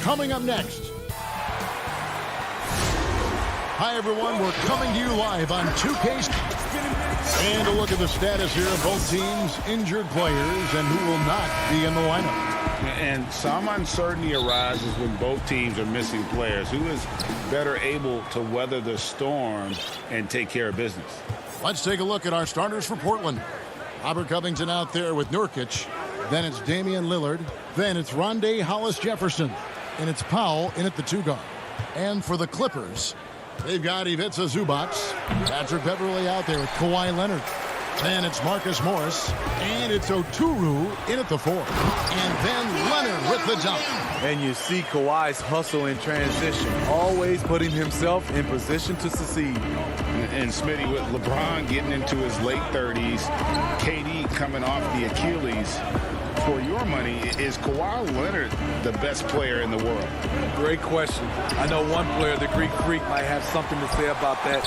coming up next. Hi, everyone. We're coming to you live on 2K. And a look at the status here of both teams' injured players and who will not be in the lineup. And some uncertainty arises when both teams are missing players. Who is better able to weather the storm and take care of business? Let's take a look at our starters for Portland. Robert Covington out there with Nurkic. Then it's Damian Lillard. Then it's Rondé Hollis-Jefferson. And it's Powell in at the 2 guard. And for the Clippers, they've got Ivica Zubac. Patrick Beverley out there with Kawhi Leonard. Then it's Marcus Morris. And it's Oturu in at the 4. And then Leonard with the dunk. And you see Kawhi's hustle in transition, always putting himself in position to succeed. And Smitty, with LeBron getting into his late 30s, KD coming off the Achilles. For your money, is Kawhi Leonard the best player in the world? Great question. I know one player, the Greek Freak, might have something to say about that.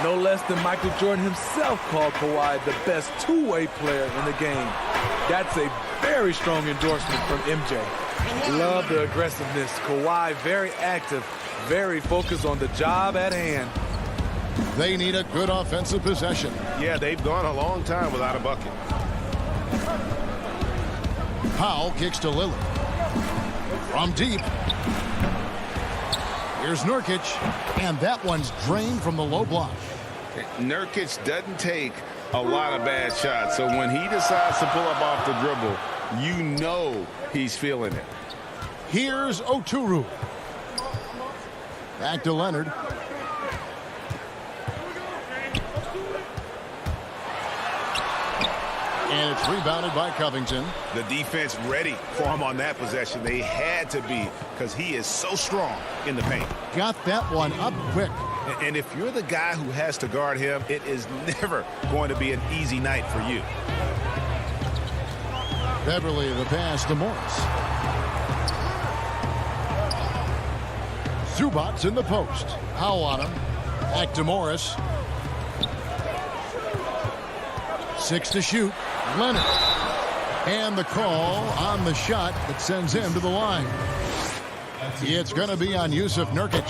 No less than Michael Jordan himself called Kawhi the best two-way player in the game. That's a very strong endorsement from MJ. Love the aggressiveness. Kawhi very active, very focused on the job at hand. They need a good offensive possession. Yeah, they've gone a long time without a bucket. Powell kicks to Lillard. From deep. Here's Nurkic. And that one's drained from the low block. Nurkic doesn't take a lot of bad shots. So when he decides to pull up off the dribble, you know he's feeling it. Here's Oturu. Back to Leonard. And it's rebounded by Covington. The defense ready for him on that possession. They had to be, because he is so strong in the paint. Got that one up quick. And if you're the guy who has to guard him, it is never going to be an easy night for you. Beverley the pass to Morris. Zubac's in the post. Powell on him. Back to Morris. 6 to shoot. Leonard. And the call on the shot that sends him to the line. It's going to be on Yusuf Nurkic.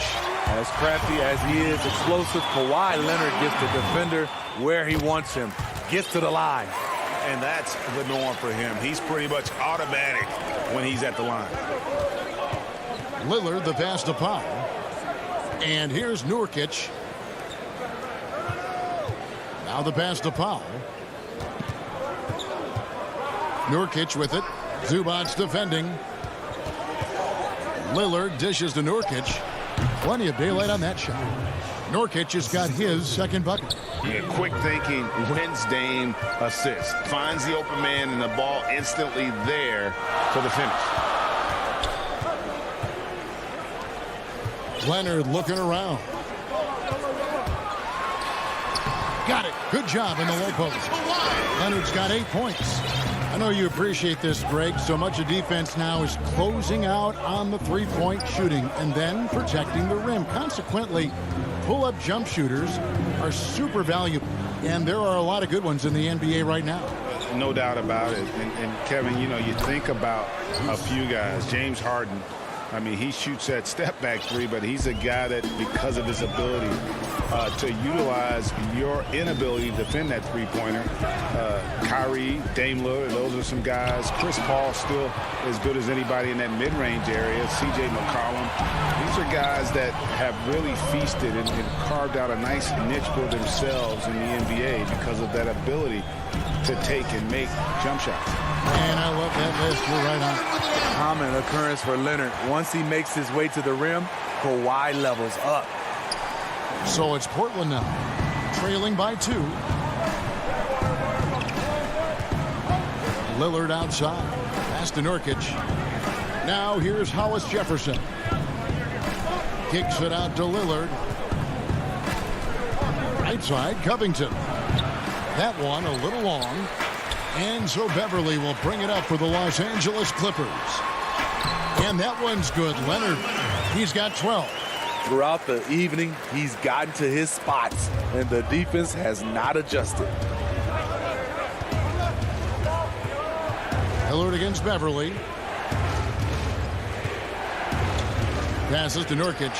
As crafty as he is explosive, Kawhi Leonard gets the defender where he wants him. Gets to the line. And that's the norm for him. He's pretty much automatic when he's at the line. Lillard the pass to Powell. And here's Nurkic. Now the pass to Powell. Nurkic with it. Zubac defending. Lillard dishes to Nurkic. Plenty of daylight on that shot. Nurkic has got his second bucket. Yeah, quick thinking wins Dame assist. Finds the open man and the ball instantly there for the finish. Leonard looking around. Got it. Good job in the low post. Leonard's got 8 points. I know you appreciate this, Greg. So much of defense now is closing out on the three-point shooting and then protecting the rim. Consequently, pull-up jump shooters are super valuable. And there are a lot of good ones in the NBA right now. No doubt about it. And Kevin, you know, you think about a few guys. James Harden. I mean, he shoots that step-back three, but he's a guy that, because of his ability to utilize your inability to defend that three-pointer. Kyrie, Dame Lillard, those are some guys. Chris Paul still as good as anybody in that mid-range area. C.J. McCollum. These are guys that have really feasted and carved out a nice niche for themselves in the NBA because of that ability to take and make jump shots. And I love that list. You're right on. Common occurrence for Leonard. Once he makes his way to the rim, Kawhi levels up. So it's Portland now, trailing by 2. Lillard outside. Pass to Nurkic. Now here's Hollis-Jefferson. Kicks it out to Lillard. Right side, Covington. That one a little long. And so Beverley will bring it up for the Los Angeles Clippers. And that one's good. Leonard, he's got 12. Throughout the evening, he's gotten to his spots, and the defense has not adjusted. Lillard against Beverley. Passes to Nurkic.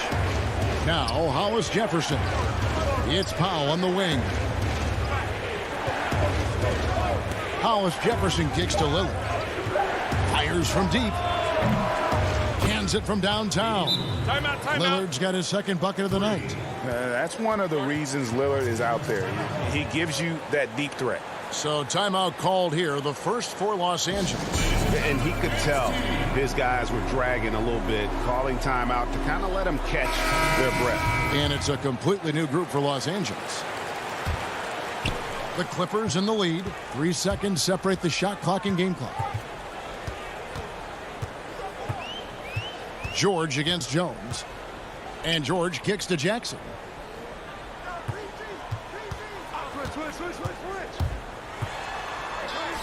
Now Hollis Jefferson. It's Powell on the wing. Hollis Jefferson kicks to Lillard. Fires from deep. Hands it from downtown. Timeout. Lillard's got his second bucket of the night. That's one of the reasons Lillard is out there. He gives you that deep threat. So timeout called here, the first for Los Angeles. And he could tell his guys were dragging a little bit, calling timeout to kind of let them catch their breath. And it's a completely new group for Los Angeles. The Clippers in the lead. 3 seconds separate the shot clock and game clock. George against Jones. And George kicks to Jackson.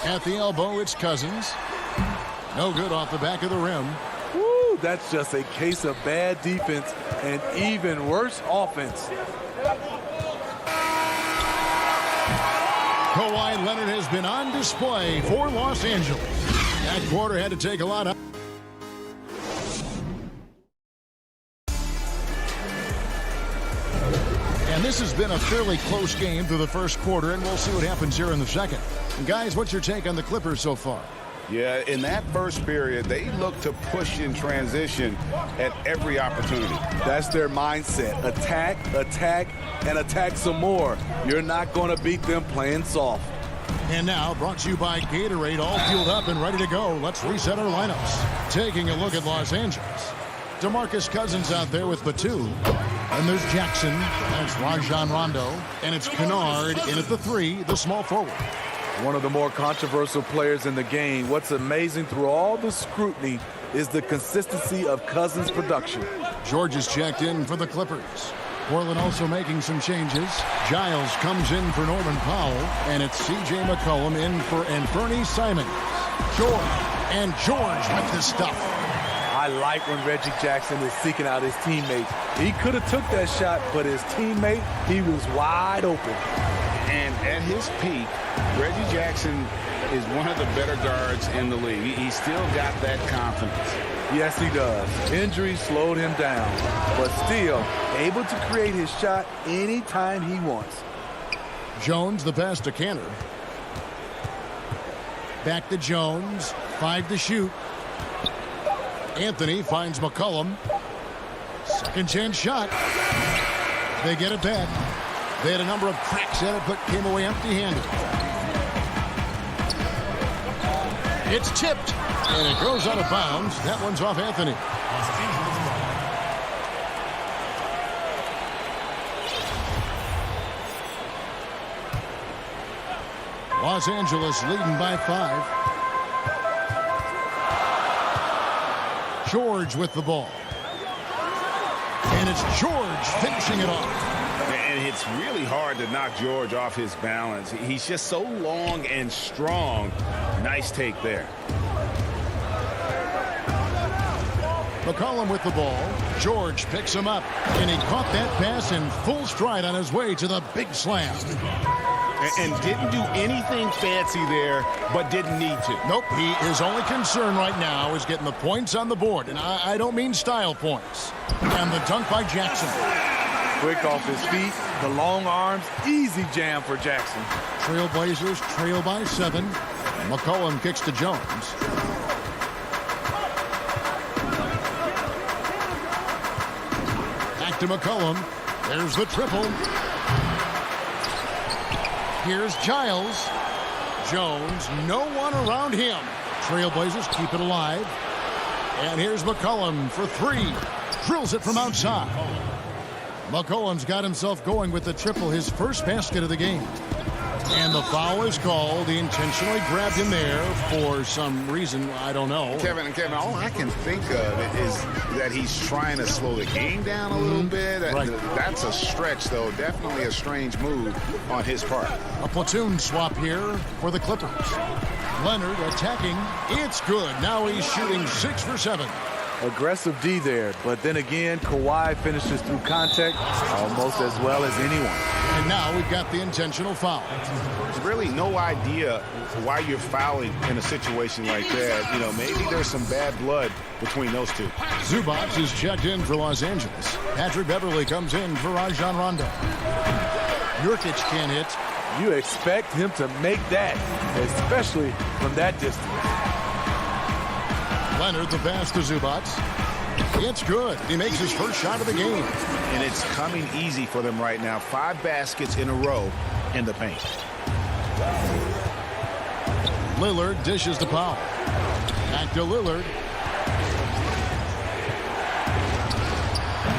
At the elbow, it's Cousins. No good off the back of the rim. Woo, that's just a case of bad defense and even worse offense. Kawhi Leonard has been on display for Los Angeles. That quarter had to take a lot out. And this has been a fairly close game through the first quarter, and we'll see what happens here in the second. And guys, what's your take on the Clippers so far? Yeah, in that first period, they look to push in transition at every opportunity. That's their mindset. Attack, attack, and attack some more. You're not going to beat them playing soft. And now, brought to you by Gatorade, all fueled up and ready to go. Let's reset our lineups. Taking a look at Los Angeles. DeMarcus Cousins out there with Batum. And there's Jackson. That's Rajon Rondo. And it's Kennard in at the 3, the small forward. One of the more controversial players in the game. What's amazing through all the scrutiny is the consistency of Cousins' production. George is checked in for the Clippers. Portland also making some changes. Giles comes in for Norman Powell. And it's C.J. McCollum in for Anthony Simons. George with this stuff. I like when Reggie Jackson is seeking out his teammate. He could have took that shot, but his teammate, he was wide open. And at his peak, Reggie Jackson is one of the better guards in the league. He's still got that confidence. Yes, he does. Injury slowed him down, but still able to create his shot anytime he wants. Jones, the pass to Cantor. Back to Jones. 5 to shoot. Anthony finds McCollum. Second chance shot. They get it back. They had a number of cracks at it, but came away empty-handed. It's tipped, and it goes out of bounds. That one's off Anthony. Los Angeles leading by 5. George with the ball. And it's George finishing it off. And it's really hard to knock George off his balance. He's just so long and strong. Nice take there. McCollum with the ball. George picks him up. And he caught that pass in full stride on his way to the big slam. And didn't do anything fancy there, but didn't need to. Nope, his only concern right now is getting the points on the board. And I don't mean style points. And the dunk by Jackson. Quick off his feet, the long arms, easy jam for Jackson. Trailblazers trail by 7. McCollum kicks to Jones. Back to McCollum. There's the triple. Here's Giles. Jones, no one around him. Trailblazers keep it alive. And here's McCollum for 3. Drills it from outside. McCollum's got himself going with the triple, his first basket of the game. And the foul is called. He intentionally grabbed him there for some reason, I don't know. Kevin, all I can think of is that he's trying to slow the game down a little bit. Right. That's a stretch, though. Definitely a strange move on his part. A platoon swap here for the Clippers. Leonard attacking. It's good. Now he's shooting 6 for 7. Aggressive D there, but then again, Kawhi finishes through contact almost as well as anyone. And now we've got the intentional foul. There's really no idea why you're fouling in a situation like that. You know, maybe there's some bad blood between those two. Zubac is checked in for Los Angeles. Patrick Beverly comes in for Rajon Rondo. Nurkic can't hit. You expect him to make that, especially from that distance. Leonard, the pass to Zubac. It's good. He makes his first shot of the game. And it's coming easy for them right now. 5 baskets in a row in the paint. Lillard dishes to Powell. Back to Lillard.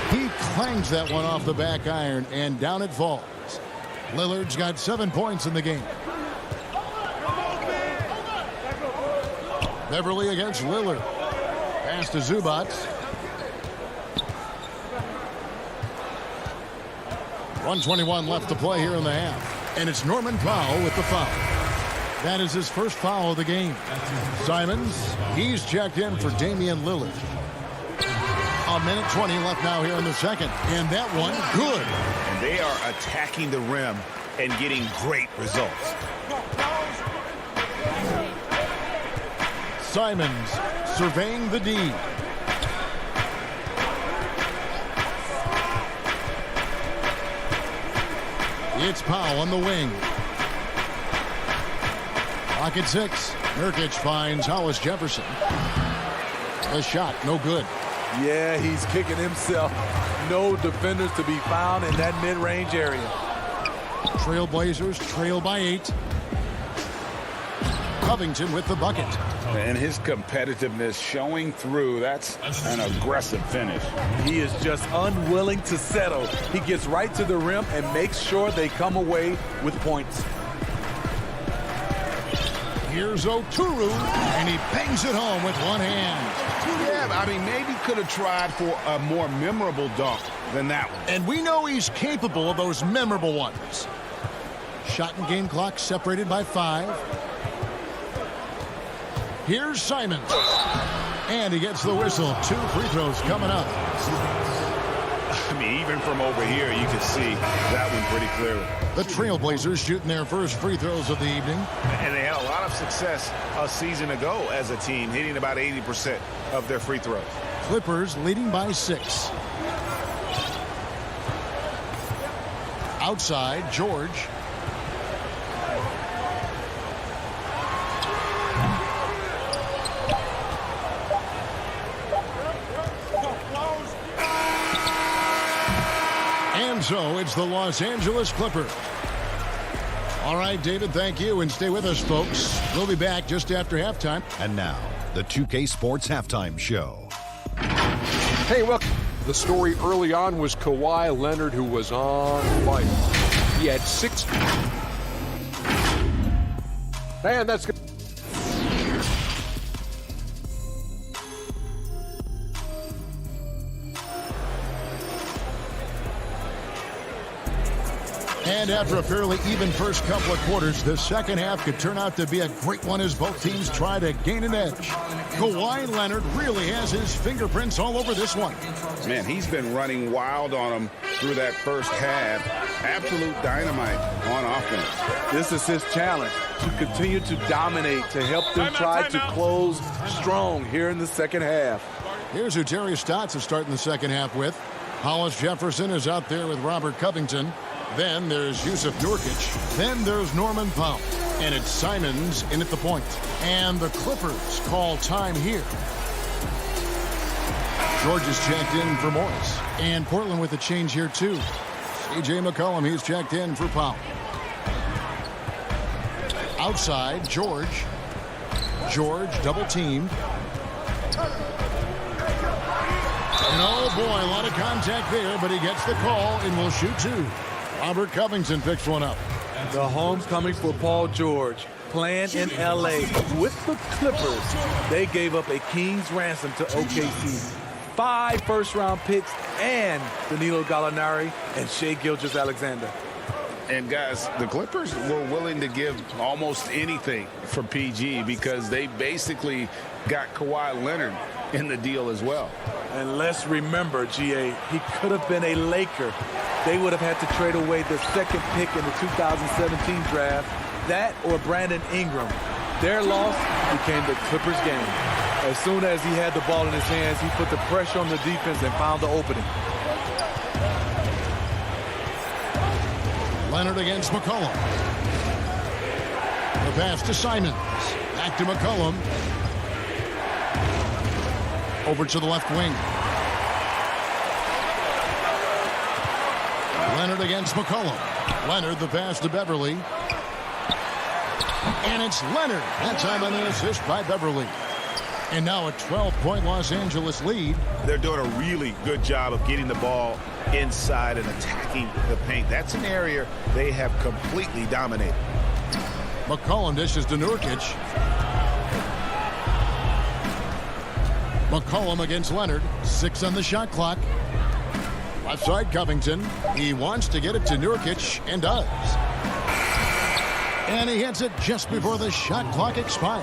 He clangs that one off the back iron, and down it falls. Lillard's got 7 points in the game. Beverly against Lillard. Pass to Zubac. 1:21 left to play here in the half. And it's Norman Powell with the foul. That is his first foul of the game. Simons, he's checked in for Damian Lillard. 1:20 left now here in the second. And that one, good. And they are attacking the rim and getting great results. Simons surveying the D. It's Powell on the wing. Pocket 6. Nurkic finds Hollis Jefferson. The shot, no good. Yeah, he's kicking himself. No defenders to be found in that mid-range area. Trailblazers trail by 8. Covington with the bucket. And his competitiveness showing through. That's an aggressive finish. He is just unwilling to settle. He gets right to the rim and makes sure they come away with points. Here's Oturu, and he bangs it home with one hand. Yeah, I mean, maybe could have tried for a more memorable dunk than that one. And we know he's capable of those memorable ones. Shot and game clock separated by 5. Here's Simons. And he gets the whistle. 2 free throws coming up. I mean, even from over here, you can see that one pretty clearly. The Trailblazers shooting their first free throws of the evening. And they had a lot of success a season ago as a team, hitting about 80% of their free throws. Clippers leading by 6. Outside, George. And so it's the Los Angeles Clippers. All right, David, thank you, and stay with us, folks. We'll be back just after halftime. And now, the 2K Sports Halftime Show. Hey, welcome. The story early on was Kawhi Leonard, who was on fire. He had 6. And that's good. And after a fairly even first couple of quarters, the second half could turn out to be a great one as both teams try to gain an edge. Kawhi Leonard really has his fingerprints all over this one. Man, he's been running wild on him through that first half. Absolute dynamite on offense. This is his challenge, to continue to dominate, to help them try to close strong here in the second half. Here's who Terry Stotts is starting the second half with. Hollis Jefferson is out there with Robert Covington. Then there's Yusuf Nurkic. Then there's Norman Powell. And it's Simons in at the point. And the Clippers call time here. George is checked in for Morris. And Portland with a change here, too. C.J. McCollum, he's checked in for Powell. Outside, George. George double-teamed. And oh, boy, a lot of contact there, but he gets the call and will shoot 2. Robert Covington picks one up. The homecoming for Paul George. Playing in L.A. with the Clippers. They gave up a king's ransom to OKC. 5 first-round picks and Danilo Gallinari and Shai Gilgeous-Alexander. And guys, the Clippers were willing to give almost anything for PG because they basically got Kawhi Leonard in the deal as well. And let's remember, GA, he could have been a Laker they would have had to trade away the second pick in the 2017 draft. That or Brandon Ingram. Their loss became the Clippers' game. As soon as he had the ball in his hands, he put the pressure on the defense and found the opening. Leonard against McCollum. The pass to Simons. Back to McCollum. Over to the left wing. Leonard against McCollum. Leonard, the pass to Beverly. And it's Leonard. That time on the assist by Beverly. And now a 12-point Los Angeles lead. They're doing a really good job of getting the ball inside and attacking the paint. That's an area they have completely dominated. McCollum dishes to Nurkic. McCollum against Leonard. 6 on the shot clock. Left side, Covington. He wants to get it to Nurkic and does. And he hits it just before the shot clock expires.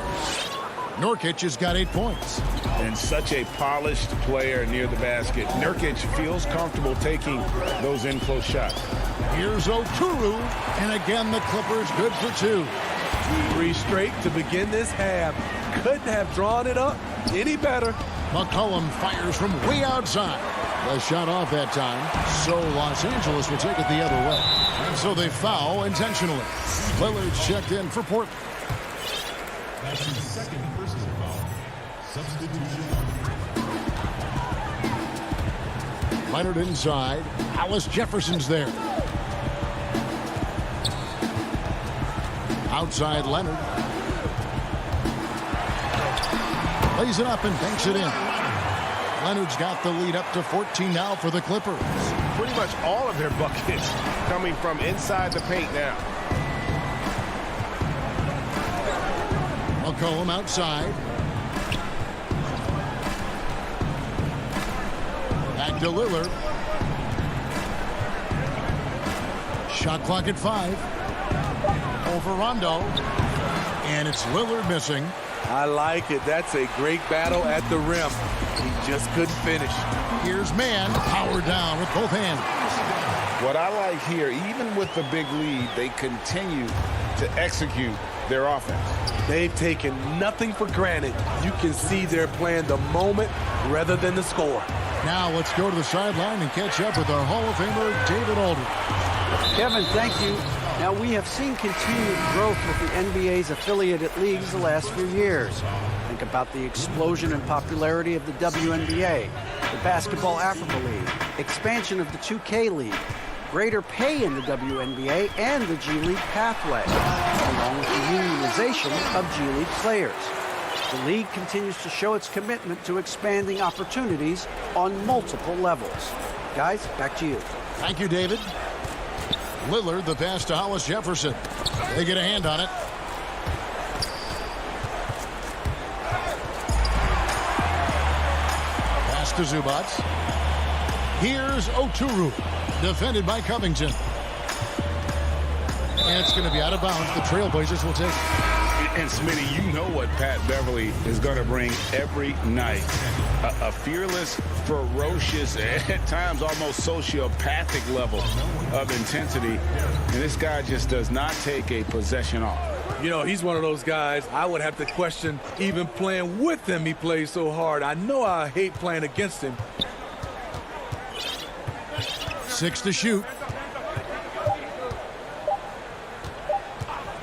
Nurkic has got 8 points. And such a polished player near the basket. Nurkic feels comfortable taking those in-close shots. Here's Oturu. And again, the Clippers good for 2. 3 straight to begin this half. Couldn't have drawn it up any better. McCollum fires from way outside. The shot off that time, so Los Angeles will take it the other way. And so they foul intentionally. Lillard's checked in for Portland. That's his second personal foul. Substitution. Leonard inside. Alice Jefferson's there. Outside Leonard. Lays it up and banks it in. Leonard's got the lead up to 14 now for the Clippers. Pretty much all of their buckets coming from inside the paint now. McCollum outside. Back to Lillard. Shot clock at 5. Over Rondo. And it's Lillard missing. I like it. That's a great battle at the rim. He just couldn't finish. Here's Mann, powered down with both hands. What I like here, even with the big lead, they continue to execute their offense. They've taken nothing for granted. You can see they're playing the moment rather than the score. Now let's go to the sideline and catch up with our Hall of Famer, David Aldridge. Kevin, thank you. Now, we have seen continued growth with the NBA's affiliated leagues the last few years. Think about the explosion in popularity of the WNBA, the Basketball Africa League, expansion of the 2K League, greater pay in the WNBA, and the G League pathway, along with the unionization of G League players. The league continues to show its commitment to expanding opportunities on multiple levels. Guys, back to you. Thank you, David. Lillard, the pass to Hollis Jefferson. They get a hand on it. Pass to Zubac. Here's Oturu, defended by Covington. And it's going to be out of bounds. The Trailblazers will take it. And Smitty, you know what Pat Beverly is going to bring every night. A fearless, ferocious, at times almost sociopathic level of intensity. And this guy just does not take a possession off. You know, he's one of those guys I would have to question even playing with him. He plays so hard. I know I hate playing against him. 6 to shoot.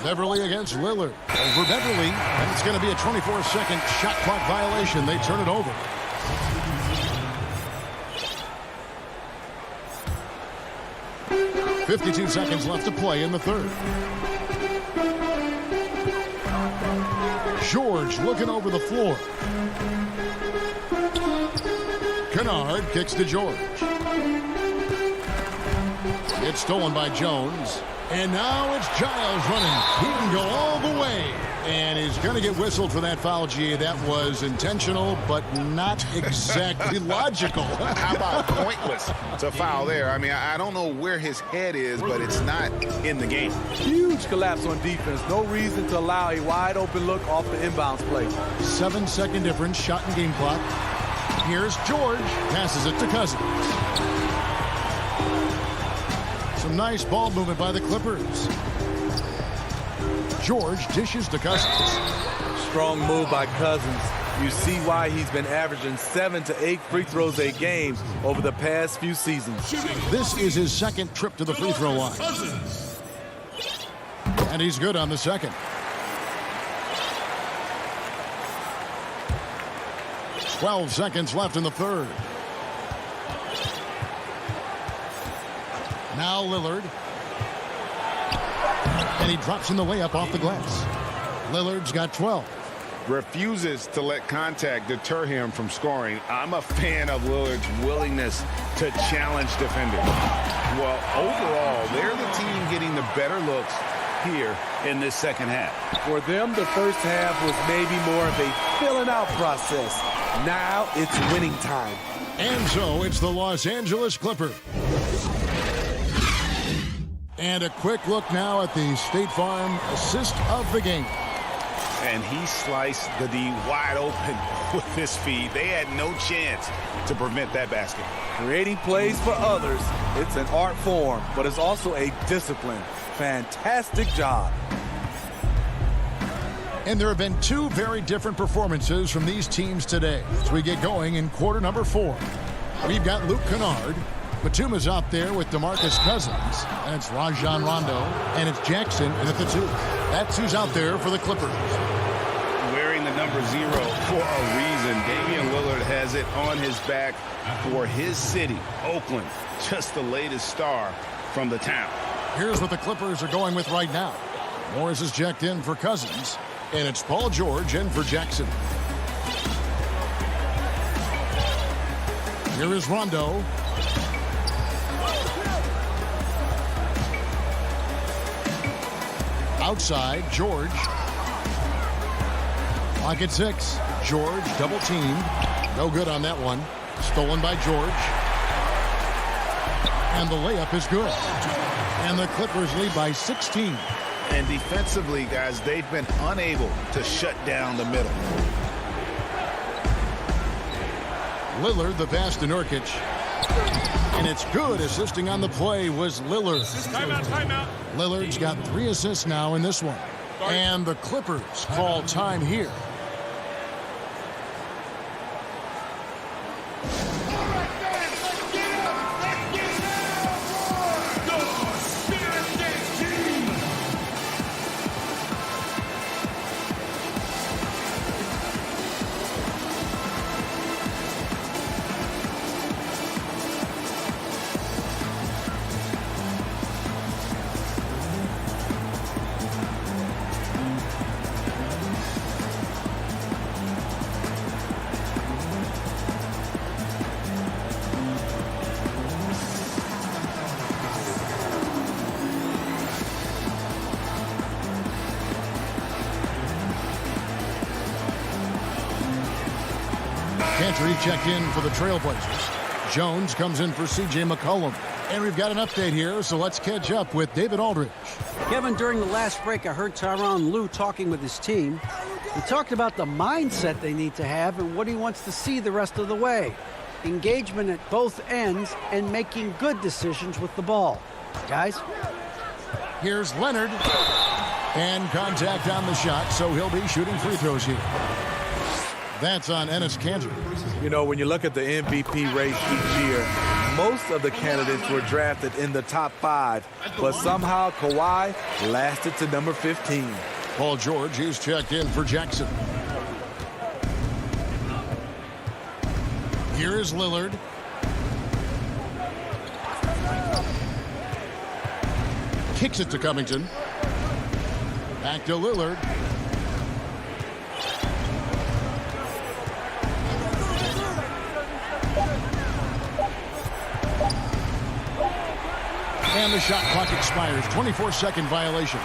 Beverly against Lillard. Over Beverly, and it's going to be a 24-second shot clock violation. They turn it over. .52 seconds left to play in the third. George looking over the floor. Kennard kicks to George. It's stolen by Jones. And now it's Giles running. He can go all the way. And he's going to get whistled for that foul, G. That was intentional, but not exactly logical. How about pointless? It's a foul there. I mean, I don't know where his head is, but it's not in the game. Huge collapse on defense. No reason to allow a wide open look off the inbounds play. 7-second difference, shot and game clock. Here's George. Passes it to Cousins. Nice ball movement by the Clippers. George dishes to Cousins. Strong move by Cousins. You see why he's been averaging 7 to 8 free throws a game over the past few seasons. This is his second trip to the free throw line. And he's good on the second. 12 seconds left in the third. Now Lillard. And he drops in the layup off the glass. Lillard's got 12. Refuses to let contact deter him from scoring. I'm a fan of Lillard's willingness to challenge defenders. Well, overall, they're the team getting the better looks here in this second half. For them, the first half was maybe more of a filling out process. Now it's winning time. And so it's the Los Angeles Clippers. And a quick look now at the State Farm assist of the game. And he sliced the D wide open with his feed. They had no chance to prevent that basket. Creating plays for others, it's an art form, but it's also a discipline. Fantastic job. And there have been two very different performances from these teams today as we get going in quarter number 4. We've got Luke Kennard. Batuma's out there with DeMarcus Cousins. And it's Rajon Rondo. And it's Jackson in at the 2. That's who's out there for the Clippers. Wearing the number 0 for a reason. Damian Lillard has it on his back for his city, Oakland. Just the latest star from the town. Here's what the Clippers are going with right now. Morris is checked in for Cousins. And it's Paul George in for Jackson. Here is Rondo. Outside, George. Clock at 6. George double teamed. No good on that one. Stolen by George. And the layup is good. And the Clippers lead by 16. And defensively, guys, they've been unable to shut down the middle. Lillard, the pass to Nurkic. And it's good. Assisting on the play was Lillard. Timeout. Lillard's got 3 assists now in this one. And the Clippers call time here. Cantor checked in for the Trailblazers. Jones comes in for C.J. McCollum. And we've got an update here, so let's catch up with David Aldridge. Kevin, during the last break, I heard Tyronn Lue talking with his team. He talked about the mindset they need to have and what he wants to see the rest of the way. Engagement at both ends and making good decisions with the ball. Guys? Here's Leonard. And contact on the shot, so he'll be shooting free throws here. That's on Enes Kanter. You know, when you look at the MVP race each year, most of the candidates were drafted in the top 5, but somehow Kawhi lasted to number 15. Paul George, he's checked in for Jackson. Here is Lillard. Kicks it to Covington. Back to Lillard. And the shot clock expires. 24-second violation.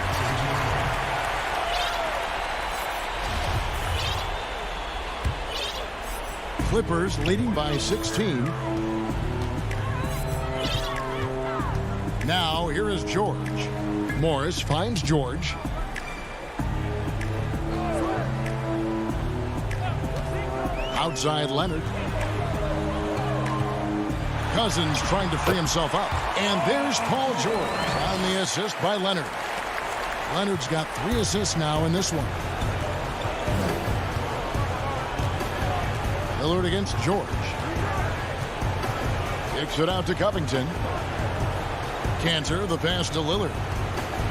Clippers leading by 16. Now here is George. Morris finds George. Outside Leonard. Cousins trying to free himself up. And there's Paul George on the assist by Leonard. Leonard's got 3 assists now in this one. Lillard against George. Kicks it out to Covington. Cantor, the pass to Lillard.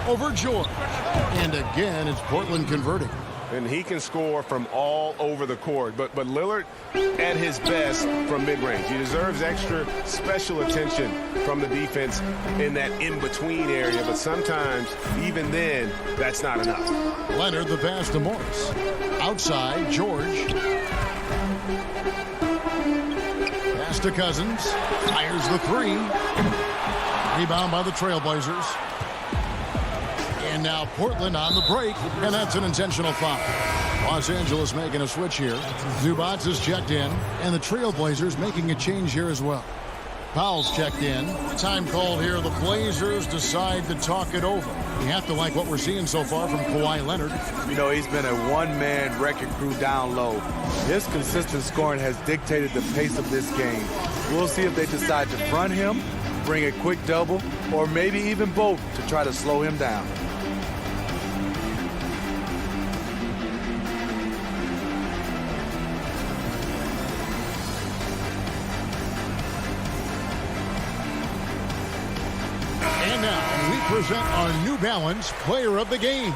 Over George. And again, it's Portland converting. And he can score from all over the court. But Lillard at his best from mid-range. He deserves extra special attention from the defense in that in-between area. But sometimes, even then, that's not enough. Leonard, the pass to Morris. Outside, George. Pass to Cousins. Fires the 3. Rebound by the Trailblazers. And now Portland on the break, and that's an intentional foul. Los Angeles making a switch here. Zubac is checked in, and the Trailblazers making a change here as well. Powell's checked in. Time called here. The Blazers decide to talk it over. You have to like what we're seeing so far from Kawhi Leonard. You know, he's been a one-man wrecking crew down low. His consistent scoring has dictated the pace of this game. We'll see if they decide to front him, bring a quick double, or maybe even both to try to slow him down. And now we present our New Balance player of the game,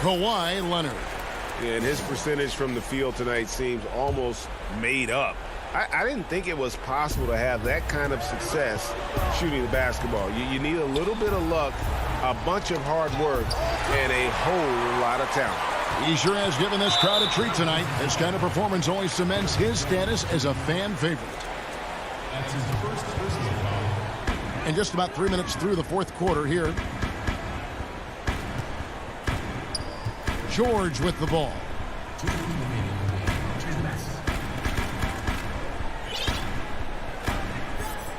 Kawhi Leonard. And his percentage from the field tonight seems almost made up. I didn't think it was possible to have that kind of success shooting the basketball. You need a little bit of luck, a bunch of hard work, and a whole lot of talent. He sure has given this crowd a treat tonight. This kind of performance only cements his status as a fan favorite. That's his first personal foul. And just about 3 minutes through the fourth quarter here. George with the ball. 2 remaining. 2 minutes.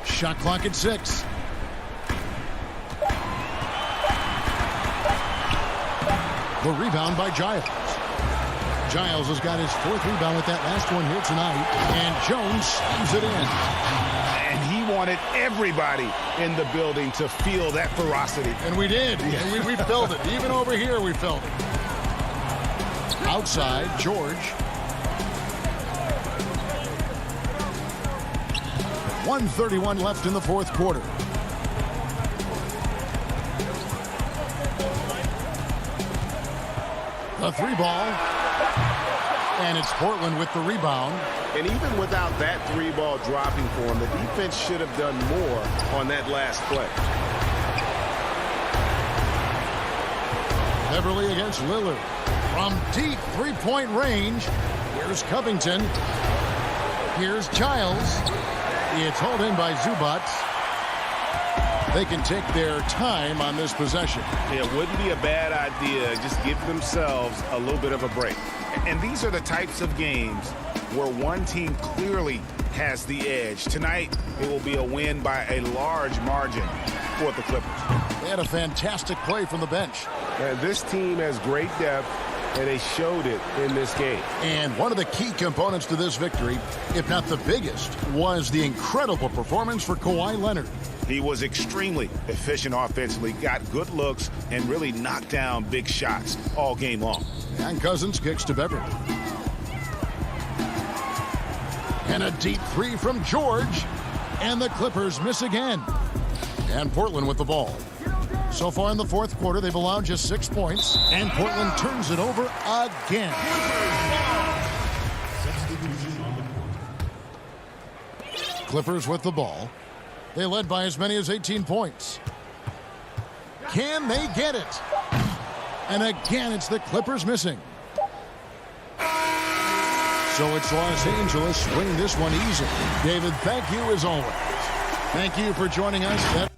Shot clock at 6. The rebound by Giles. Giles has got his 4th rebound with that last one here tonight. And Jones slams it in. And he wanted everybody in the building to feel that ferocity. And we did. And we felt it. Even over here, we felt it. Outside, George. 1:31 left in the fourth quarter. The 3 ball. And it's Portland with the rebound. And even without that 3 ball dropping for him, the defense should have done more on that last play. Beverly against Lillard. From deep 3-point range. Here's Covington. Here's Giles. It's hauled in by Zubac. They can take their time on this possession. It wouldn't be a bad idea. Just give themselves a little bit of a break. And these are the types of games where one team clearly has the edge. Tonight, it will be a win by a large margin for the Clippers. They had a fantastic play from the bench. This team has great depth, and they showed it in this game. And one of the key components to this victory, if not the biggest, was the incredible performance for Kawhi Leonard. He was extremely efficient offensively, got good looks, and really knocked down big shots all game long. And Cousins kicks to Beverly. And a deep 3 from George. And the Clippers miss again. And Portland with the ball. So far in the fourth quarter, they've allowed just 6 points. And Portland turns it over again. Substitution on the court. Clippers with the ball. They led by as many as 18 points. Can they get it? And again, it's the Clippers missing. So it's Los Angeles winning this one easily. David, thank you as always. Thank you for joining us.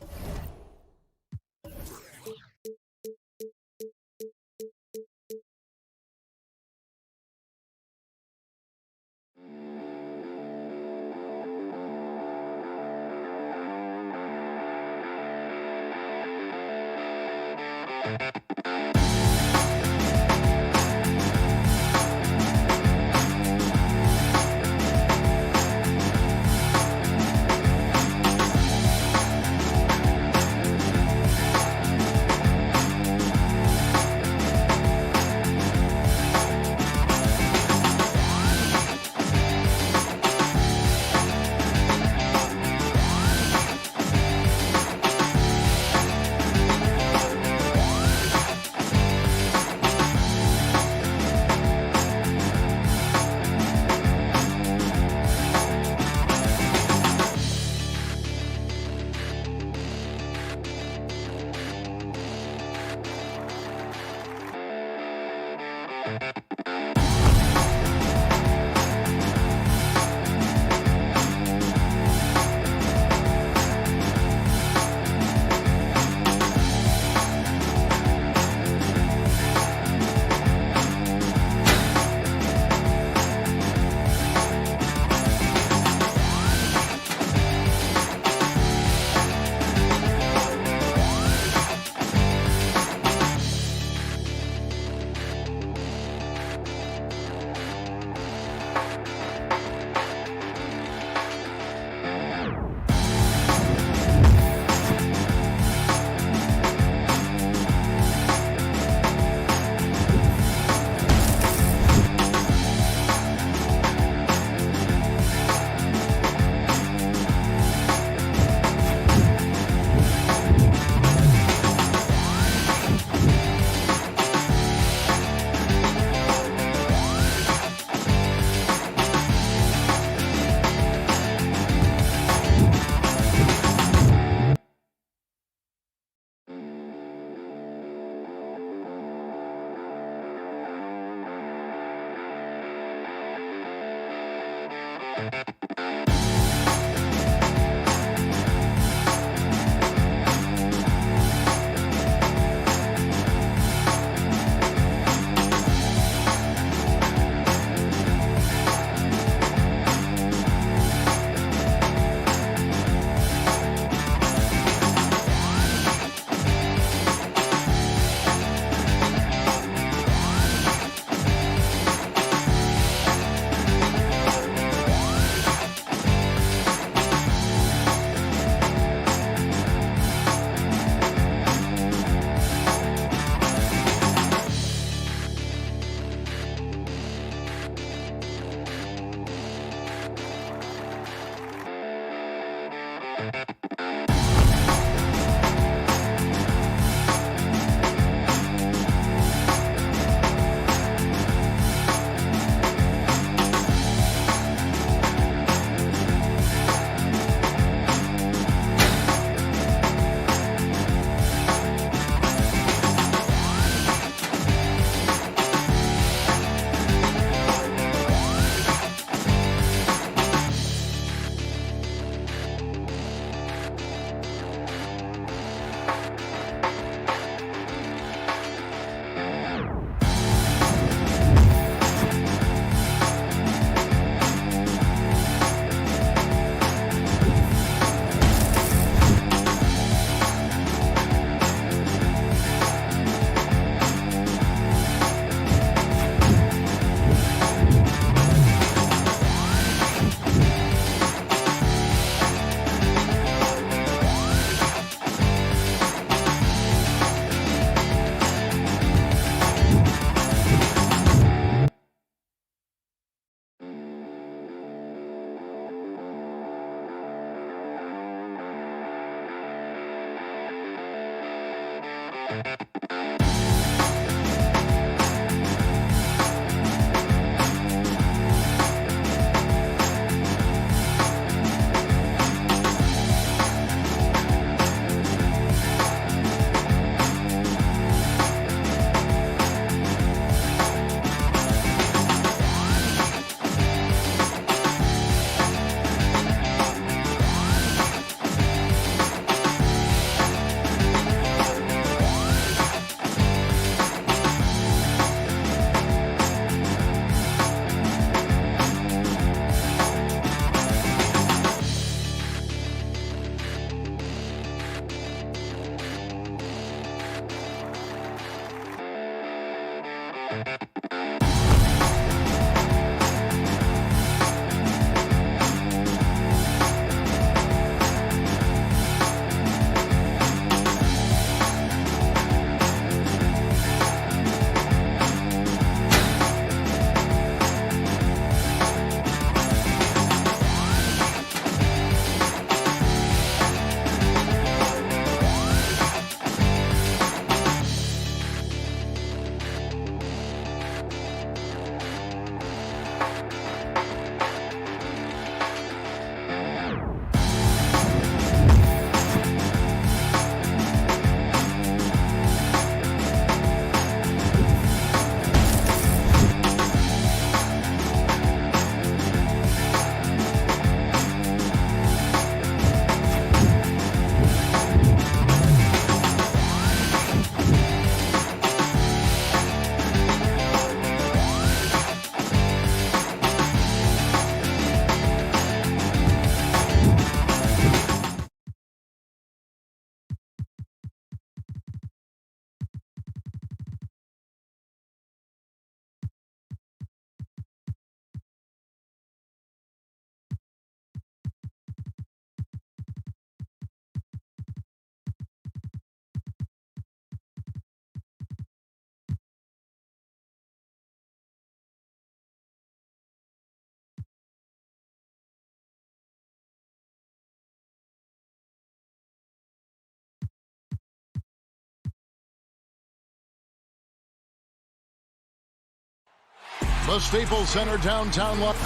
The Staples Center downtown lot.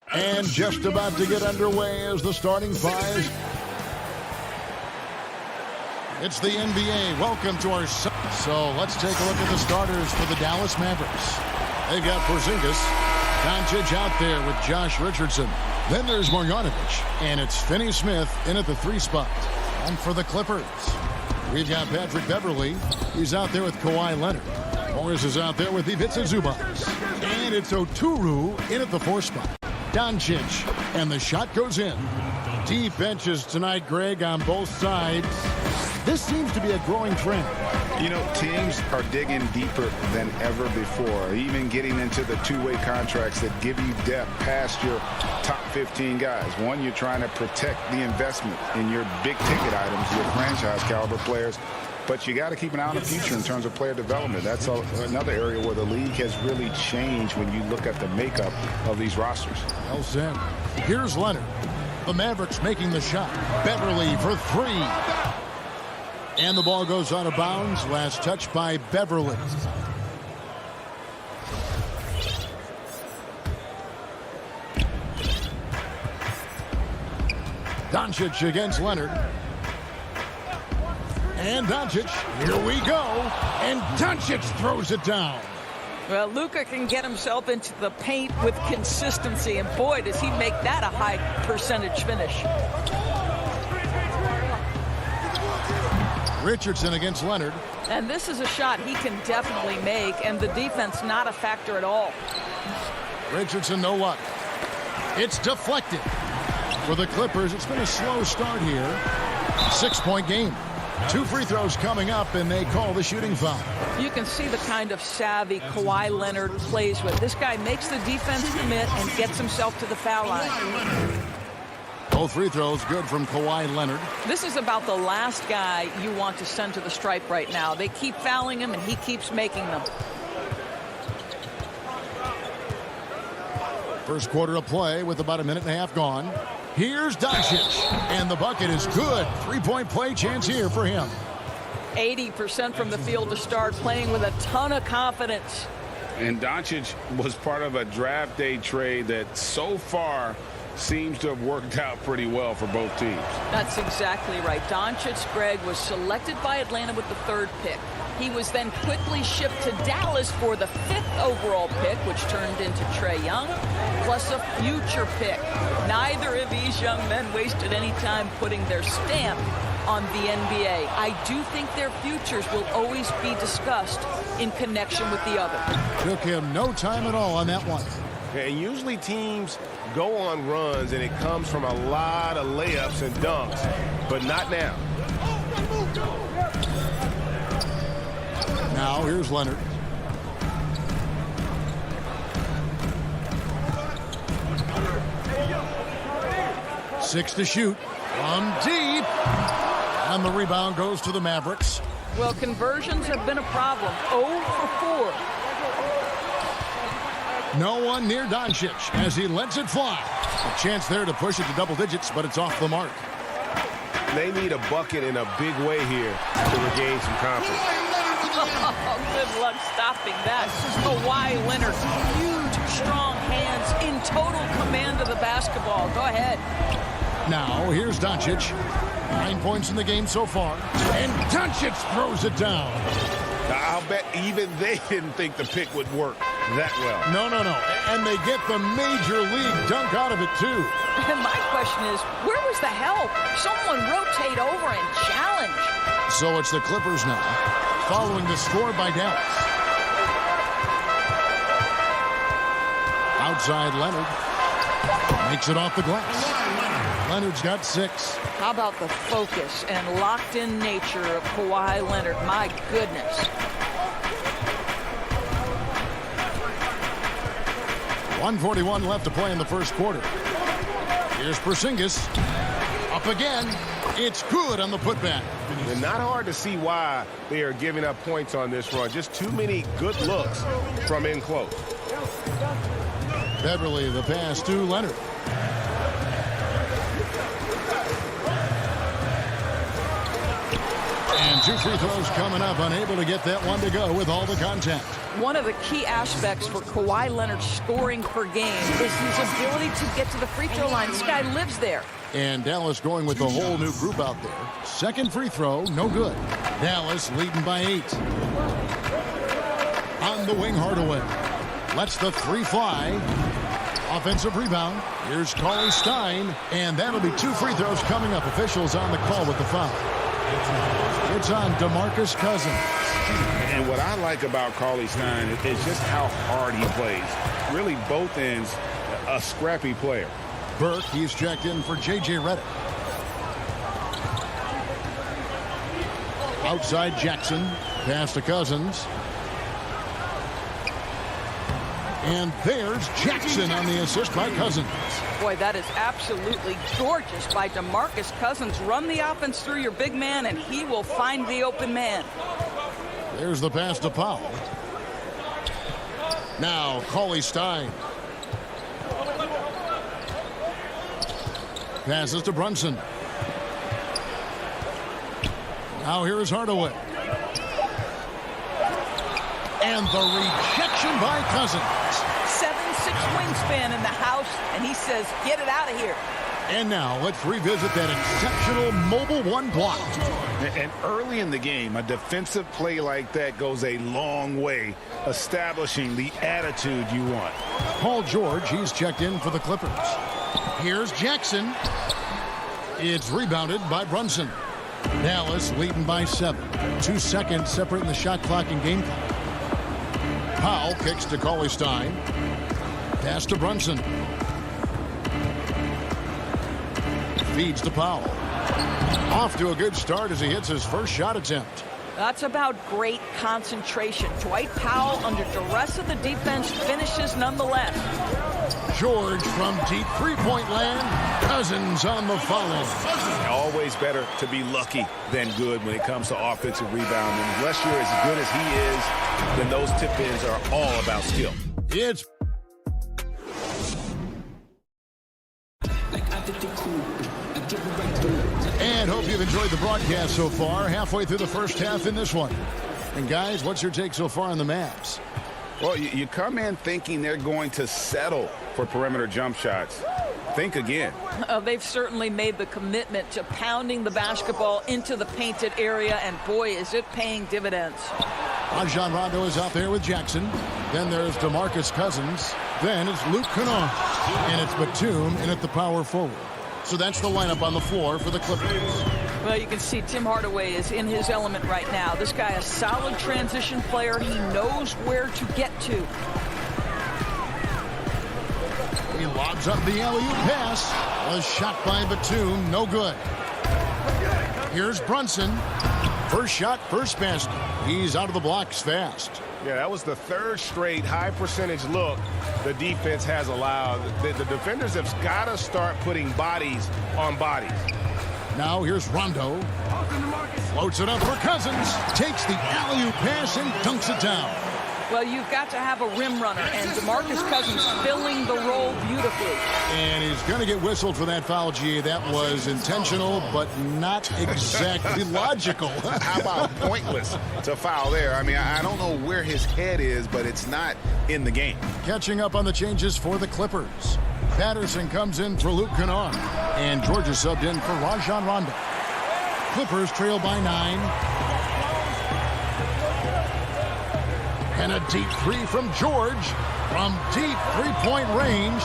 And just about to get underway as the starting five. It's the NBA. Welcome to our... So let's take a look at the starters for the Dallas Mavericks. They've got Porzingis, Doncic out there with Josh Richardson. Then there's Marjanovic, and it's Finney-Smith in at the 3 spot. And for the Clippers, we've got Patrick Beverley. He's out there with Kawhi Leonard. Morris is out there with Ivica Zubac. And it's Oturu in at the 4 spot. Doncic, and the shot goes in. Deep benches tonight, Greg, on both sides. This seems to be a growing trend. You know, teams are digging deeper than ever before, even getting into the two-way contracts that give you depth past your top 15 guys. One, you're trying to protect the investment in your big-ticket items, your franchise-caliber players. But you got to keep an eye on the future in terms of player development. That's another area where the league has really changed when you look at the makeup of these rosters. Well said. Here's Leonard. The Mavericks making the shot. Beverley for 3. And the ball goes out of bounds. Last touch by Beverley. Doncic against Leonard. And Doncic, here we go. And Doncic throws it down. Well, Luka can get himself into the paint with consistency, and boy, does he make that a high percentage finish. Richardson against Leonard. And this is a shot he can definitely make, and the defense not a factor at all. Richardson, no luck. It's deflected. For the Clippers, it's been a slow start here. 6-point game. 2 free throws coming up, and they call the shooting foul. You can see the kind of savvy Kawhi Leonard plays with. This guy makes the defense commit and gets himself to the foul line. Both free throws good from Kawhi Leonard. This is about the last guy you want to send to the stripe right now. They keep fouling him, and he keeps making them. First quarter of play with about a minute and a half gone. Here's Doncic, and the bucket is good. 3-point play chance here for him. 80% from the field to start, playing with a ton of confidence. And Doncic was part of a draft day trade that so far seems to have worked out pretty well for both teams. That's exactly right. Doncic, Greg, was selected by Atlanta with the 3rd pick. He was then quickly shipped to Dallas for the 5th overall pick, which turned into Trae Young, plus a future pick. Neither of these young men wasted any time putting their stamp on the NBA. I do think their futures will always be discussed in connection with the other. Took him no time at all on that one. And usually teams go on runs, and it comes from a lot of layups and dunks, but not now. Now here's Leonard. Six to shoot. From deep. And the rebound goes to the Mavericks. Well, conversions have been a problem. 0 for 4. No one near Doncic as he lets it fly. A chance there to push it to double digits, but it's off the mark. They need a bucket in a big way here to regain some confidence. Oh, good luck stopping that. Kawhi Leonard, huge, strong hands, in total command of the basketball. Go ahead. Now, here's Doncic. 9 points in the game so far. And Doncic throws it down. I'll bet even they didn't think the pick would work. that well. No. And they get the major league dunk out of it, too. And my question is, where was the help? Someone rotate over and challenge. So it's the Clippers now, following the score by Dallas. Outside Leonard. Makes it off the glass. Leonard's got 6. How about the focus and locked-in nature of Kawhi Leonard? My goodness. 1:41 left to play in the first quarter. Here's Porzingis. Up again. It's good on the putback. And not hard to see why they are giving up points on this run. Just too many good looks from in close. Beverly, the pass to Leonard. And 2 free throws coming up. Unable to get that one to go with all the contact. One of the key aspects for Kawhi Leonard's scoring per game is his ability to get to the free throw line. This guy lives there. And Dallas going with a whole new group out there. Second free throw, no good. Dallas leading by 8. On the wing, Hardaway. Lets the 3 fly. Offensive rebound. Here's Cauley Stein. And that'll be 2 free throws coming up. Officials on the call with the foul. It's on DeMarcus Cousins. And what I like about Cauley Stein is just how hard he plays. Really, both ends, a scrappy player. Burke, he's checked in for J.J. Redick. Outside Jackson. Pass to Cousins. And there's Jackson on the assist by Cousins. Boy, that is absolutely gorgeous by DeMarcus Cousins. Run the offense through your big man, and he will find the open man. There's the pass to Powell. Now, Cauley Stein. Passes to Brunson. Now here is Hardaway. And the rejection by Cousins. 7'6" wingspan in the house, and he says, get it out of here. And now let's revisit that exceptional mobile 1 block. And early in the game, a defensive play like that goes a long way, establishing the attitude you want. Paul George, he's checked in for the Clippers. Here's Jackson. It's rebounded by Brunson. Dallas leading by 7. 2 seconds separating the shot clock and game clock. Powell kicks to Cauley Stein. Pass to Brunson. Feeds to Powell. Off to a good start as he hits his first shot attempt. That's about great concentration. Dwight Powell, under duress of the defense, finishes nonetheless. George from deep three-point land. Cousins on the follow. Always better to be lucky than good when it comes to offensive rebound. And unless you're as good as he is, then those tip-ins are all about skill. It's and hope you've enjoyed the broadcast so far. Halfway through the first half in this one. And guys, what's your take so far on the Mavs? Well, you come in thinking they're going to settle for perimeter jump shots. Think again. They've certainly made the commitment to pounding the basketball into the painted area, and boy, is it paying dividends. Rajon Rondo is out there with Jackson. Then there's DeMarcus Cousins. Then it's Luke Kennard. And it's Batum in at the power forward. So that's the lineup on the floor for the Clippers. Well, you can see Tim Hardaway is in his element right now. This guy, a solid transition player. He knows where to get to. He lobs up the alley-oop pass. Was shot by Batum. No good. Here's Brunson. First shot, first basket. He's out of the blocks fast. Yeah, that was the 3rd straight high percentage look the defense has allowed. The defenders have got to start putting bodies on bodies. Now here's Rondo. Floats it up for Cousins. Takes the alley-oop pass and dunks it down. Well, you've got to have a rim runner, and DeMarcus Cousins filling the role beautifully. And he's going to get whistled for that foul, G. That was intentional, but not exactly logical. How about pointless to foul there? I mean, I don't know where his head is, but it's not in the game. Catching up on the changes for the Clippers. Patterson comes in for Luke Kennard. And Georgia subbed in for Rajon Rondo. Clippers trail by 9. And a deep three from George from deep three-point range.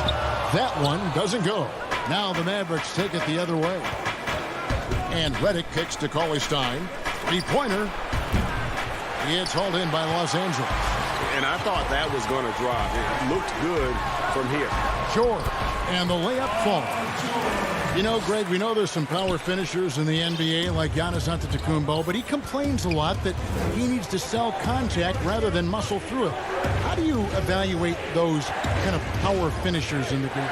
That one doesn't go. Now the Mavericks take it the other way. And Redick kicks to Cauley-Stein. Three-pointer. It's hauled in by Los Angeles. And I thought that was going to drop. It looked good from here. George. And the layup falls. You know, Greg, we know there's some power finishers in the NBA like Giannis Antetokounmpo, but he complains a lot that he needs to sell contact rather than muscle through it. How do you evaluate those kind of power finishers in the game?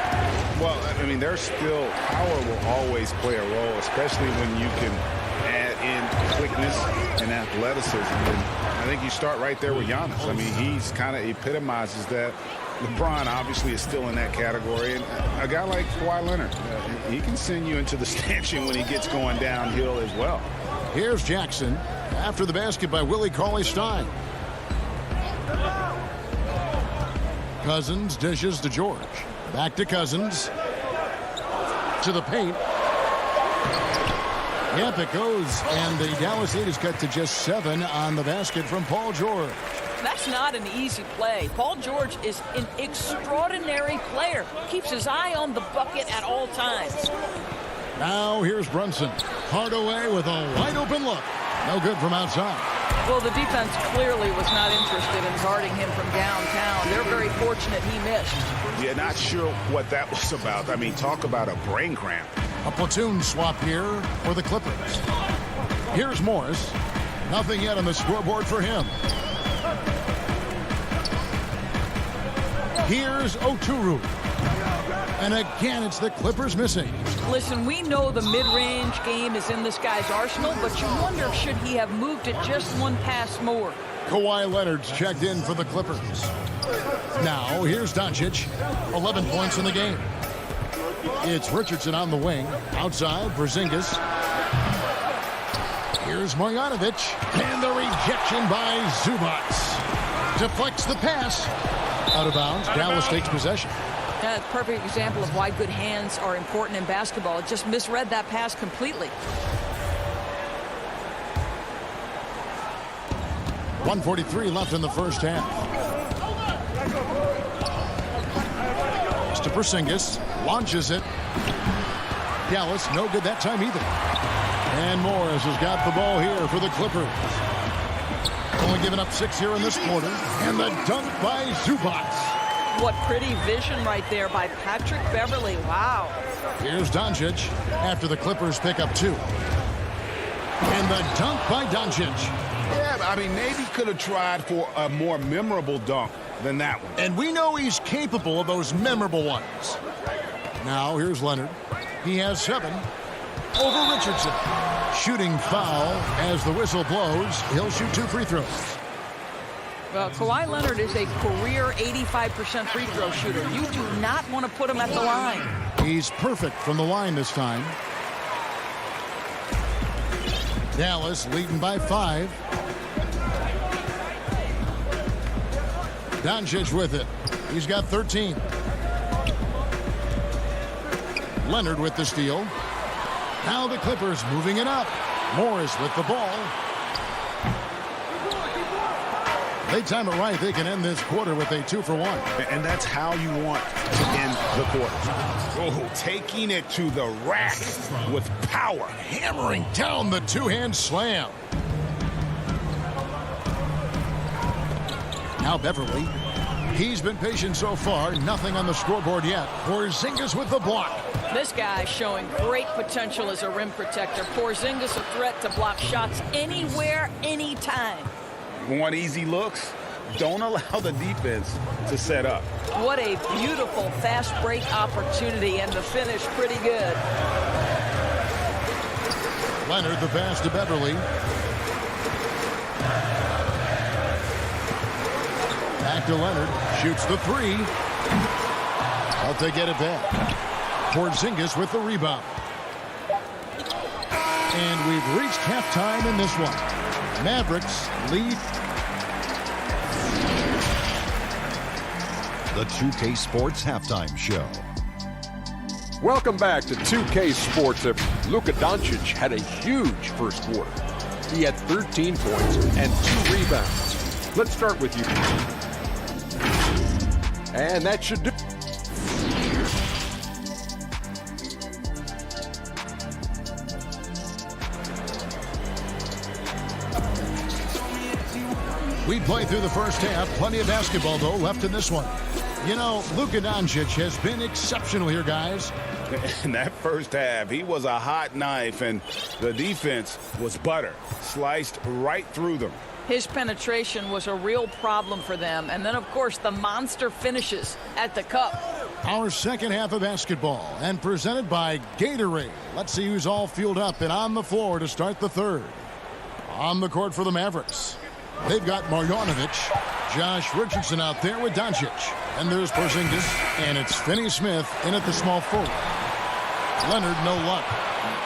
Well, I mean, there's still power will always play a role, especially when you can add in quickness and athleticism. And I think you start right there with Giannis. I mean, he's kind of epitomizes that. LeBron obviously is still in that category, and a guy like Kawhi Leonard, he can send you into the stanchion when he gets going downhill as well. Here's Jackson after the basket by Willie Cauley-Stein. Cousins dishes to George. Back to Cousins. To the paint. Yep, it goes, and the Dallas lead is cut to just 7 on the basket from Paul George. That's not an easy play. Paul George is an extraordinary player. Keeps his eye on the bucket at all times. Now here's Brunson. Hardaway with a wide open look. No good from outside. Well, the defense clearly was not interested in guarding him from downtown. They're very fortunate he missed. Yeah, not sure what that was about. I mean, talk about a brain cramp. A platoon swap here for the Clippers. Here's Morris. Nothing yet on the scoreboard for him. Here's Oturu. And again, it's the Clippers missing. Listen, we know the mid-range game is in this guy's arsenal, but you wonder if should he have moved it just one pass more. Kawhi Leonard's checked in for the Clippers. Now, here's Doncic. 11 points in the game. It's Richardson on the wing. Outside, Porzingis. Here's Marjanovic. And the rejection by Zubac. Deflects the pass. Out of bounds. Dallas takes possession. Yeah, it's a perfect example of why good hands are important in basketball. It just misread that pass completely. 1:43 left in the first half. It's to Porzingis. Launches it. Dallas, no good that time either. And Morris has got the ball here for the Clippers. Only giving up 6 here in this quarter. And the dunk by Zubac. What pretty vision right there by Patrick Beverly. Wow. Here's Doncic after the Clippers pick up 2. And the dunk by Doncic. Yeah, I mean, maybe could have tried for a more memorable dunk than that one. And we know he's capable of those memorable ones. Now here's Leonard. He has 7 over Richardson. Shooting foul as the whistle blows. He'll shoot 2 free throws. Well, Kawhi Leonard is a career 85% free throw shooter. You do not want to put him at the line. He's perfect from the line this time. Dallas leading by 5. Doncic with it. He's got 13. Leonard with the steal. Now the Clippers moving it up. Morris with the ball. They time it right. They can end this quarter with a 2-for-1. And that's how you want to end the quarter. Oh, taking it to the rack with power. Hammering down the two-hand slam. Now Beverly. He's been patient so far. Nothing on the scoreboard yet. Porzingis with the block. This guy showing great potential as a rim protector. Porzingis a threat to block shots anywhere, anytime. Want easy looks? Don't allow the defense to set up. What a beautiful fast break opportunity, and the finish pretty good. Leonard the pass to Beverly. Back to Leonard. Shoots the 3. But they get it back. Porzingis with the rebound. And we've reached halftime in this one. Mavericks lead. The 2K Sports Halftime Show. Welcome back to 2K Sports. Luka Doncic had a huge first quarter. He had 13 points and 2 rebounds. Let's start with you. And that should do. We play through the first half. Plenty of basketball, though, left in this one. You know, Luka Doncic has been exceptional here, guys. In that first half, he was a hot knife, and the defense was butter. Sliced right through them. His penetration was a real problem for them. And then, of course, the monster finishes at the cup. Our second half of basketball, and presented by Gatorade. Let's see who's all fueled up and on the floor to start the third. On the court for the Mavericks, they've got Marjanovic, Josh Richardson out there with Doncic. And there's Porzingis, and it's Finney-Smith in at the small forward. Leonard, no luck.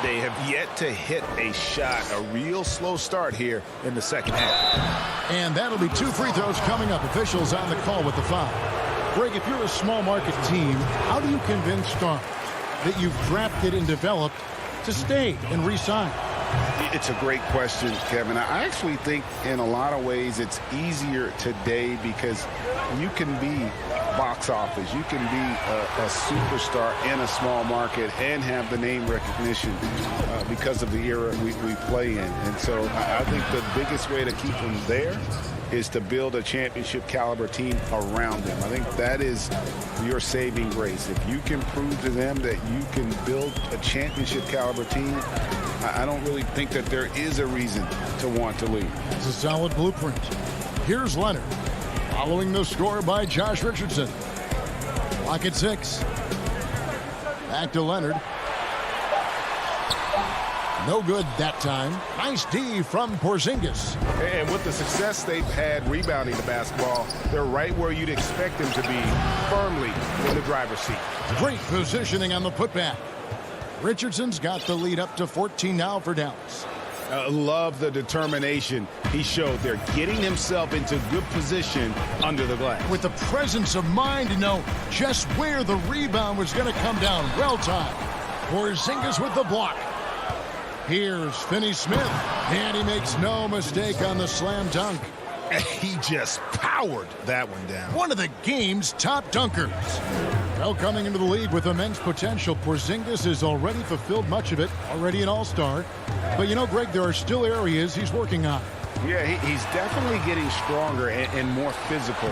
They have yet to hit a shot, a real slow start here in the second half. And that'll be 2 free throws coming up. Officials on the call with the foul. Greg, if you're a small market team, how do you convince stars that you've drafted and developed to stay and re-sign? It's a great question, Kevin. I actually think in a lot of ways it's easier today because you can be box office. You can be a superstar in a small market and have the name recognition because of the era we play in. And so I think the biggest way to keep them there is to build a championship caliber team around them. I think that is your saving grace. If you can prove to them that you can build a championship caliber team, I don't really think that there is a reason to want to leave. It's a solid blueprint. Here's Leonard, following the score by Josh Richardson. Clock at 6. Back to Leonard. No good that time. Nice D from Porzingis. And with the success they've had rebounding the basketball, they're right where you'd expect them to be, firmly in the driver's seat. Great positioning on the putback. Richardson's got the lead up to 14 now for Dallas. Love the determination he showed there, getting himself into good position under the glass. With the presence of mind to know just where the rebound was going to come down. Well timed. Porzingis with the block. Here's Finney-Smith, and he makes no mistake on the slam dunk. He just powered that one down. One of the game's top dunkers. Well, coming into the league with immense potential, Porzingis has already fulfilled much of it, already an all-star. But you know, Greg, there are still areas he's working on. Yeah, he's definitely getting stronger and more physical.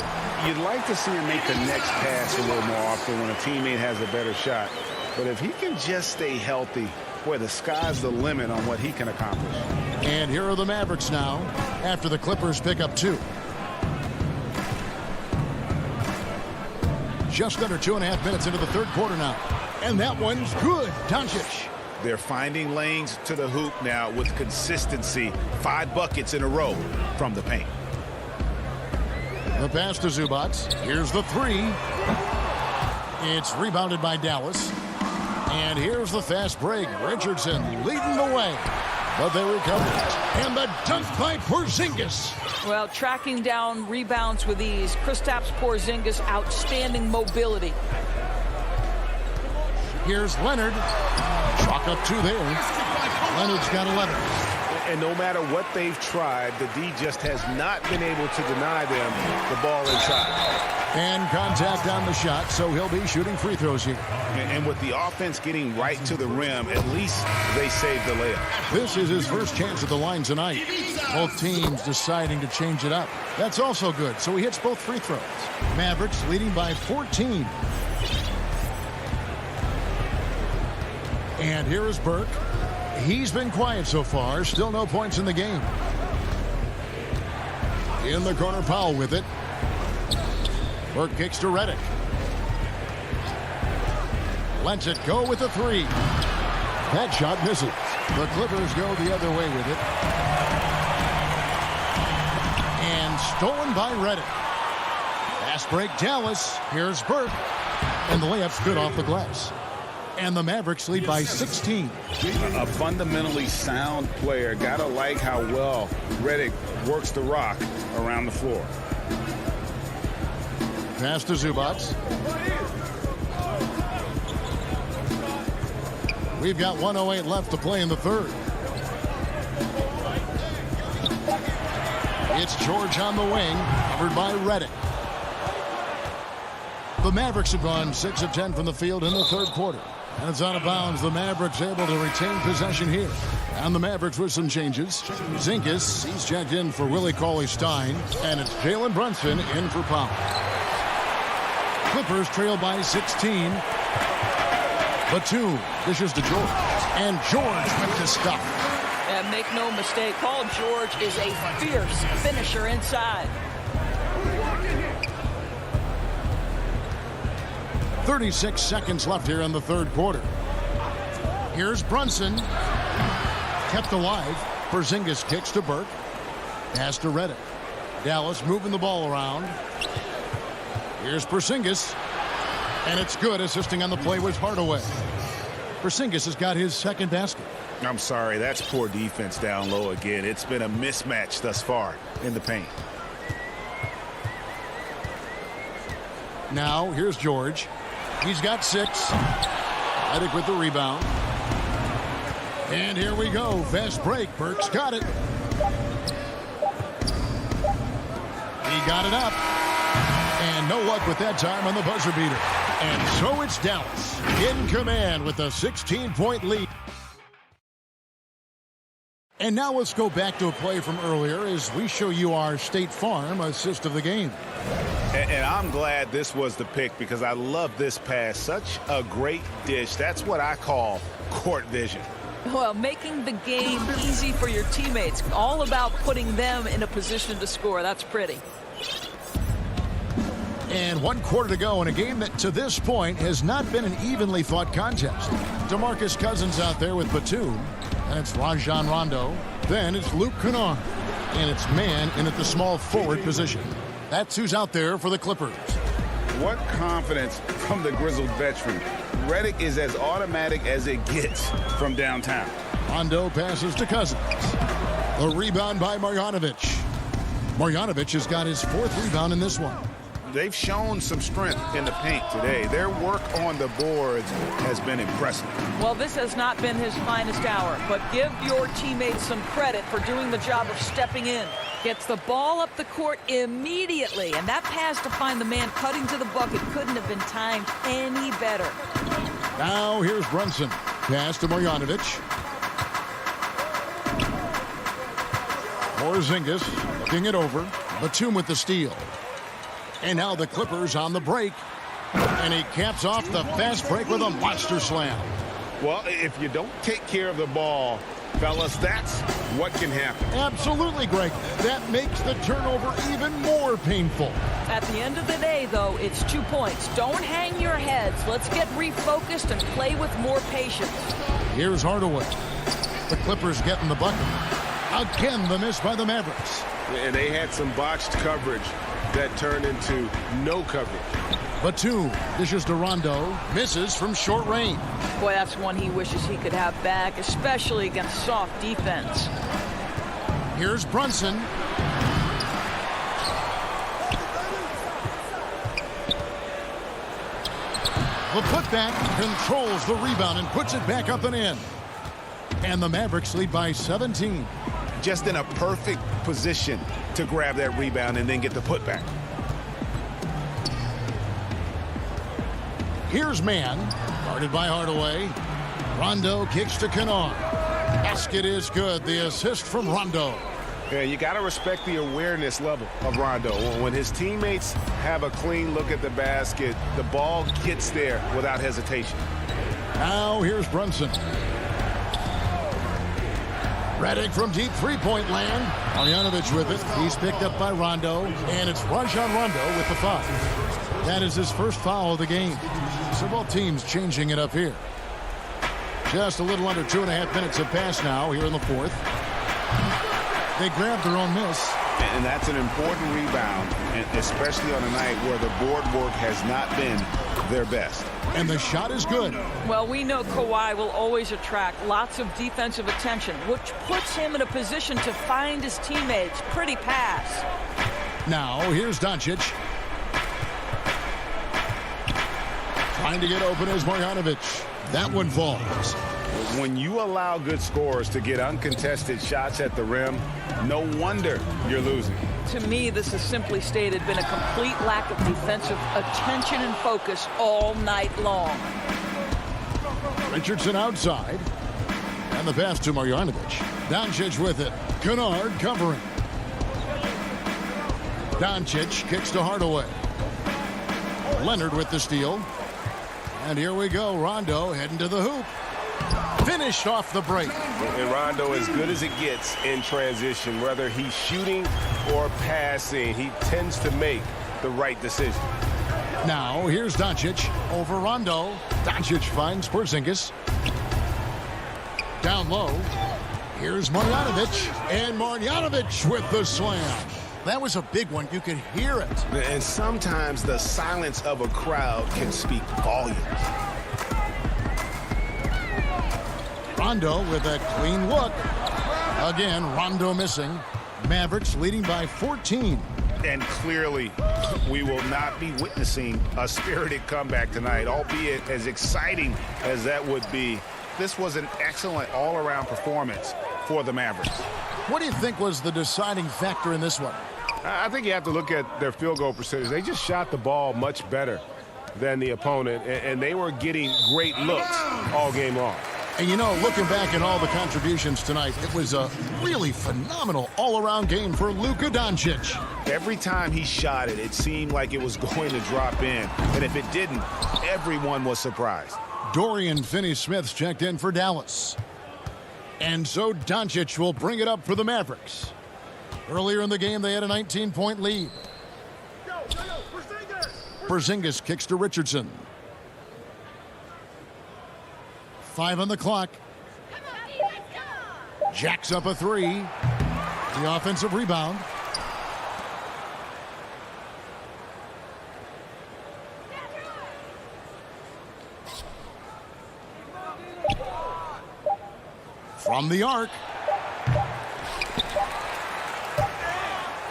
You'd like to see him make the next pass a little more often when a teammate has a better shot. But if he can just stay healthy, boy, the sky's the limit on what he can accomplish. And here are the Mavericks now, after the Clippers pick up 2. Just under 2.5 minutes into the third quarter now. And that one's good. Doncic. They're finding lanes to the hoop now with consistency. 5 buckets in a row from the paint. The pass to Zubac. Here's the 3. It's rebounded by Dallas. And here's the fast break. Richardson leading the way. But they recover. And the dunk by Porzingis. Well, tracking down rebounds with ease. Kristaps Porzingis, outstanding mobility. Here's Leonard. Chalk up 2 there. Leonard's got 11. And no matter what they've tried, the D just has not been able to deny them the ball inside. And contact on the shot, so he'll be shooting free throws here. And with the offense getting right to the rim, at least they saved the layup. This is his first chance at the line tonight. Both teams deciding to change it up. That's also good, so he hits both free throws. Mavericks leading by 14. And here is Burke. He's been quiet so far. Still no points in the game. In the corner, Powell with it. Burke kicks to Redick. Lets it go with the 3. That shot misses. The Clippers go the other way with it. And stolen by Redick. Fast break, Dallas. Here's Burke. And the layup's good off the glass. And the Mavericks lead by 16. A fundamentally sound player. Gotta like how well Redick works the rock around the floor. Pass to Zubac. We've got 1:08 left to play in the third. It's George on the wing, covered by Reddick. The Mavericks have gone 6 of 10 from the field in the third quarter. And it's out of bounds. The Mavericks able to retain possession here. And the Mavericks with some changes. Zinkas, he's checked in for Willie Cauley-Stein. And it's Jalen Brunson in for Powell. Clippers trail by 16. Batum dishes to George. And George with the stop. And make no mistake, Paul George is a fierce finisher inside. 36 seconds left here in the third quarter. Here's Brunson. Kept alive. Porzingis kicks to Burke. Pass to Reddick. Dallas moving the ball around. Here's Porzingis. And it's good. Assisting on the play was Hardaway. Porzingis has got his second basket. I'm sorry, that's poor defense down low again. It's been a mismatch thus far in the paint. Now, here's George. He's got 6. Reddick with the rebound. And here we go. Fast break. Burke's got it. He got it up. And no luck with that time on the buzzer beater. And so it's Dallas in command with a 16-point lead. And now let's go back to a play from earlier as we show you our State Farm assist of the game. And I'm glad this was the pick because I love this pass. Such a great dish. That's what I call court vision. Well, making the game easy for your teammates. All about putting them in a position to score. That's pretty. And 1 quarter to go in a game that to this point has not been an evenly fought contest. DeMarcus Cousins out there with Batum. And it's Rajon Rondo. Then it's Luke Kennard. And it's man in at the small forward position. That's who's out there for the Clippers. What confidence from the grizzled veteran. Reddick is as automatic as it gets from downtown. Rondo passes to Cousins. A rebound by Marjanovic. Marjanovic has got his 4th rebound in this one. They've shown some strength in the paint today. Their work on the boards has been impressive. Well, this has not been his finest hour, but give your teammates some credit for doing the job of stepping in. Gets the ball up the court immediately, and that pass to find the man cutting to the bucket couldn't have been timed any better. Now here's Brunson. Pass to Marjanovic. Porzingis looking it over. Batum with the steal. And now the Clippers on the break. And he caps off the fast break with a monster slam. Well, if you don't take care of the ball, fellas, that's what can happen. Absolutely, Greg. That makes the turnover even more painful. At the end of the day, though, it's 2 points. Don't hang your heads. Let's get refocused and play with more patience. Here's Hardaway. The Clippers getting the bucket. Again, the miss by the Mavericks. And they had some botched coverage that turned into no coverage. Batum dishes to Rondo. Misses from short range. Boy, that's one he wishes he could have back, especially against soft defense. Here's Brunson. The putback controls the rebound and puts it back up and in. And the Mavericks lead by 17. Just in a perfect position to grab that rebound and then get the putback. Here's man, guarded by Hardaway. Rondo kicks to Kennard. Basket is good. The assist from Rondo. Yeah, you got to respect the awareness level of Rondo. When his teammates have a clean look at the basket, the ball gets there without hesitation. Now here's Brunson. Reddick from deep three-point land. Marjanovic with it. He's picked up by Rondo. And it's Rajon Rondo with the foul. That is his first foul of the game. So both teams changing it up here. Just a little under 2.5 minutes have passed now here in the fourth. They grabbed their own miss. And that's an important rebound, especially on a night where the board work has not been their best. And the shot is good. Well, we know Kawhi will always attract lots of defensive attention, which puts him in a position to find his teammates. Pretty pass. Now, here's Doncic. Trying to get open is Marjanovic. That one falls. When you allow good scorers to get uncontested shots at the rim, no wonder you're losing. to me, this has simply stated been a complete lack of defensive attention and focus all night long. Richardson outside. And the pass to Marjanovic. Doncic with it. Kennard covering. Doncic kicks to Hardaway. Leonard with the steal. And here we go. Rondo heading to the hoop. Finished off the break. And Rondo, as good as it gets in transition, whether he's shooting or passing, he tends to make the right decision. Now, here's Doncic over Rondo. Doncic finds Porzingis. Down low. Here's Marjanovic. And Marjanovic with the slam. That was a big one. You could hear it. And sometimes the silence of a crowd can speak volumes. Rondo with a clean look. Again, Rondo missing. Mavericks leading by 14. And clearly, we will not be witnessing a spirited comeback tonight, albeit as exciting as that would be. This was an excellent all-around performance for the Mavericks. What do you think was the deciding factor in this one? I think you have to look at their field goal percentage. They just shot the ball much better than the opponent, and they were getting great looks all game long. And you know, looking back at all the contributions tonight, it was a really phenomenal all-around game for Luka Doncic. Every time he shot it, it seemed like it was going to drop in. And if it didn't, everyone was surprised. Dorian Finney-Smith checked in for Dallas. And so Doncic will bring it up for the Mavericks. Earlier in the game, they had a 19-point lead. Porzingis kicks to Richardson. 5 on the clock. Jacks up a 3. The offensive rebound. From the arc.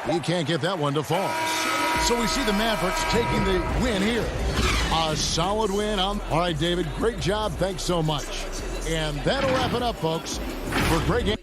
He can't get that one to fall. So we see the Mavericks taking the win here. A solid win. All right, David, great job. Thanks so much. And that'll wrap it up, folks, for great game.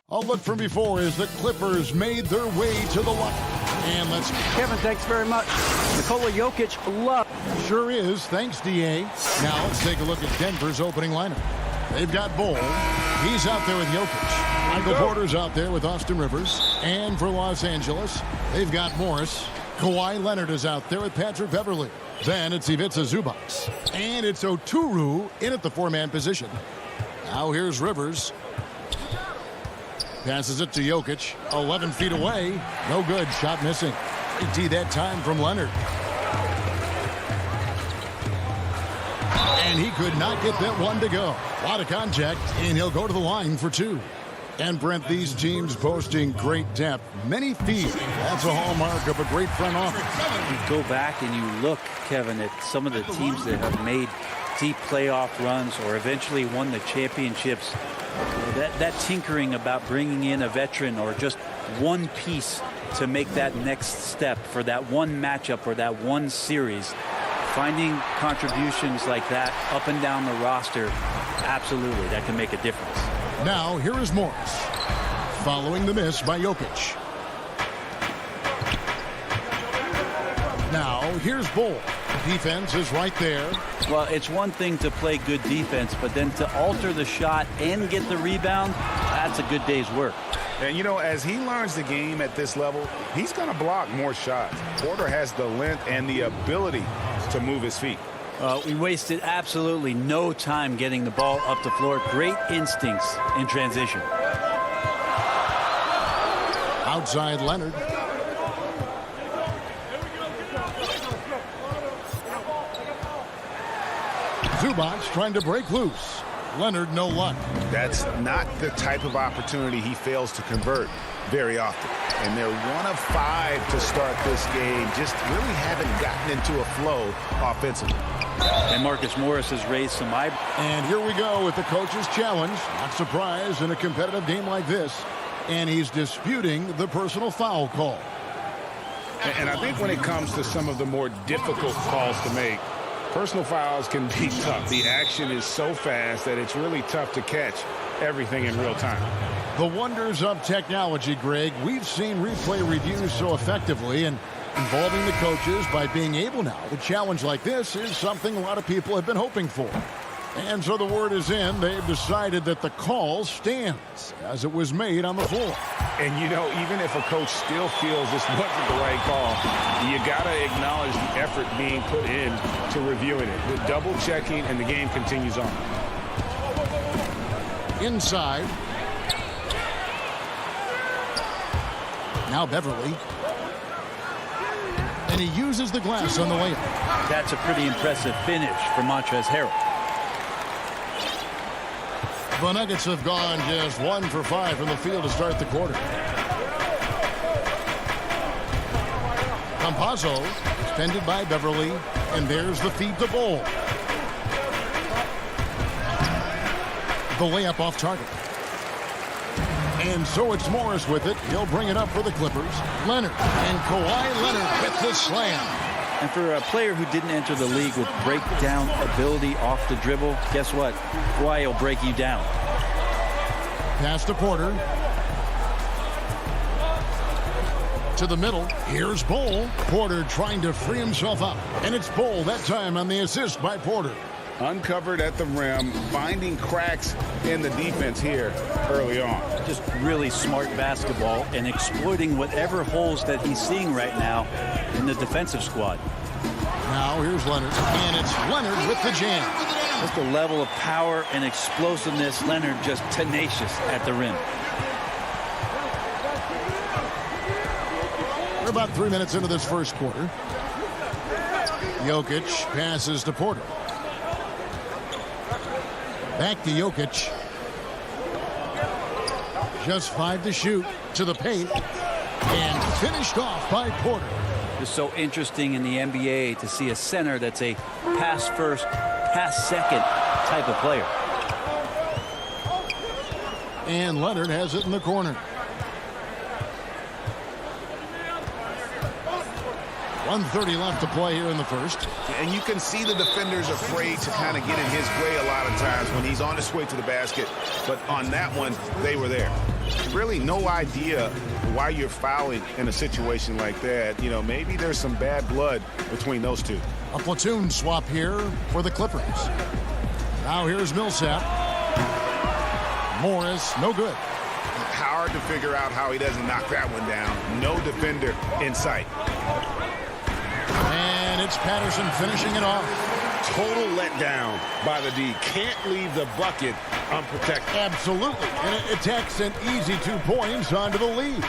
A look from before as the Clippers made their way to the line. And let's... Kevin, thanks very much. Nikola Jokic, love. Sure is. Thanks, D.A. Now let's take a look at Denver's opening lineup. They've got Bull. He's out there with Jokic. Michael Porter's out there with Austin Rivers. And for Los Angeles, they've got Morris. Kawhi Leonard is out there with Patrick Beverley. Then it's Ivica Zubac. And it's Oturu in at the four-man position. Now here's Rivers. Passes it to Jokic. 11 feet away. No good. Shot missing. AT that time from Leonard. And he could not get that one to go. A lot of contact, and he'll go to the line for two. And Brent, these teams boasting great depth. Many feet. That's a hallmark of a great front office. You go back and you look, Kevin, at some of the teams that have made deep playoff runs or eventually won the championships. That tinkering about bringing in a veteran or just one piece to make that next step for that one matchup or that one series. Finding contributions like that up and down the roster, absolutely, that can make a difference. Now, here is Morris, following the miss by Jokic. Now, here's Bull. Defense is right there. Well, it's one thing to play good defense, but then to alter the shot and get the rebound, that's a good day's work. And, you know, as he learns the game at this level, he's going to block more shots. Porter has the length and the ability to move his feet. We wasted absolutely no time getting the ball up the floor. Great instincts in transition. Outside Leonard. Zubac trying to break loose. Leonard, no luck. That's not the type of opportunity he fails to convert very often. And they're 1 of 5 to start this game. Just really haven't gotten into a flow offensively. And Marcus Morris has raised some eyebrows. And here we go with the coach's challenge. Not surprised in a competitive game like this. And he's disputing the personal foul call. And I think when it comes to some of the more difficult calls to make, personal fouls can be tough. The action is so fast that it's really tough to catch everything in real time. The wonders of technology, Greg. We've seen replay reviews so effectively, and involving the coaches by being able now to challenge like this is something a lot of people have been hoping for. And so the word is in. They've decided that the call stands as it was made on the floor. And, you know, even if a coach still feels this wasn't the right call, you got to acknowledge the effort being put in to reviewing it. With double checking, and the game continues on. Inside. Now Beverly. And he uses the glass on the layup. That's a pretty impressive finish for Montrezl Harrell. The Nuggets have gone just 1 for 5 from the field to start the quarter. Campazzo, extended by Beverly, and there's the feed to Bull. The layup off target. And so it's Morris with it. He'll bring it up for the Clippers. Leonard, and Kawhi Leonard with the slam. And for a player who didn't enter the league with breakdown ability off the dribble, guess what? Kawhi will break you down. Pass to Porter. To the middle. Here's Bull. Porter trying to free himself up. And it's Bull that time on the assist by Porter. Uncovered at the rim, finding cracks in the defense here early on. Just really smart basketball and exploiting whatever holes that he's seeing right now in the defensive squad. Now here's Leonard, and it's Leonard with the jam. Just the level of power and explosiveness. Leonard just tenacious at the rim. We're about 3 minutes into this first quarter. Jokic passes to Porter. Back to Jokic. Just 5 to shoot. To the paint. And finished off by Porter. It's so interesting in the NBA to see a center that's a pass first, pass second type of player. And Leonard has it in the corner. 1:30 left to play here in the first. And you can see the defenders afraid to kind of get in his way a lot of times when he's on his way to the basket. But on that one, they were there. really no idea why you're fouling in a situation like that. You know, maybe there's some bad blood between those two. A platoon swap here for the Clippers. Now here's Millsap. Morris, no good. Hard to figure out how he doesn't knock that one down. No defender in sight. And it's Patterson finishing it off. Total letdown by the D. Can't leave the bucket unprotected. Absolutely. And it attacks an easy 2 points onto the lead.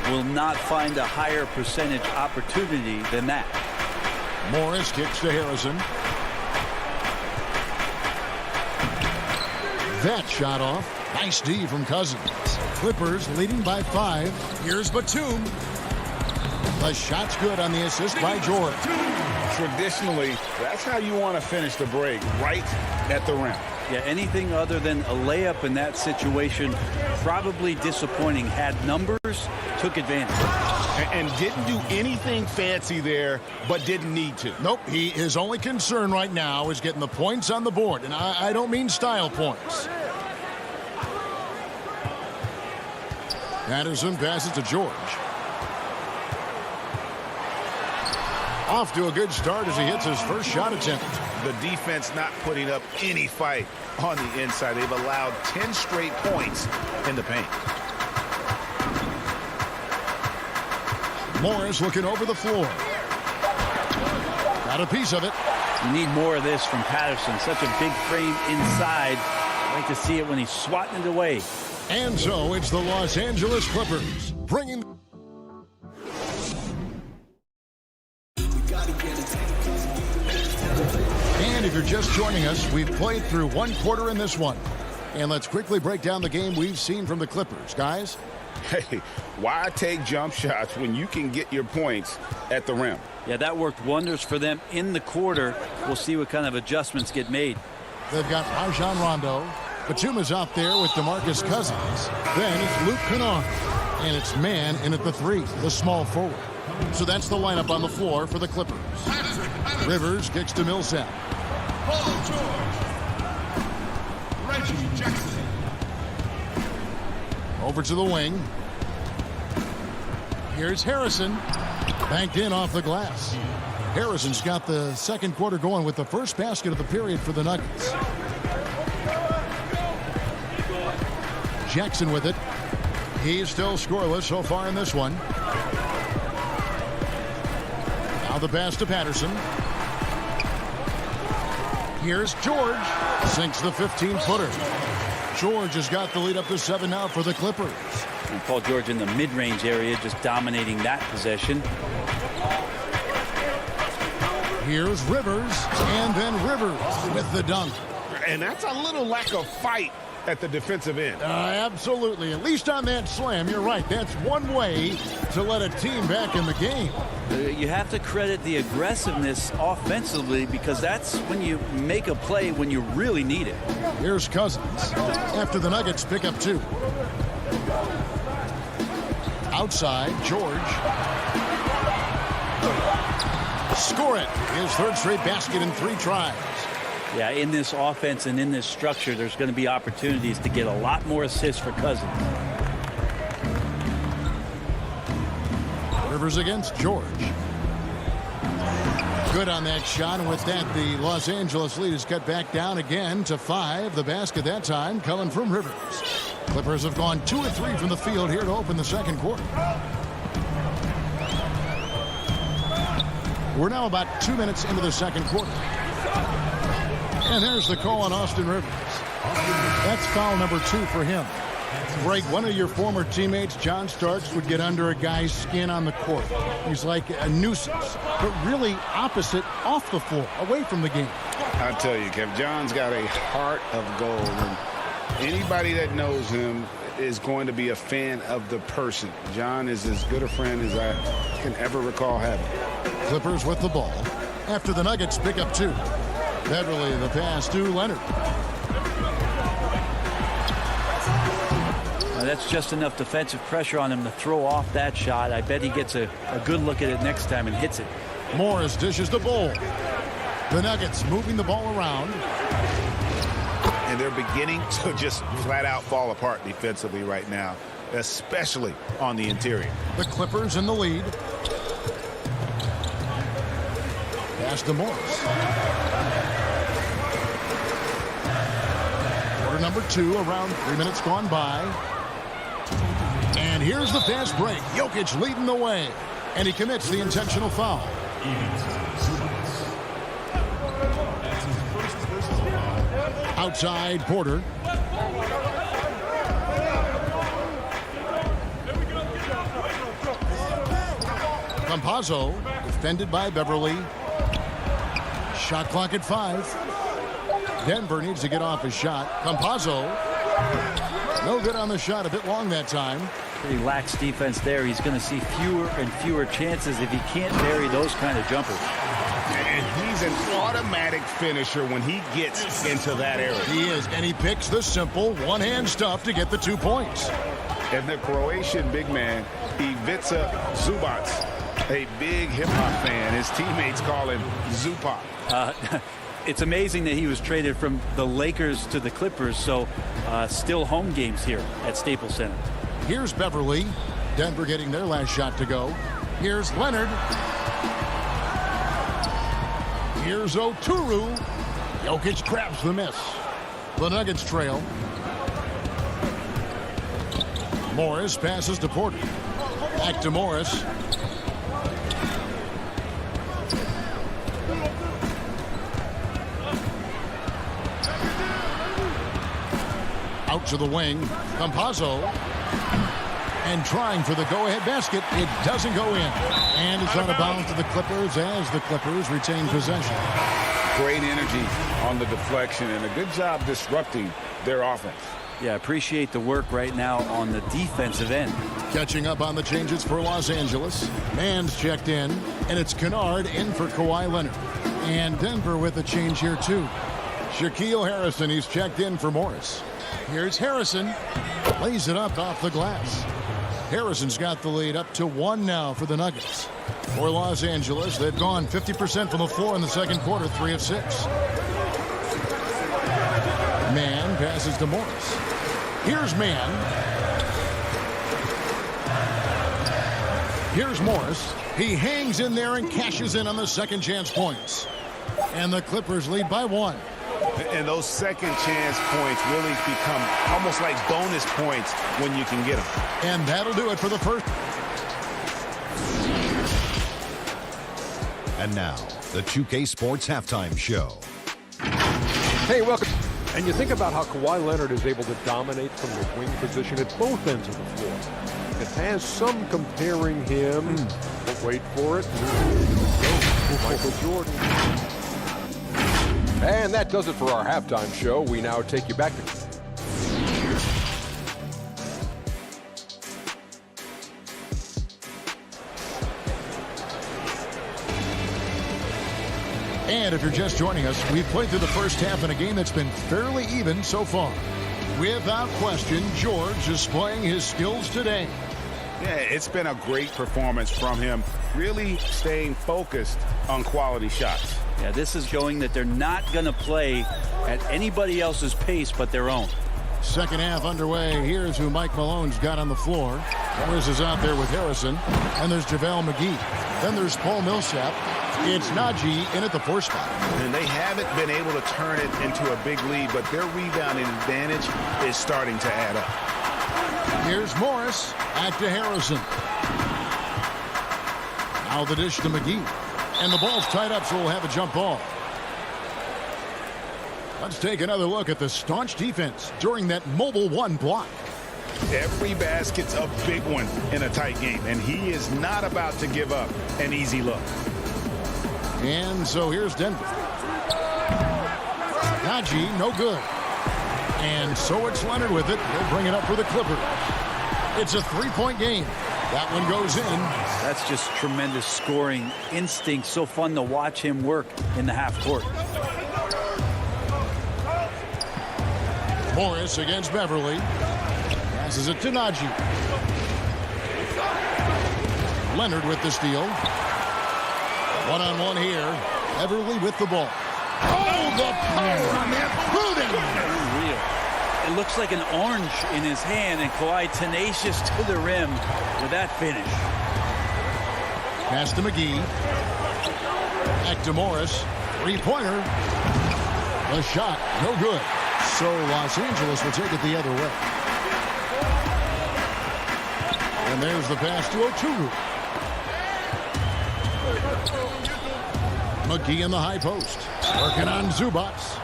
Will not find a higher percentage opportunity than that. Morris kicks to Harrison. That shot off. Nice D from Cousins. Clippers leading by 5. Here's Batum. The shot's good on the assist by George. Traditionally, that's how you want to finish the break, right at the rim. Yeah, anything other than a layup in that situation, probably disappointing. Had numbers, took advantage. And didn't do anything fancy there, but didn't need to. Nope, his only concern right now is getting the points on the board. And I don't mean style points. Patterson passes to George. Off to a good start as he hits his first shot attempt. The defense not putting up any fight on the inside. They've allowed 10 straight points in the paint. Morris looking over the floor. Got a piece of it. You need more of this from Patterson. Such a big frame inside. I like to see it when he's swatting it away. And so it's the Los Angeles Clippers bringing... And if you're just joining us, we've played through 1 quarter in this one. And let's quickly break down the game we've seen from the Clippers. Guys? Hey, why take jump shots when you can get your points at the rim? Yeah, that worked wonders for them in the quarter. We'll see what kind of adjustments get made. They've got Rajon Rondo. Batum is out there with DeMarcus Cousins. Then it's Luke Kennard. And it's man in at the 3, the small forward. So that's the lineup on the floor for the Clippers. Rivers kicks to Millsap. Paul George. Reggie Jackson. Over to the wing. Here's Harrison. Banked in off the glass. Harrison's got the second quarter going with the first basket of the period for the Nuggets. Jackson with it. He's still scoreless so far in this one. Now the pass to Patterson. Here's George. Sinks the 15-footer. George has got the lead up to 7 now for the Clippers. And Paul George in the mid-range area just dominating that possession. Here's Rivers, and then Rivers with the dunk. And that's a little lack of fight at the defensive end. Absolutely. At least on that slam, you're right. That's one way to let a team back in the game. You have to credit the aggressiveness offensively because that's when you make a play when you really need it. Here's Cousins after the Nuggets pick up 2. Outside, George. Score it. His third straight basket in 3 tries. Yeah, in this offense and in this structure, there's going to be opportunities to get a lot more assists for Cousins. Rivers against George. Good on that shot, and with that, the Los Angeles lead is cut back down again to 5. The basket that time coming from Rivers. Clippers have gone 2 of 3 from the field here to open the second quarter. We're now about 2 minutes into the second quarter. And there's the call on Austin Rivers. That's foul number 2 for him. Greg, one of your former teammates, John Starks, would get under a guy's skin on the court. He's like a nuisance, but really opposite off the floor, away from the game. I tell you, Kev, John's got a heart of gold. And anybody that knows him is going to be a fan of the person. John is as good a friend as I can ever recall having. Clippers with the ball after the Nuggets pick up 2. Beverly the pass to Leonard. That's just enough defensive pressure on him to throw off that shot. I bet he gets a good look at it next time and hits it. Morris dishes the ball. The Nuggets moving the ball around. And they're beginning to just flat out fall apart defensively right now. especially on the interior. The Clippers in the lead. Pass to Morris. Quarter number 2, around 3 minutes gone by. And here's the fast break. Jokic leading the way. And he commits the intentional foul. Outside, Porter. Campazzo, defended by Beverly. Shot clock at 5. Denver needs to get off his shot. Campazzo, no good on the shot, a bit long that time. Pretty lax defense there. He's going to see fewer and fewer chances if he can't bury those kind of jumpers. And he's an automatic finisher when he gets into that area. He is, and he picks the simple one-hand stuff to get the 2 points. And the Croatian big man, Ivica Zubac, a big hip-hop fan. His teammates call him Zupac. It's amazing that he was traded from the Lakers to the Clippers, so still home games here at Staples Center. Here's Beverly. Denver getting their last shot to go. Here's Leonard. Here's Oturu. Jokic grabs the miss. The Nuggets trail. Morris passes to Porter. Back to Morris. Out to the wing. Campazzo. And trying for the go-ahead basket. It doesn't go in. And it's out of bounds to the Clippers as the Clippers retain possession. Great energy on the deflection and a good job disrupting their offense. Yeah, appreciate the work right now on the defensive end. Catching up on the changes for Los Angeles. Mann's checked in, and it's Kennard in for Kawhi Leonard. And Denver with a change here, too. Shaquille Harrison, he's checked in for Morris. Here's Harrison. Lays it up off the glass. Harrison's got the lead up to 1 now for the Nuggets. For Los Angeles, they've gone 50% from the floor in the second quarter, 3 of 6. Mann passes to Morris. Here's Mann. Here's Morris. He hangs in there and cashes in on the second chance points. And the Clippers lead by 1. And those second chance points really become almost like bonus points when you can get them. And that'll do it for the first. And now, the 2K Sports Halftime Show. Hey, welcome. And you think about how Kawhi Leonard is able to dominate from the wing position at both ends of the floor. It has some comparing him, but wait for it, Michael Jordan. And that does it for our halftime show. We now take you back to... And if you're just joining us, we've played through the first half in a game that's been fairly even so far. Without question, George is playing his skills today. Yeah, it's been a great performance from him, really staying focused on quality shots. Yeah, this is showing that they're not going to play at anybody else's pace but their own. Second half underway. Here's who Mike Malone's got on the floor. Morris is out there with Harrison. And there's JaVale McGee. Then there's Paul Millsap. It's Najee in at the 4 spot. And they haven't been able to turn it into a big lead, but their rebounding advantage is starting to add up. Here's Morris. Back to Harrison. Now the dish to McGee. And the ball's tied up, so we'll have a jump ball. Let's take another look at the staunch defense during that mobile 1 block. Every basket's a big one in a tight game, and he is not about to give up an easy look. And so here's Denver. Najee, no good. And so it's Leonard with it. He'll bring it up for the Clippers. It's a 3-point game. That one goes in. That's just tremendous scoring instinct. So fun to watch him work in the half court. Morris against Beverly. Passes it to Najee. Leonard with the steal. One-on-one here. Beverly with the ball. Oh, the power on that booting! Unreal. It looks like an orange in his hand, and Kawhi tenacious to the rim with that finish. Pass to McGee. Back to Morris. Three-pointer. The shot, no good. So Los Angeles will take it the other way. And there's the pass to Oturu. McGee in the high post. Working on Zubats.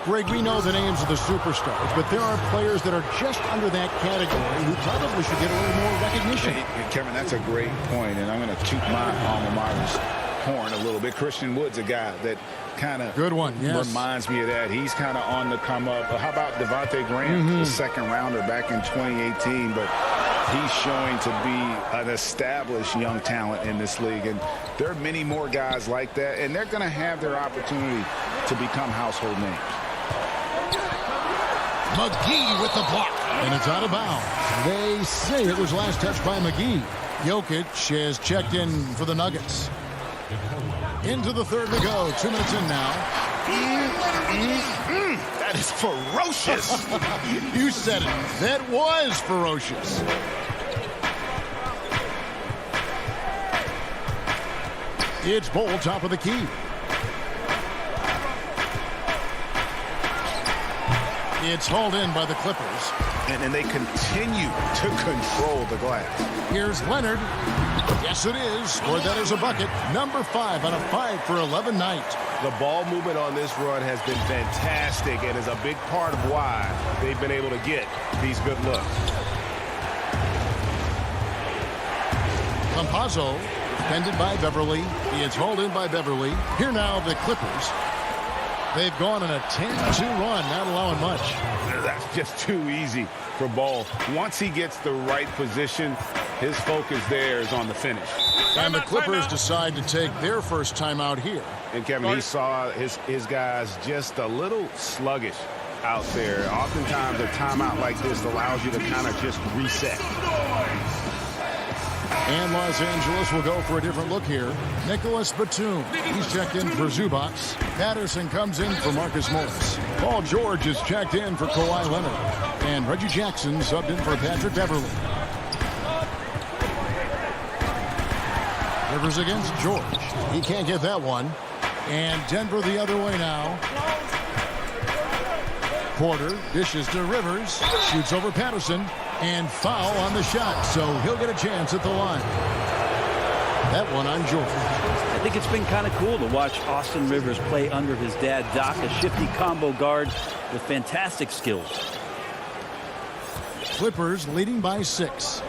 Greg, we know the names of the superstars, but there are players that are just under that category who probably should get a little more recognition. Hey, Kevin, that's a great point, and I'm going to toot my alma mater's horn a little bit. Christian Wood's a guy that kind of reminds me of that. He's kind of on the come up. How about Devontae Graham, the second rounder back in 2018, but he's showing to be an established young talent in this league, and there are many more guys like that, and they're going to have their opportunity to become household names. McGee with the block, and it's out of bounds. They say it was last touched by McGee. Jokic has checked in for the Nuggets. Into the third we go. 2 minutes in now. That is ferocious. You said it. That was ferocious. It's Bull, top of the key. It's hauled in by the Clippers. And they continue to control the glass. Here's Leonard. Yes, it is. Scored that as a bucket. Number 5 on a 5 for 11 night. The ball movement on this run has been fantastic and is a big part of why they've been able to get these good looks. Campazzo, defended by Beverly. It's hauled in by Beverly. Here now the Clippers. They've gone on a 10-2 run, not allowing much. That's just too easy for Ball. Once he gets the right position, his focus there is on the finish. And the Clippers decide to take their first timeout here. And Kevin, he saw his guys just a little sluggish out there. Oftentimes a timeout like this allows you to kind of just reset. And Los Angeles will go for a different look here. Nicholas Batum. He's checked in for Zubats. Patterson comes in for Marcus Morris. Paul George is checked in for Kawhi Leonard. And Reggie Jackson subbed in for Patrick Beverly. Rivers against George. He can't get that one. And Denver the other way now. Porter dishes to Rivers. Shoots over Patterson. And foul on the shot, so he'll get a chance at the line. That one on George. I think it's been kind of cool to watch Austin Rivers play under his dad, Doc, a shifty combo guard with fantastic skills. Clippers leading by 6.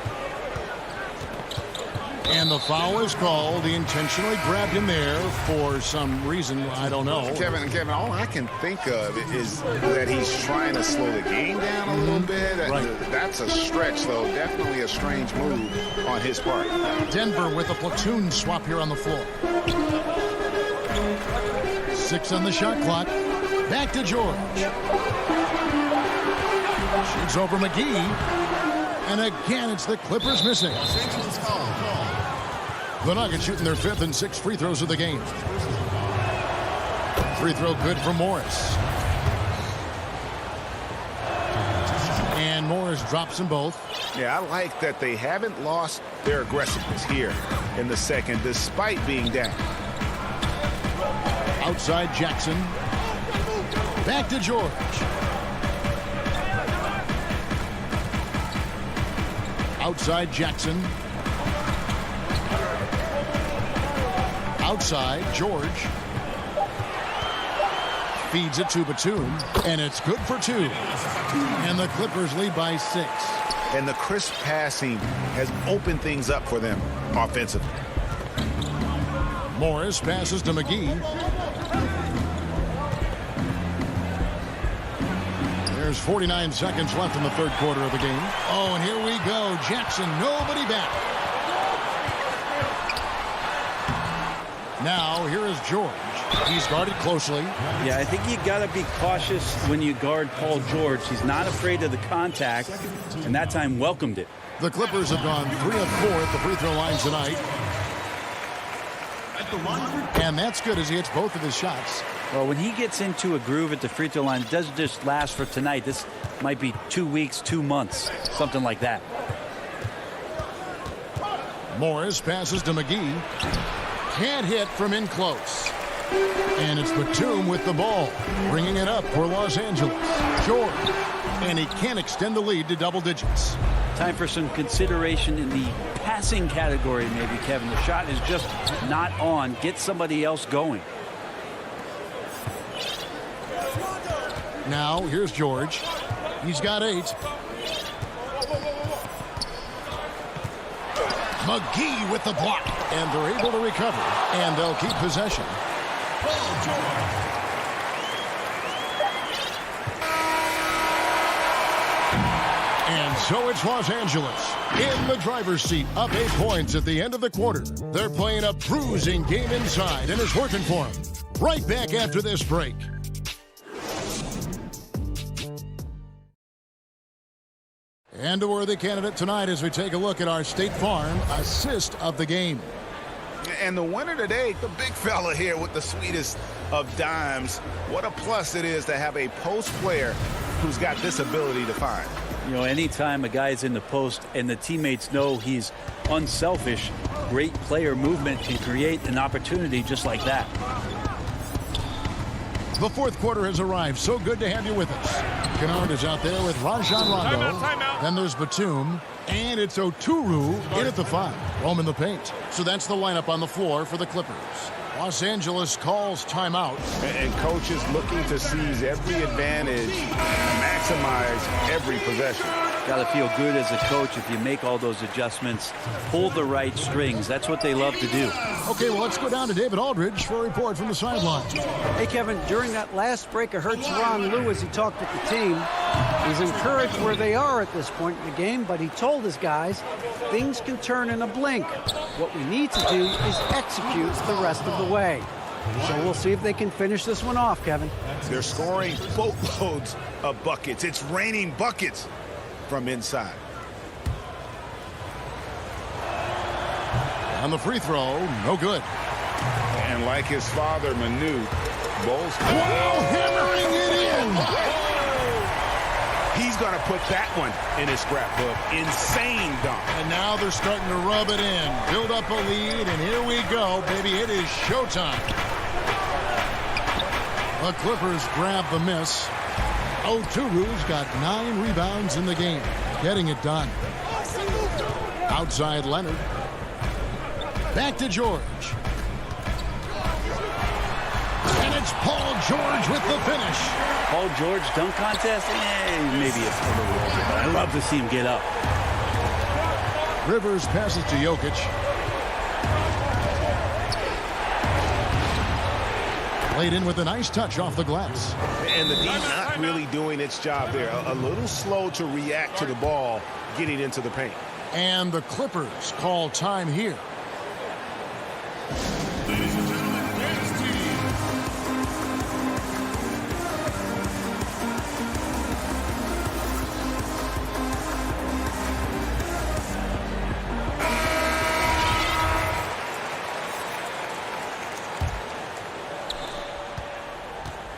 And the foul is called. He intentionally grabbed him there for some reason. I don't know. Kevin, all I can think of is that he's trying to slow the game down a little bit. Right. That's a stretch, though. Definitely a strange move on his part. Denver with a platoon swap here on the floor. 6 on the shot clock. Back to George. Shoots over McGee. And again, it's the Clippers missing. The Nuggets shooting their 5th and 6th free throws of the game. Free throw good for Morris. And Morris drops them both. Yeah, I like that they haven't lost their aggressiveness here in the second, despite being down. Outside Jackson. Back to George. Outside Jackson. Outside George. Feeds it to Batum. And it's good for 2. And the Clippers lead by 6. And the crisp passing has opened things up for them offensively. Morris passes to McGee. There's 49 seconds left in the third quarter of the game. Oh, and here we go. Jackson, nobody back. Now, here is George. He's guarded closely. Yeah, I think you got to be cautious when you guard Paul George. He's not afraid of the contact, and that time welcomed it. The Clippers have gone 3 of 4 at the free throw line tonight. And that's good as he hits both of his shots. Well, when he gets into a groove at the free throw line, it doesn't just last for tonight. This might be 2 weeks, 2 months, something like that. Morris passes to McGee. Can't hit from in close. And it's Batum with the ball, bringing it up for Los Angeles. George. And he can't extend the lead to double digits. Time for some consideration in the passing category, maybe, Kevin. The shot is just not on. Get somebody else going. Now, here's George. He's got 8. McGee with the block. And they're able to recover. And they'll keep possession. Paul George. And so it's Los Angeles in the driver's seat, up 8 points at the end of the quarter. They're playing a bruising game inside, and it's working for them. Right back after this break. And a worthy candidate tonight as we take a look at our State Farm assist of the game. And the winner today, the big fella here with the sweetest of dimes. What a plus it is to have a post player who's got this ability to find. You know, anytime a guy's in the post and the teammates know he's unselfish, great player movement can create an opportunity just like that. The fourth quarter has arrived. So good to have you with us. Kennard is out there with Rajon Rondo. Timeout. Then there's Batum. And it's Oturu in at the 5. Rome in the paint. So that's the lineup on the floor for the Clippers. Los Angeles calls timeout. And coach is looking to seize every advantage, maximize every possession. Got to feel good as a coach if you make all those adjustments, pull the right strings. That's what they love to do. Okay, well, let's go down to David Aldridge for a report from the sideline. Hey, Kevin, during that last break, I heard Tyronn Lue as he talked with the team. He's encouraged where they are at this point in the game, but he told his guys things can turn in a blink. What we need to do is execute the rest of the way. So we'll see if they can finish this one off, Kevin. They're scoring boatloads of buckets. It's raining buckets from inside. On the free throw, no good. And like his father, Manu, Bowles. Wow, hammering it in. He's going to put that one in his scrapbook. Insane dunk. And now they're starting to rub it in. Build up a lead, and here we go, baby. It is showtime. The Clippers grab the miss. Oturu's got 9 rebounds in the game. Getting it done. Outside Leonard. Back to George. And it's Paul George with the finish. Paul George dunk contest? Maybe it's a little over, but I love to see him get up. Rivers passes to Jokic. Laid in with a nice touch off the glass. And the D's not really doing its job there. A little slow to react to the ball getting into the paint. And the Clippers call time here. Ladies and gentlemen, men's team.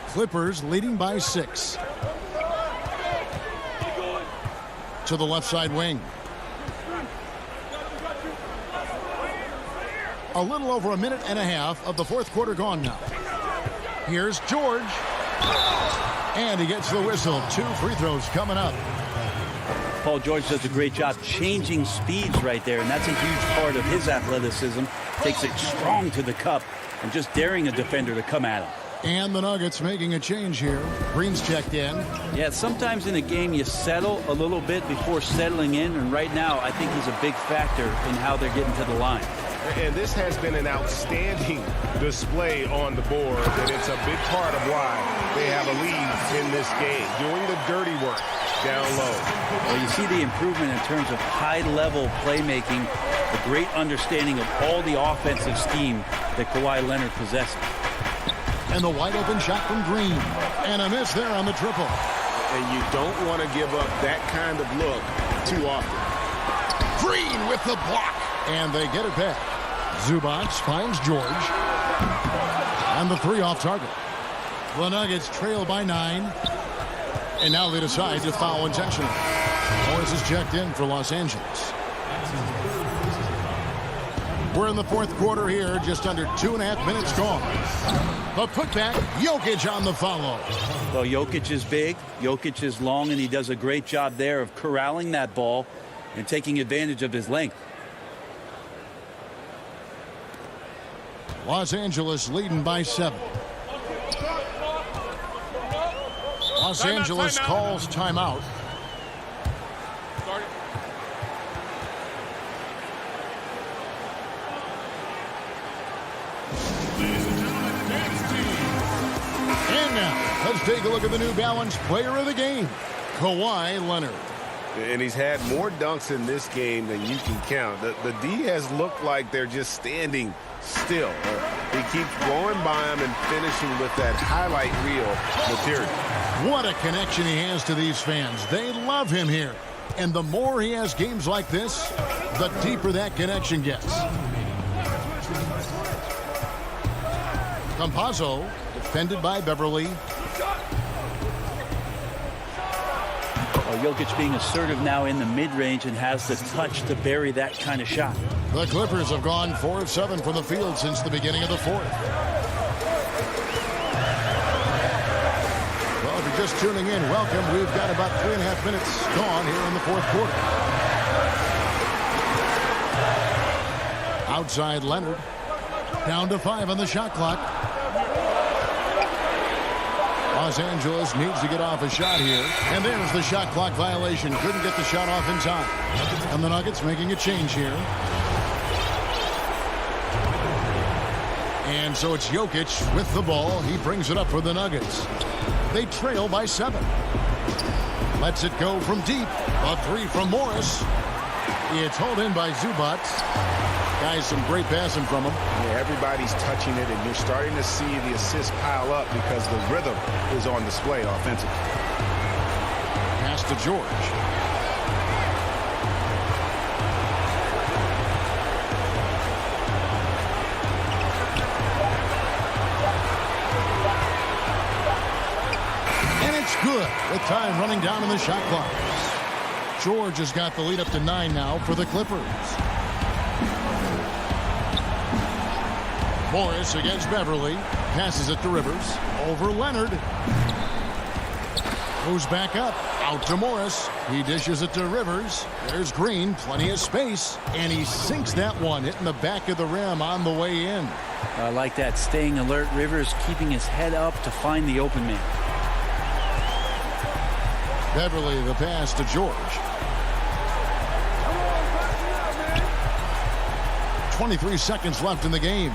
Clippers leading by 6. To the left side wing. A little over a minute and a half of the fourth quarter gone now. Here's George. And he gets the whistle. 2 free throws coming up. Paul George does a great job changing speeds right there, and that's a huge part of his athleticism. Takes it strong to the cup and just daring a defender to come at him. And the Nuggets making a change here. Green's checked in. Yeah, sometimes in a game you settle a little bit before settling in, and right now I think he's a big factor in how they're getting to the line. And this has been an outstanding display on the board, and it's a big part of why they have a lead in this game, doing the dirty work down low. Well, you see the improvement in terms of high-level playmaking, a great understanding of all the offensive scheme that Kawhi Leonard possesses. And the wide open shot from Green. And a miss there on the triple. And you don't want to give up that kind of look too often. Green with the block. And they get it back. Zubac finds George. And the 3 off target. The Nuggets trail by 9. And now they decide to foul intentionally. Morris is checked in for Los Angeles. We're in the fourth quarter here, just under 2.5 minutes gone. The putback, Jokic on the follow. Well, Jokic is big, Jokic is long, and he does a great job there of corralling that ball and taking advantage of his length. Los Angeles leading by 7. Los Angeles calls timeout. And now, let's take a look at the New Balance player of the game, Kawhi Leonard. And he's had more dunks in this game than you can count. The D has looked like they're just standing still. He keeps blowing by him and finishing with that highlight reel material. What a connection he has to these fans. They love him here. And the more he has games like this, the deeper that connection gets. Campazzo, defended by Beverly. Jokic being assertive now in the mid-range and has the touch to bury that kind of shot. The Clippers have gone 4 of 7 from the field since the beginning of the fourth. Well, if you're just tuning in, welcome. We've got about 3.5 minutes gone here in the fourth quarter. Outside Leonard. Down to 5 on the shot clock. Los Angeles needs to get off a shot here. And there's the shot clock violation. Couldn't get the shot off in time. And the Nuggets making a change here. And so it's Jokic with the ball. He brings it up for the Nuggets. They trail by 7. Lets it go from deep. A 3 from Morris. It's hauled in by Zubac. Guys, some great passing from him. Yeah, everybody's touching it, and you're starting to see the assists pile up because the rhythm is on display offensively. Pass to George. And it's good with time running down in the shot clock. George has got the lead up to 9 now for the Clippers. Morris against Beverly. Passes it to Rivers. Over Leonard. Moves back up. Out to Morris. He dishes it to Rivers. There's Green. Plenty of space. And he sinks that one. Hitting the back of the rim on the way in. I like that. Staying alert. Rivers keeping his head up to find the open man. Beverly the pass to George. 23 seconds left in the game.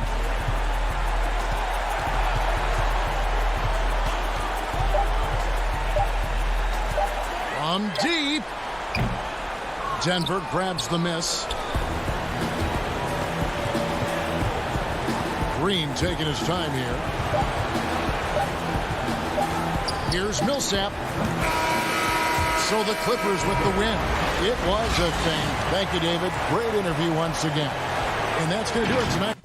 From deep. Denver grabs the miss. Green taking his time here. Here's Millsap. So the Clippers with the win. It was a thing. Thank you, David. Great interview once again. And that's going to do it tonight.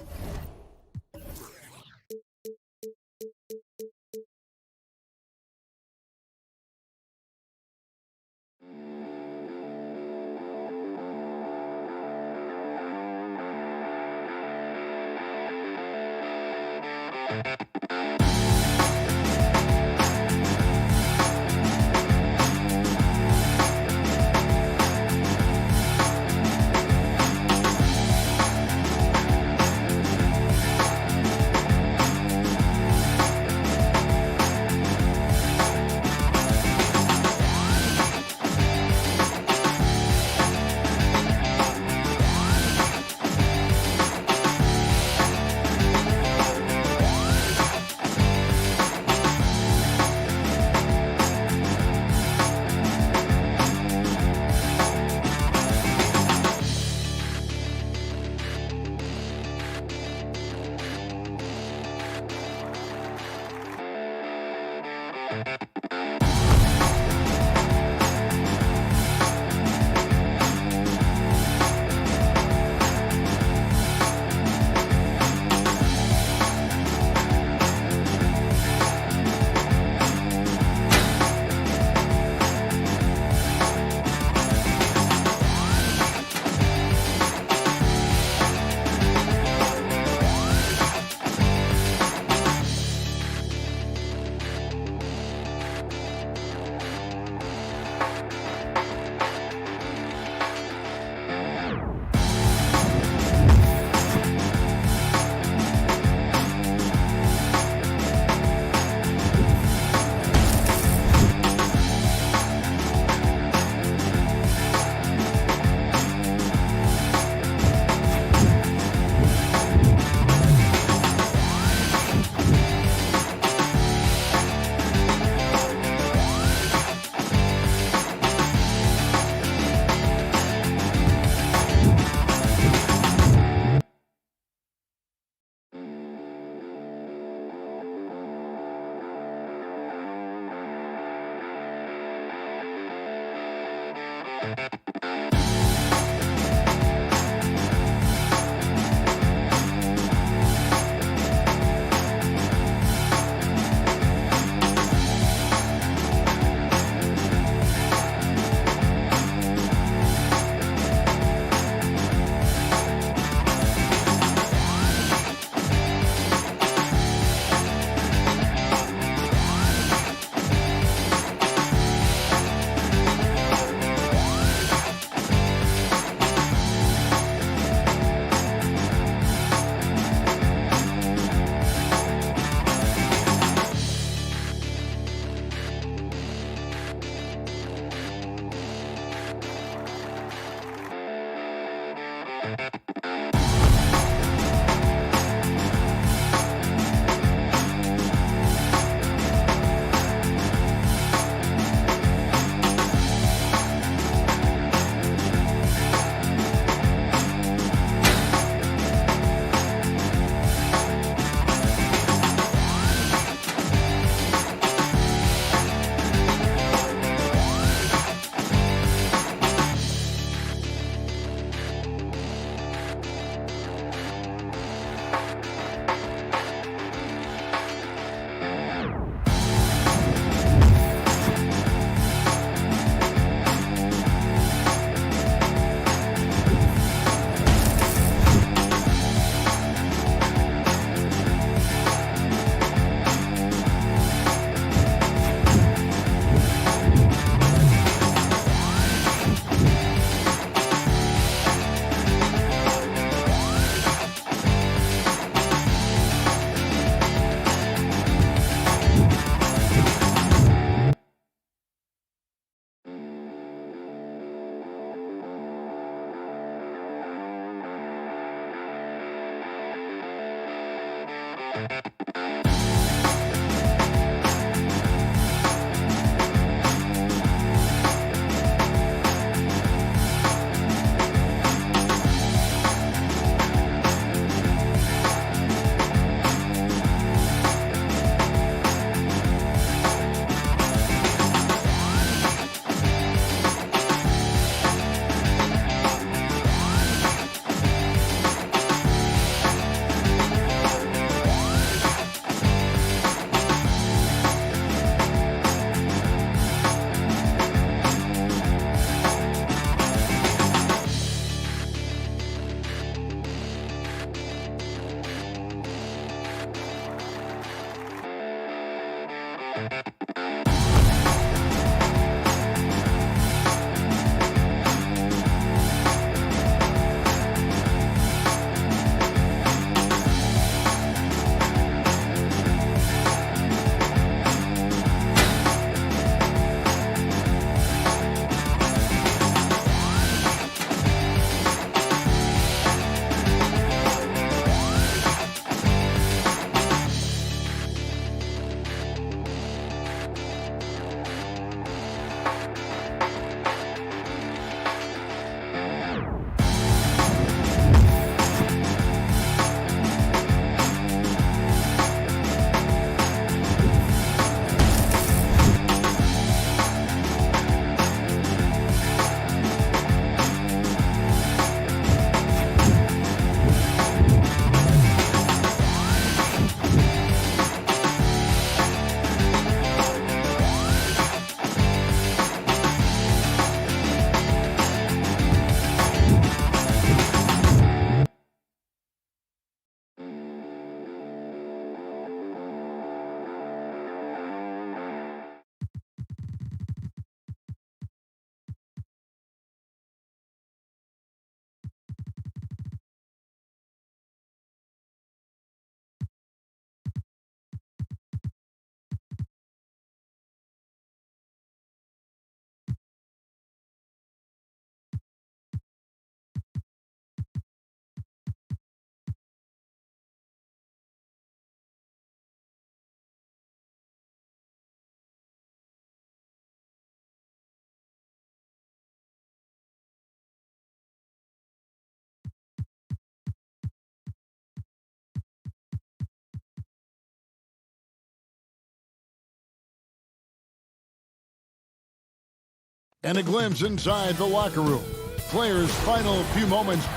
And a glimpse inside the locker room. Players' final few moments.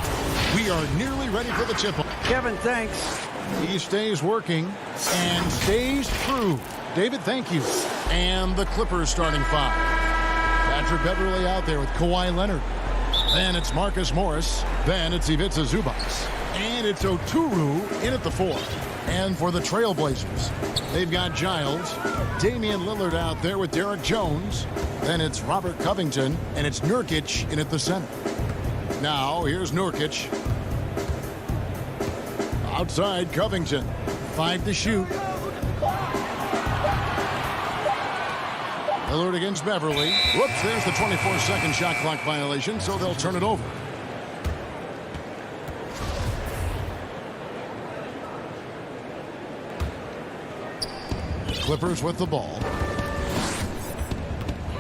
We are nearly ready for the tip-off. Kevin, thanks. He stays working and stays true. David, thank you. And the Clippers starting five. Patrick Beverley out there with Kawhi Leonard. Then it's Marcus Morris. Then it's Ivica Zubac. And it's Oturu in at the four. And for the Trailblazers, they've got Giles, Damian Lillard out there with Derek Jones. Then it's Robert Covington, and it's Nurkic in at the center. Now, here's Nurkic. Outside, Covington. 5 to shoot. Lillard against Beverley. Whoops, there's the 24-second shot clock violation, so they'll turn it over. Clippers with the ball.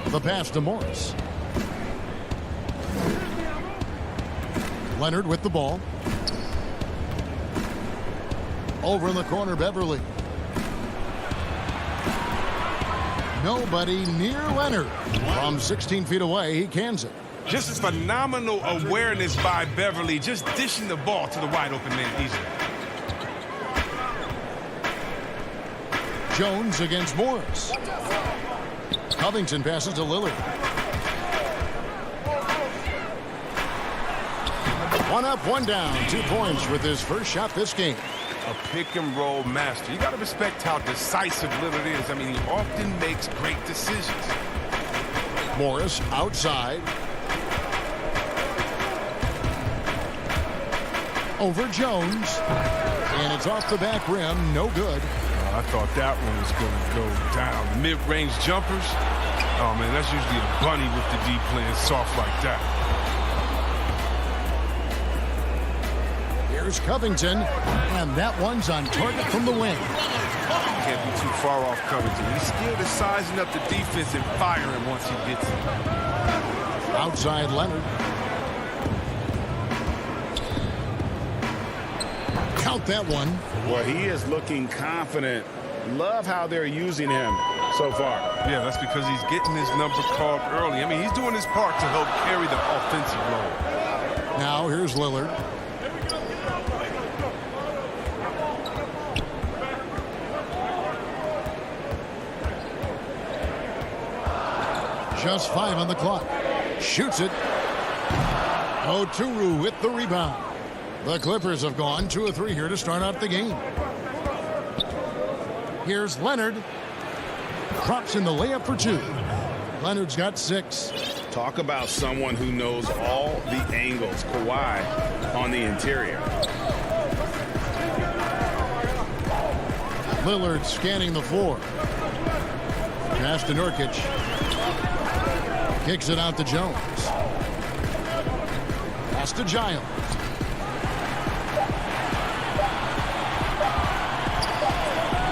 The pass to Morris. Leonard with the ball. Over in the corner, Beverly. Nobody near Leonard. From 16 feet away, he cans it. Just phenomenal awareness by Beverly, just dishing the ball to the wide open man easily. Jones against Morris. Covington passes to Lillard. One up, one down. 2 points with his first shot this game. A pick-and-roll master. You got to respect how decisive Lillard is. I mean, he often makes great decisions. Morris outside. Over Jones. And it's off the back rim. No good. I thought that one was going to go down. The mid-range jumpers. Oh, man, that's usually a bunny with the D playing soft like that. Here's Covington, and that one's on target from the wing. Can't be too far off Covington. He's skilled at sizing up the defense and firing once he gets it. Outside Leonard. Count that one. Well, he is looking confident. Love how they're using him so far. Yeah, that's because he's getting his number called early. I mean, he's doing his part to help carry the offensive load. Now here's Lillard. Just 5 on the clock. Shoots it. Oturu with the rebound. The Clippers have gone 2 of 3 here to start out the game. Here's Leonard. Drops in the layup for 2. Leonard's got 6. Talk about someone who knows all the angles. Kawhi on the interior. Lillard scanning the floor. Pass to Nurkic. Kicks it out to Jones. Pass to Giles.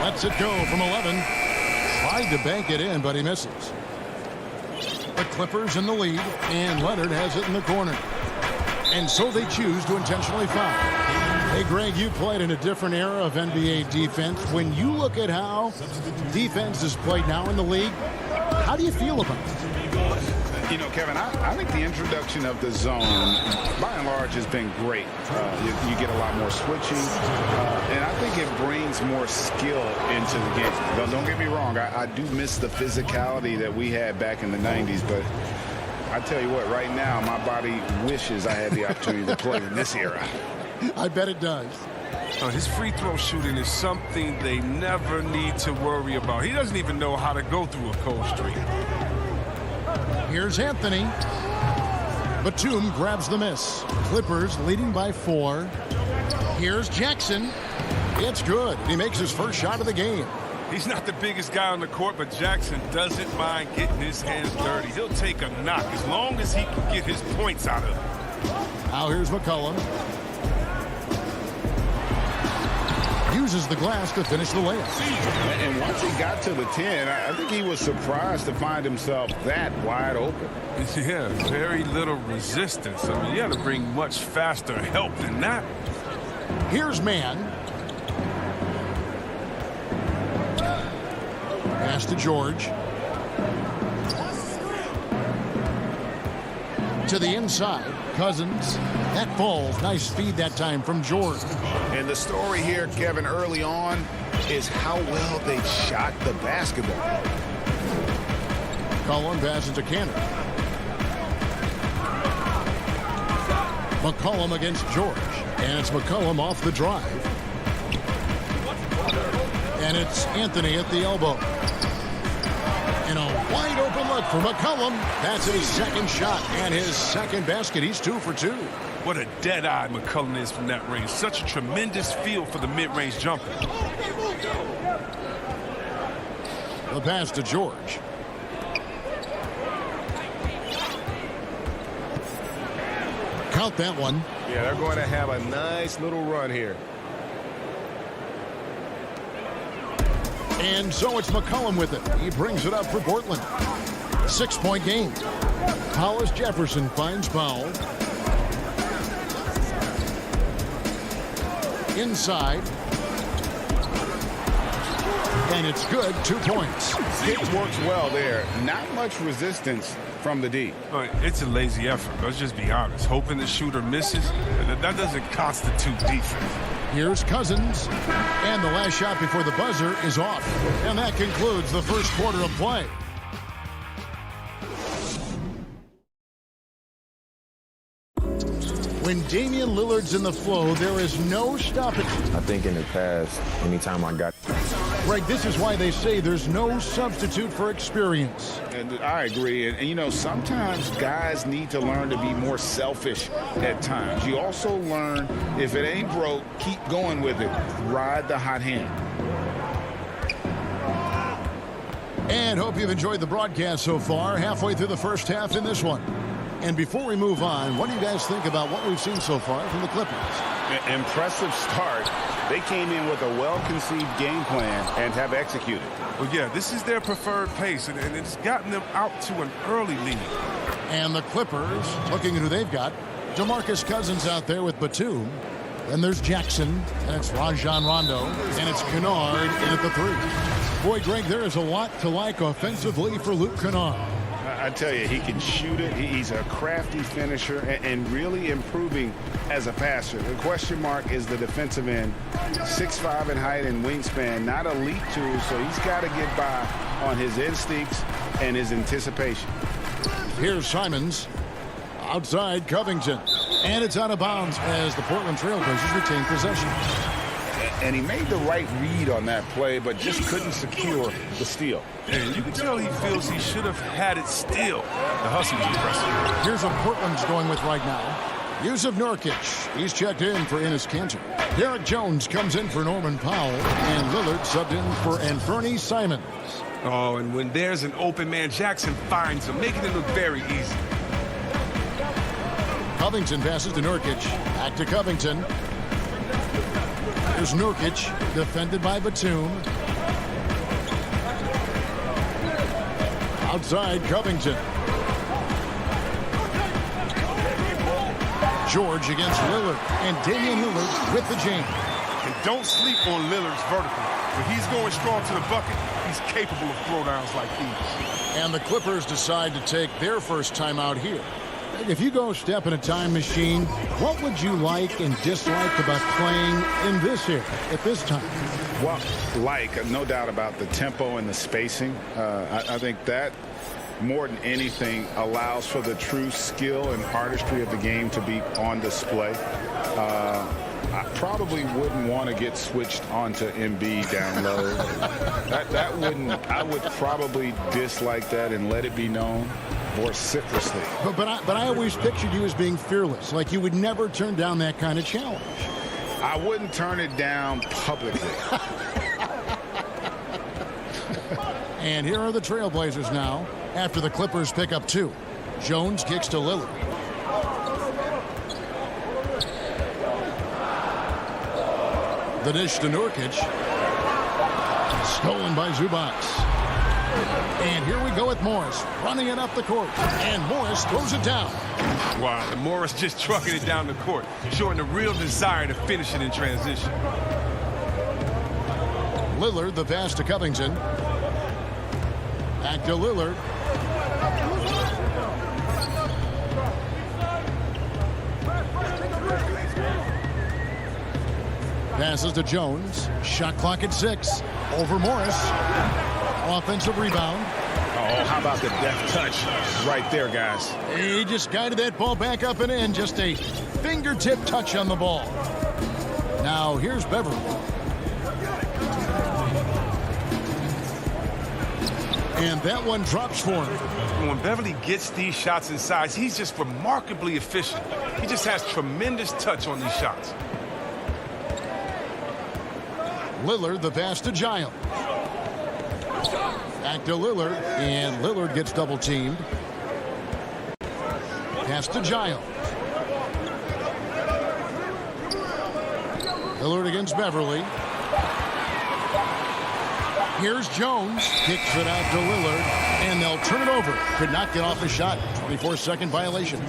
Lets it go from 11. Tried to bank it in, but he misses. The Clippers in the lead, and Leonard has it in the corner. And so they choose to intentionally foul. Hey, Greg, you played in a different era of NBA defense. When you look at how defense is played now in the league, how do you feel about it? You know, Kevin, I think the introduction of the zone, by and large, has been great. You get a lot more switching, and I think it brings more skill into the game. Don't get me wrong, I do miss the physicality that we had back in the 90s, but I tell you what, right now, my body wishes I had the opportunity to play in this era. I bet it does. His free throw shooting is something they never need to worry about. He doesn't even know how to go through a cold streak. Here's Anthony. Batum grabs the miss. Clippers leading by 4. Here's Jackson. It's good. He makes his first shot of the game. He's not the biggest guy on the court, but Jackson doesn't mind getting his hands dirty. He'll take a knock as long as he can get his points out of it. Now here's McCollum. Uses the glass to finish the layup. And once he got to the 10, I think he was surprised to find himself that wide open. Yeah, very little resistance. I mean, you got to bring much faster help than that. Here's Mann. Pass to George. To the inside. Cousins. That falls. Nice speed that time from George. And the story here, Kevin, early on is how well they shot the basketball. McCollum passes to Cannon. McCollum against George. And it's McCollum off the drive. And it's Anthony at the elbow. And a wide open look for McCollum. That's his second shot and his second basket. He's 2 for 2. What a dead-eye McCollum is from that range. Such a tremendous feel for the mid-range jumper. The pass to George. Count that one. Yeah, they're going to have a nice little run here. And so it's McCollum with it. He brings it up for Portland. 6-point game. Hollis Jefferson finds Powell. Inside. And it's good. 2 points. It works well there. Not much resistance from the D. It's a lazy effort. Let's just be honest. Hoping the shooter misses, that doesn't constitute defense. Here's Cousins. And the last shot before the buzzer is off. And that concludes the first quarter of play. When Damian Lillard's in the flow, there is no stopping. I think in the past, anytime I got... Greg, this is why they say there's no substitute for experience. And I agree. And, you know, sometimes guys need to learn to be more selfish at times. You also learn, if it ain't broke, keep going with it. Ride the hot hand. And hope you've enjoyed the broadcast so far. Halfway through the first half in this one. And before we move on, what do you guys think about what we've seen so far from the Clippers? Impressive start. They came in with a well-conceived game plan and have executed. Well, yeah, this is their preferred pace, and it's gotten them out to an early lead. And the Clippers, looking at who they've got, DeMarcus Cousins out there with Batum. Then there's Jackson, and it's Rajon Rondo, and it's Kennard in at the 3. Boy, Greg, there is a lot to like offensively for Luke Kennard. I tell you, he can shoot it. He's a crafty finisher and really improving as a passer. The question mark is the defensive end. 6'5" in height and wingspan, not elite tools, so he's got to get by on his instincts and his anticipation. Here's Simons. Outside Covington. And it's out of bounds as the Portland Trailblazers retain possession. And he made the right read on that play, but just couldn't secure the steal. And you can tell he feels he should have had it still. The hustle is impressive. Here's what Portland's going with right now. Yusuf Nurkic. He's checked in for Enes Kanter. Derek Jones comes in for Norman Powell. And Lillard subbed in for Anthony Simons. Oh, and when there's an open man, Jackson finds him, making it look very easy. Covington passes to Nurkic. Back to Covington. Here's Nurkic, defended by Batum. Outside Covington. George against Lillard. And Damian Lillard with the jam. And don't sleep on Lillard's vertical. When he's going strong to the bucket, he's capable of throwdowns like these. And the Clippers decide to take their first timeout here. If you go step in a time machine, what would you like and dislike about playing in this era at this time? Well, no doubt about the tempo and the spacing. I think that, more than anything, allows for the true skill and artistry of the game to be on display. I probably wouldn't want to get switched onto Embiid down low. I would probably dislike that and let it be known vociferously. But I always pictured you as being fearless, like you would never turn down that kind of challenge. I wouldn't turn it down publicly. And here are the Trailblazers now after the Clippers pick up 2. Jones kicks to Lillard. The dish to Nurkic. Stolen by Zubac. And here we go with Morris, running it up the court. And Morris throws it down. Wow, and Morris just trucking it down the court, showing a real desire to finish it in transition. Lillard, the pass to Covington. Back to Lillard. Passes to Jones. Shot clock at 6. Over Morris. Offensive rebound. Oh, how about the deft touch right there, guys? He just guided that ball back up and in. Just a fingertip touch on the ball. Now here's Beverly. And that one drops for him. When Beverly gets these shots inside, he's just remarkably efficient. He just has tremendous touch on these shots. Lillard, the pass to Giles. Back to Lillard, and Lillard gets double-teamed. Pass to Giles. Lillard against Beverly. Here's Jones. Kicks it out to Lillard, and they'll turn it over. Could not get off a shot. 24-second violation.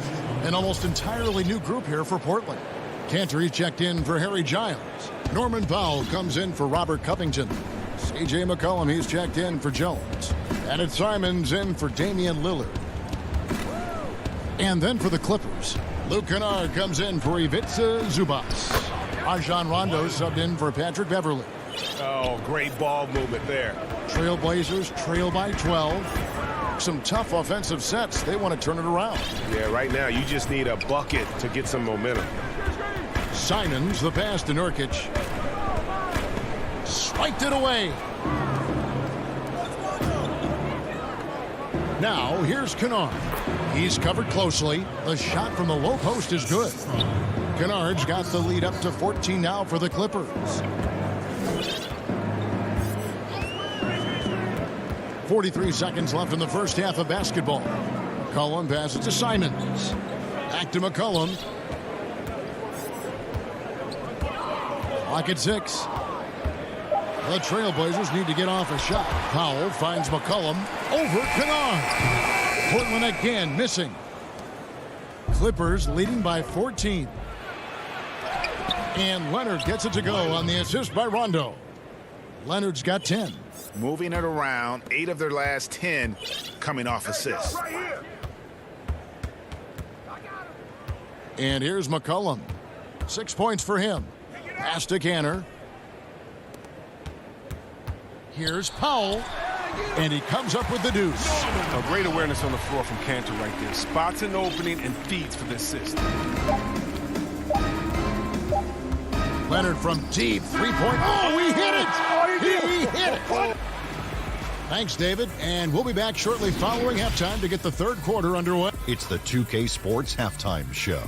An almost entirely new group here for Portland. Cantor checked in for Harry Giles. Norman Powell comes in for Robert Covington. C.J. McCollum, he's checked in for Jones. And it's Simons in for Damian Lillard. And then for the Clippers, Luke Kennard comes in for Ivica Zubac. Rajon Rondo subbed in for Patrick Beverley. Oh, great ball movement there. Trailblazers trail by 12. Some tough offensive sets. They want to turn it around. Yeah, right now you just need a bucket to get some momentum. Simons, the pass to Nurkic. Swiped it away. Now, here's Kennard. He's covered closely. The shot from the low post is good. Kennard's got the lead up to 14 now for the Clippers. 43 seconds left in the first half of basketball. McCollum passes to Simons. Back to McCollum. Clock at 6. The Trailblazers need to get off a shot. Powell finds McCollum over Kennard. Portland again missing. Clippers leading by 14. And Leonard gets it to go on the assist by Rondo. Leonard's got 10. Moving it around, 8 of their last 10 coming off assists. And here's McCollum. 6 points for him. Pass to Cantor. Here's Powell. And he comes up with the deuce. A great awareness on the floor from Cantor right there. Spots an opening and feeds for the assist. Leonard from deep. 3-point. Oh, he hit it! He hit it! Thanks, David. And we'll be back shortly following halftime to get the third quarter underway. It's the 2K Sports Halftime Show.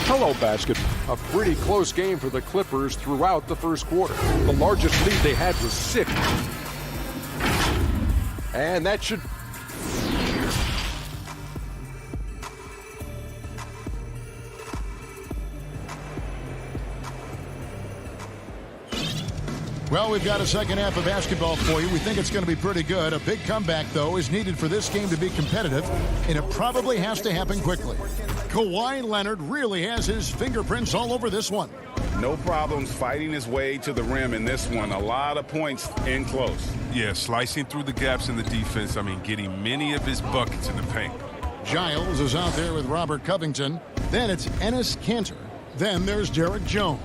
Hello, basket. A pretty close game for the Clippers throughout the first quarter. The largest lead they had was 6. And that should... Well, we've got a second half of basketball for you. We think it's going to be pretty good. A big comeback, though, is needed for this game to be competitive, and it probably has to happen quickly. Kawhi Leonard really has his fingerprints all over this one. No problems fighting his way to the rim in this one. A lot of points in close. Yeah, slicing through the gaps in the defense. I mean, getting many of his buckets in the paint. Giles is out there with Robert Covington. Then it's Enes Kanter. Then there's Derek Jones.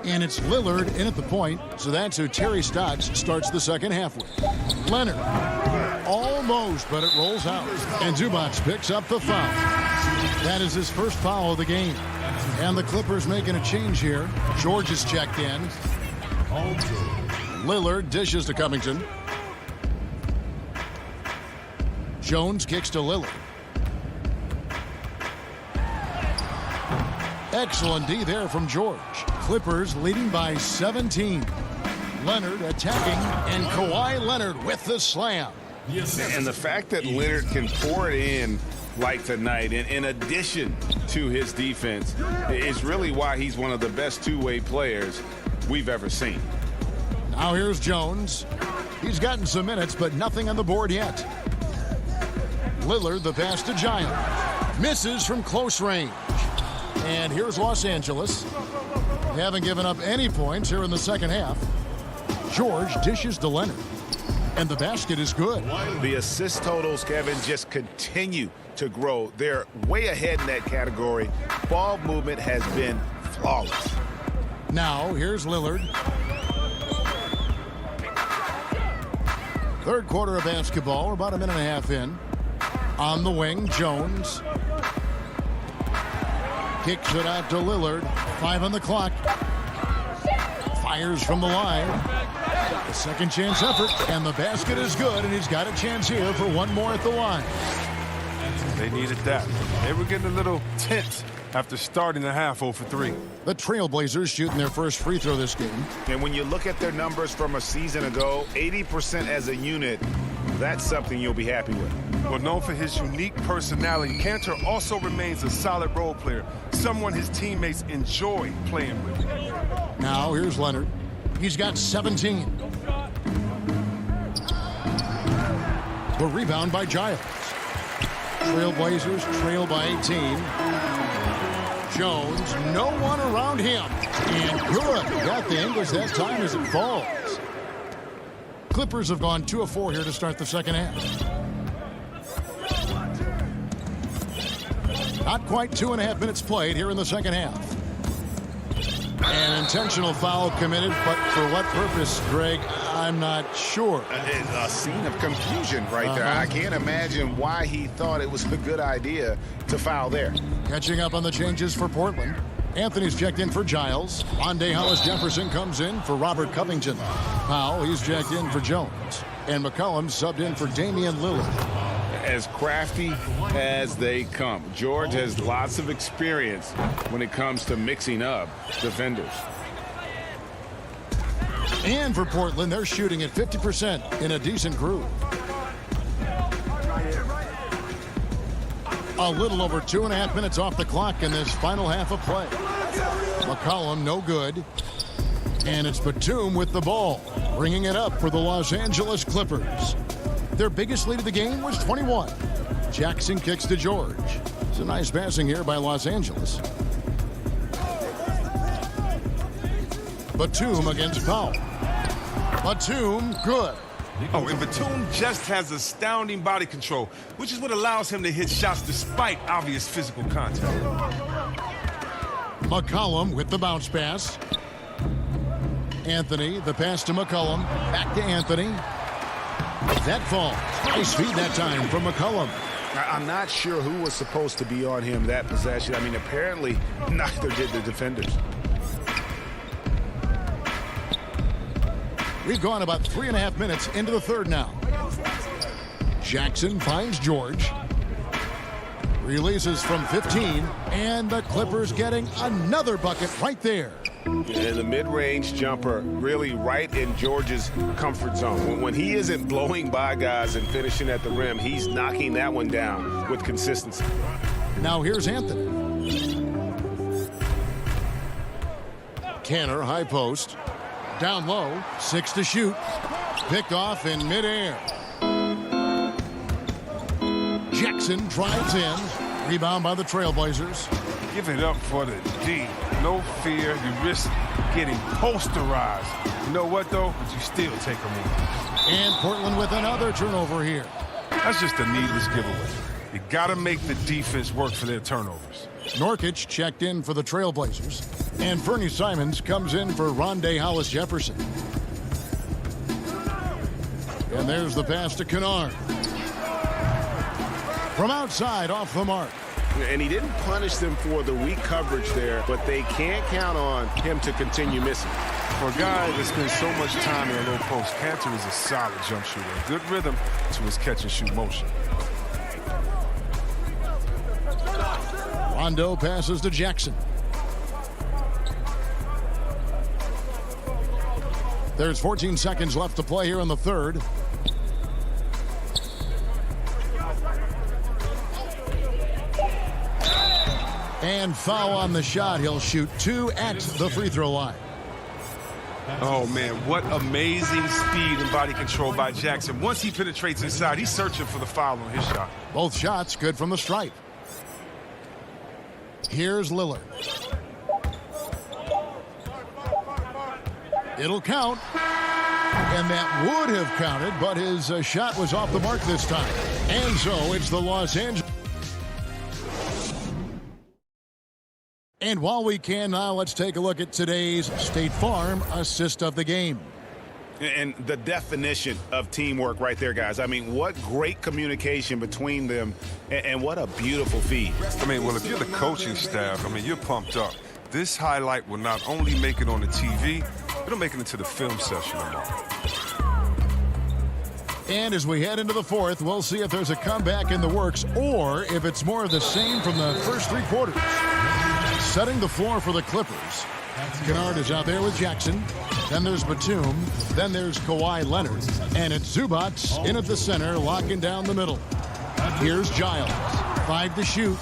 And it's Lillard in at the point, so that's who Terry Stotts starts the second half with. Leonard, almost, but it rolls out. And Zubac picks up the foul. That is his first foul of the game. And the Clippers making a change here. George is checked in. Lillard dishes to Covington. Jones kicks to Lillard. Excellent D there from George. Clippers leading by 17. Leonard attacking, and Kawhi Leonard with the slam. And the fact that Leonard can pour it in like tonight, and in addition to his defense, is really why he's one of the best two-way players we've ever seen. Now here's Jones. He's gotten some minutes, but nothing on the board yet. Lillard, the pass to Giles. Misses from close range. And here's Los Angeles. They haven't given up any points here in the second half. George dishes to Leonard. And the basket is good. The assist totals, Kevin, just continue to grow. They're way ahead in that category. Ball movement has been flawless. Now, here's Lillard. Third quarter of basketball. We're about a minute and a half in. On the wing, Jones. Kicks it out to Lillard. 5 on the clock. Fires from the line. A second chance effort, and the basket is good, and he's got a chance here for one more at the line. They needed that. They were getting a little tense after starting the half 0 for 3. The Trailblazers shooting their first free throw this game. And when you look at their numbers from a season ago, 80% as a unit, that's something you'll be happy with. Well, known for his unique personality, Cantor also remains a solid role player, someone his teammates enjoy playing with. Now here's Leonard. He's got 17. The rebound by Giles. Trailblazers trail by 18. Jones, no one around him. And good. Got the English that time as it falls. Clippers have gone 2 of 4 here to start the second half. Not quite 2.5 minutes played here in the second half. An intentional foul committed, but for what purpose, Greg, I'm not sure. A scene of confusion right there. I can't imagine why he thought it was a good idea to foul there. Catching up on the changes for Portland. Anthony's checked in for Giles. Rondé Hollis-Jefferson comes in for Robert Covington. Powell, he's checked in for Jones. And McCollum subbed in for Damian Lillard. As crafty as they come. George has lots of experience when it comes to mixing up defenders. And for Portland, they're shooting at 50% in a decent groove. A little over 2.5 minutes off the clock in this final half of play. McCollum, no good. And it's Batum with the ball, bringing it up for the Los Angeles Clippers. Their biggest lead of the game was 21. Jackson kicks to George. It's a nice passing here by Los Angeles. Batum against Powell. Batum, good. Oh, and Batum just has astounding body control, which is what allows him to hit shots despite obvious physical contact. McCollum with the bounce pass. Anthony, the pass to McCollum. Back to Anthony. That falls. Nice feed that time from McCollum. I'm not sure who was supposed to be on him that possession. I mean, apparently neither did the defenders. We've gone about 3.5 minutes into the third now. Jackson finds George. Releases from 15. And the Clippers getting another bucket right there. And the mid-range jumper really right in George's comfort zone. When he isn't blowing by guys and finishing at the rim, he's knocking that one down with consistency. Now here's Anthony. Canner, high post. Down low, 6 to shoot. Picked off in midair. Jackson drives in. Rebound by the Trailblazers. Give it up for the D. No fear. You risk getting posterized. You know what, though? But you still take them in. And Portland with another turnover here. That's just a needless giveaway. You got to make the defense work for their turnovers. Nurkic checked in for the Trailblazers. And Fernie Simons comes in for Rondé Hollis-Jefferson. And there's the pass to Kennard. From outside, off the mark. And he didn't punish them for the weak coverage there, but they can't count on him to continue missing. For a guy that spends so much time in a low post, Cantor is a solid jump shooter. Good rhythm to his catch-and-shoot motion. Rondo passes to Jackson. There's 14 seconds left to play here in the third. And foul on the shot. He'll shoot 2 at the free throw line. Oh, man, what amazing speed and body control by Jackson. Once he penetrates inside, he's searching for the foul on his shot. Both shots good from the stripe. Here's Lillard. It'll count. And that would have counted, but his shot was off the mark this time. And so it's the Los Angeles. And while we can now, let's take a look at today's State Farm assist of the game. And the definition of teamwork right there, guys. I mean, what great communication between them, and what a beautiful feed. I mean, well, if you're the coaching staff, I mean, you're pumped up. This highlight will not only make it on the TV, it'll make it into the film session tomorrow. And as we head into the fourth, we'll see if there's a comeback in the works or if it's more of the same from the first 3 quarters. Setting the floor for the Clippers. Kennard is out there with Jackson. Then there's Batum. Then there's Kawhi Leonard. And it's Zubac in at the center, locking down the middle. Here's Giles. 5 to shoot.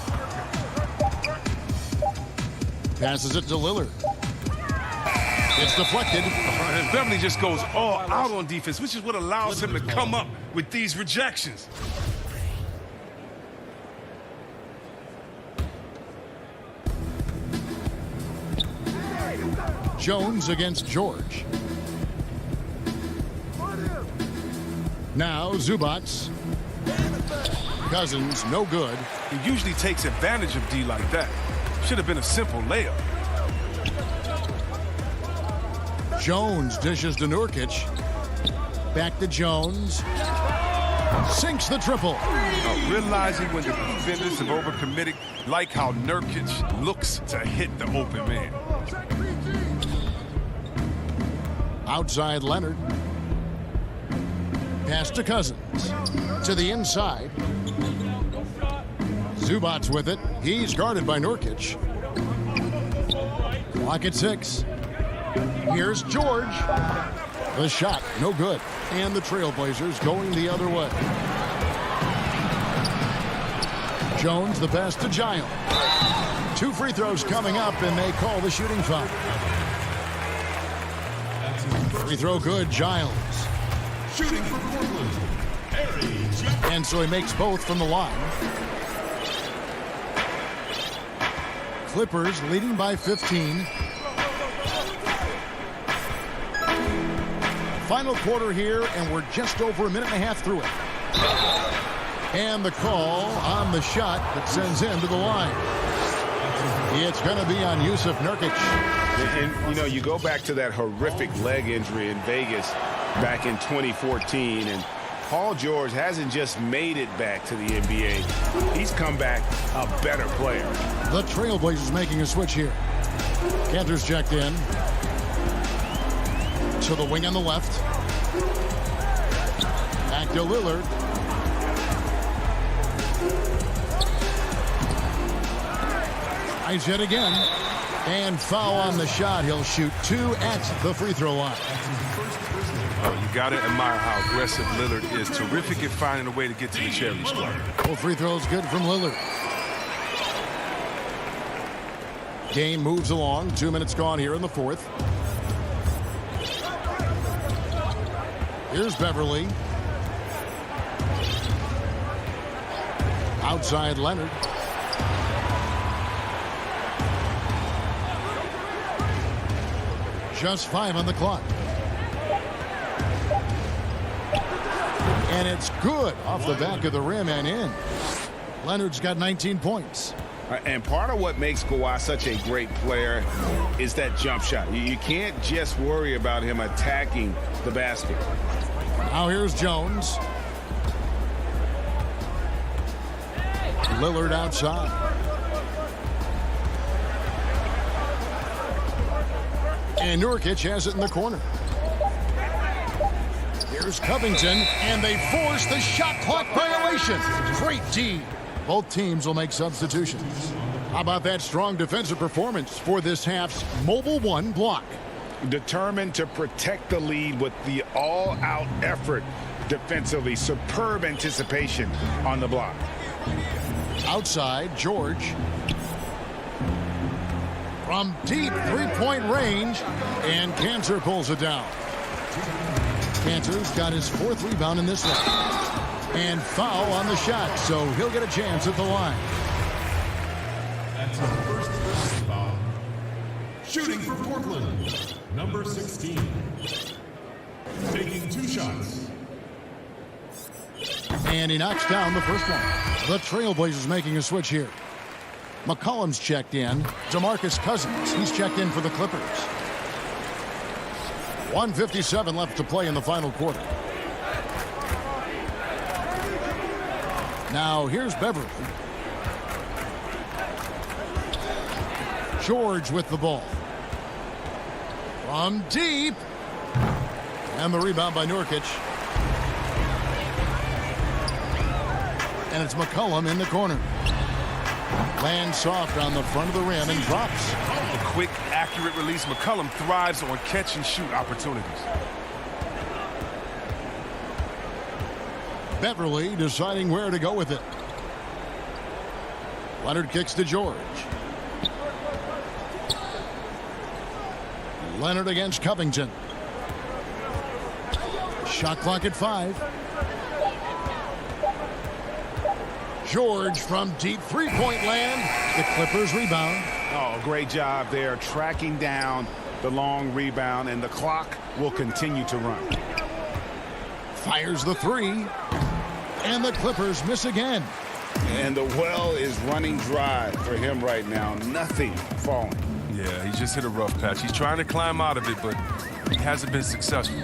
Passes it to Lillard. It's deflected. And Beverly just goes all out on defense, which is what allows him to come up with these rejections. Jones against George. Now Zubats. Cousins, no good. He usually takes advantage of D like that. Should have been a simple layup. Jones dishes to Nurkic. Back to Jones. Sinks the triple. Realizing when the defenders have overcommitted, like how Nurkic looks to hit the open man. Outside Leonard. Pass to Cousins. To the inside. Zubats with it. He's guarded by Nurkic. Clock at 6. Here's George. The shot, no good. And the Trailblazers going the other way. Jones, the pass to Giles. 2 free throws coming up, and they call the shooting foul. Free throw good, Giles. Shooting for Portland, And so he makes both from the line. Clippers leading by 15. Final quarter here, and we're just over a minute and a half through it. And the call on the shot that sends him to the line. It's going to be on Yusuf Nurkic. And, you know, you go back to that horrific leg injury in Vegas back in 2014, and Paul George hasn't just made it back to the NBA. He's come back a better player. The Trailblazers making a switch here. Cantor's checked in. To the wing on the left. Back to Lillard. Eyes hit again. And foul on the shot. He'll shoot 2 at the free throw line. Oh, you got to admire how aggressive Lillard is. Terrific at finding a way to get to the charity stripe. Both free throws good from Lillard. Game moves along. 2 minutes gone here in the fourth. Here's Beverly. Outside Leonard. Just 5 on the clock. And it's good off the back of the rim and in. Leonard's got 19 points. And part of what makes Kawhi such a great player is that jump shot. You can't just worry about him attacking the basket. Now here's Jones. Lillard outside. And Nurkic has it in the corner. Here's Covington, and they force the shot clock violation. Great D. Both teams will make substitutions. How about that strong defensive performance for this half's Mobile One block? Determined to protect the lead with the all-out effort defensively. Superb anticipation on the block. Outside, George. From deep three-point range, and Cantor pulls it down. Cantor's got his 4th rebound in this one. And foul on the shot, so he'll get a chance at the line. That's his first foul. Shooting for Portland, number 16. Taking 2 shots. And he knocks down the first one. The Trailblazers making a switch here. McCollum's checked in. DeMarcus Cousins, he's checked in for the Clippers. 1:57 left to play in the final quarter. Now here's Beverly. George with the ball. From deep. And the rebound by Nurkic. And it's McCollum in the corner. Lands soft on the front of the rim and drops. A quick, accurate release. McCollum thrives on catch and shoot opportunities. Beverly deciding where to go with it. Leonard kicks to George. Leonard against Covington. Shot clock at 5. George from deep three-point land. The Clippers rebound. Oh, great job there tracking down the long rebound, and the clock will continue to run. Fires the 3. And the Clippers miss again. And the well is running dry for him right now. Nothing falling. Yeah, he just hit a rough patch. He's trying to climb out of it, but he hasn't been successful.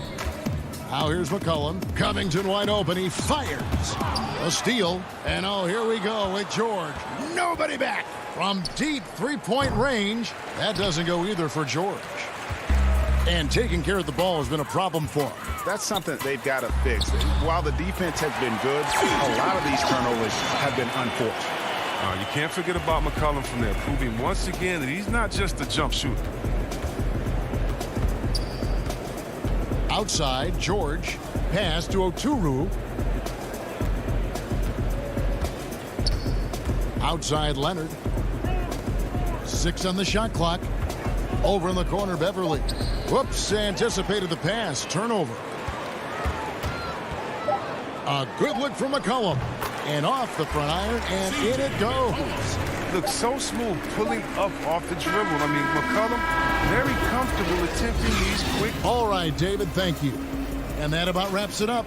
Now here's McCollum. Covington wide open. He fires. A steal. And here we go with George. Nobody back. From deep three-point range. That doesn't go either for George. And taking care of the ball has been a problem for him. That's something they've got to fix. While the defense has been good, a lot of these turnovers have been unforced. You can't forget about McCollum from there, proving once again that he's not just a jump shooter. Outside, George. Pass to Oturu. Outside, Leonard. 6 on the shot clock. Over in the corner, Beverly. Whoops, anticipated the pass. Turnover. A good look from McCollum. And off the front iron, and in it goes. Looks so smooth pulling up off the dribble. I mean, McCollum, very comfortable attempting these quick. All right, David, thank you. And that about wraps it up.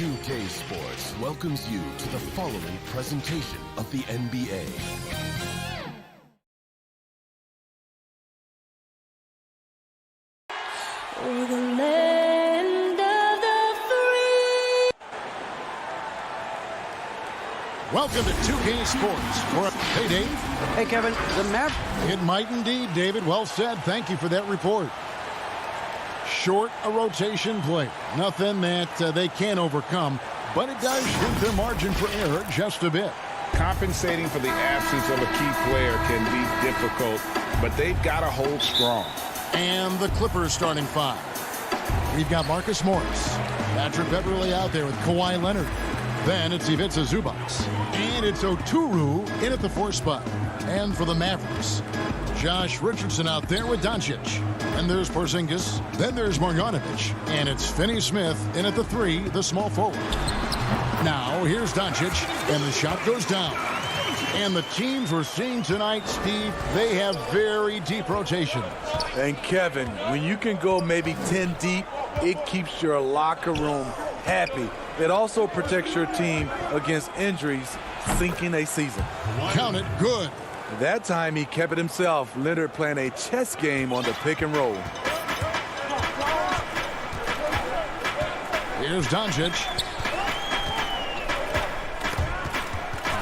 2K Sports welcomes you to the following presentation of the NBA. For the land of the free. Welcome to 2K Sports. Hey, Dave. Hey, Kevin. The map. It might indeed, David. Well said. Thank you for that report. Short a rotation play. Nothing that they can't overcome, but it does shrink their margin for error just a bit. Compensating for the absence of a key player can be difficult, but they've got to hold strong. And the Clippers starting five. We've got Marcus Morris. Patrick Beverly out there with Kawhi Leonard. Then it's Ivica Zubac. And it's Oturu in at the 4 spot. And for the Mavericks, Josh Richardson out there with Doncic. And there's Porzingis. Then there's Marjanovic. And it's Finney Smith in at the 3, the small forward. Now, here's Doncic, and the shot goes down. And the teams we're seeing tonight, Steve, they have very deep rotations. And Kevin, when you can go maybe 10 deep, it keeps your locker room happy. It also protects your team against injuries sinking a season. Count it, good. That time he kept it himself. Leonard playing a chess game on the pick and roll. Here's Doncic.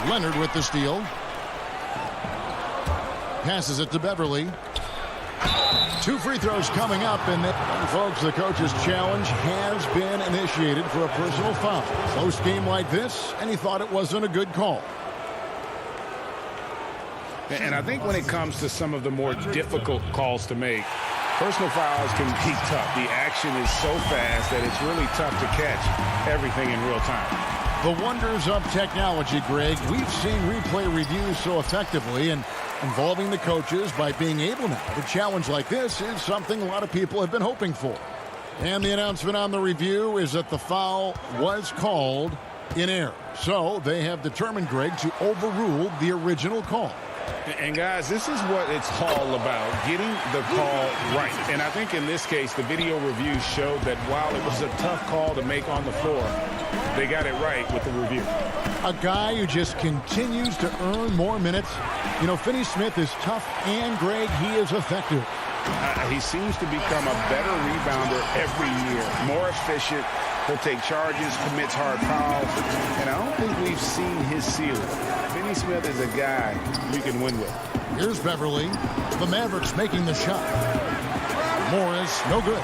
Leonard with the steal. Passes it to Beverly. 2 free throws coming up, and folks, the coach's challenge has been initiated for a personal foul. Close game like this, and he thought it wasn't a good call. And I think when it comes to some of the more difficult calls to make, personal fouls can be tough. The action is so fast that it's really tough to catch everything in real time. The wonders of technology, Greg. We've seen replay reviews so effectively, and involving the coaches by being able now to challenge like this is something a lot of people have been hoping for. And the announcement on the review is that the foul was called in error. So they have determined, Greg, to overrule the original call. And guys, this is what it's all about, getting the call right. And I think in this case, the video review showed that while it was a tough call to make on the floor, they got it right with the review. A guy who just continues to earn more minutes. You know, Finney Smith is tough, and Greg, he is effective. He seems to become a better rebounder every year, more efficient. He'll take charges, commits hard fouls, and I don't think we've seen his ceiling. Finney Smith is a guy you can win with. Here's Beverly. The Mavericks making the shot. Morris, no good.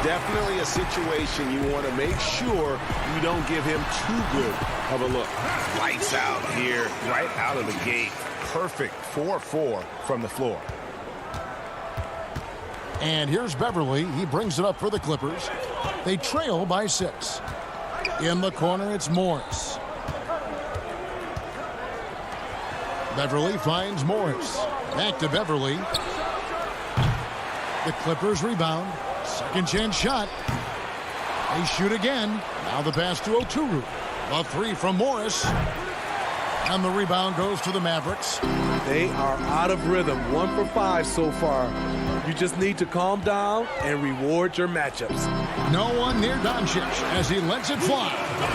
Definitely a situation you want to make sure you don't give him too good of a look. Lights out here, right out of the gate. Perfect 4-4 from the floor. And here's Beverly. He brings it up for the Clippers. They trail by 6. In the corner, it's Morris. Beverly finds Morris. Back to Beverly. The Clippers rebound. Second chance shot. They shoot again. Now the pass to Oturu. A 3 from Morris. And the rebound goes to the Mavericks. They are out of rhythm. 1 for 5 so far. You just need to calm down and reward your matchups. No one near Doncic as he lets it fly.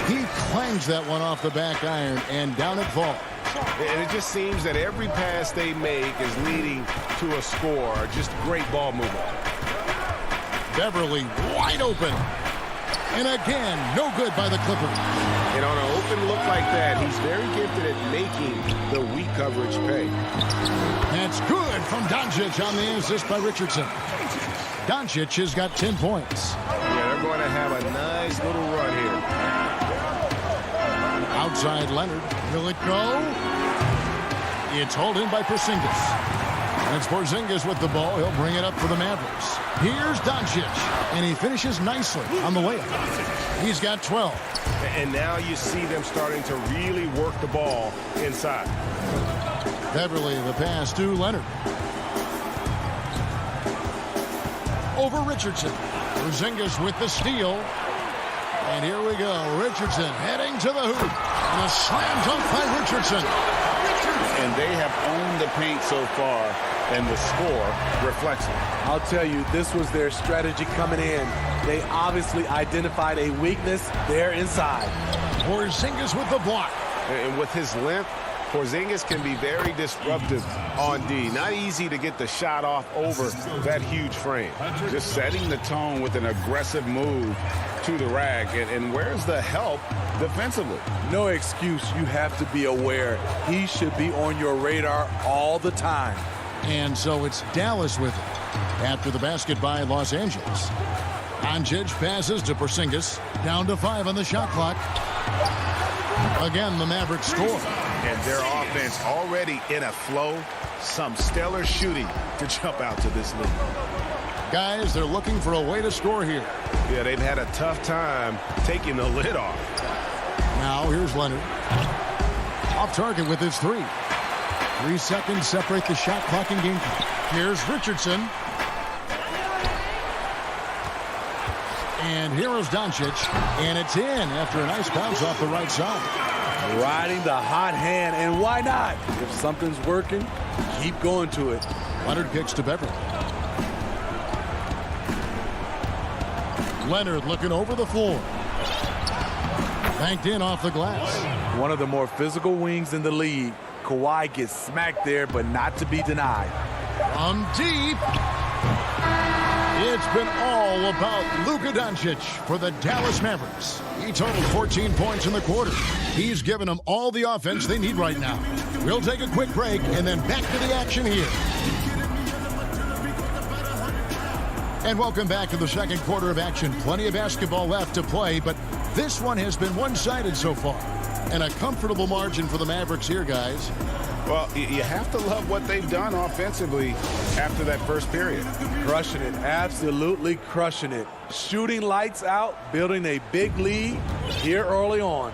He clangs that one off the back iron, and down it falls. And it just seems that every pass they make is leading to a score. Just great ball movement. Beverly wide open. And again, no good by the Clippers. And on an open look like that, he's very gifted at making the weak coverage pay. That's good from Doncic on the assist by Richardson. Doncic has got 10 points. Yeah, they're going to have a nice little run here. Outside Leonard. Will it go? It's hauled in by Porzingis. And it's Porzingis with the ball. He'll bring it up for the Mavericks. Here's Doncic. And he finishes nicely on the layup. He's got 12. And now you see them starting to really work the ball inside. Beverly, the pass to Leonard. Over Richardson. Porzingis with the steal. And here we go. Richardson heading to the hoop. And a slam dunk by Richardson. And they have owned the paint so far, and the score reflects it. I'll tell you, this was their strategy coming in. They obviously identified a weakness there inside. Porzingis with the block. And with his length, Porzingis can be very disruptive on D. Not easy to get the shot off over that huge frame. Just setting the tone with an aggressive move to the rack. And where's the help defensively? No excuse. You have to be aware. He should be on your radar all the time. And so it's Dallas with it. After the basket by Los Angeles. Doncic passes to Porzingis. Down to 5 on the shot clock. Again, the Mavericks score. And their offense already in a flow. Some stellar shooting to jump out to this lead. Guys, they're looking for a way to score here. Yeah, they've had a tough time taking the lid off. Now here's Leonard. Off target with his 3. 3 seconds separate the shot clock and game clock. Here's Richardson. And here is Doncic. And it's in after a nice bounce off the right side. Riding the hot hand, and why not? If something's working, keep going to it. Leonard kicks to Beverly. Leonard looking over the floor. Banked in off the glass. One of the more physical wings in the league. Kawhi gets smacked there, but not to be denied. From deep. It's been all about Luka Doncic for the Dallas Mavericks. He totaled 14 points in the quarter. He's given them all the offense they need right now. We'll take a quick break and then back to the action here. And welcome back to the second quarter of action. Plenty of basketball left to play, but this one has been one-sided so far. And a comfortable margin for the Mavericks here, guys. Well, you have to love what they've done offensively after that first period. Crushing it, absolutely crushing it. Shooting lights out, building a big lead here early on.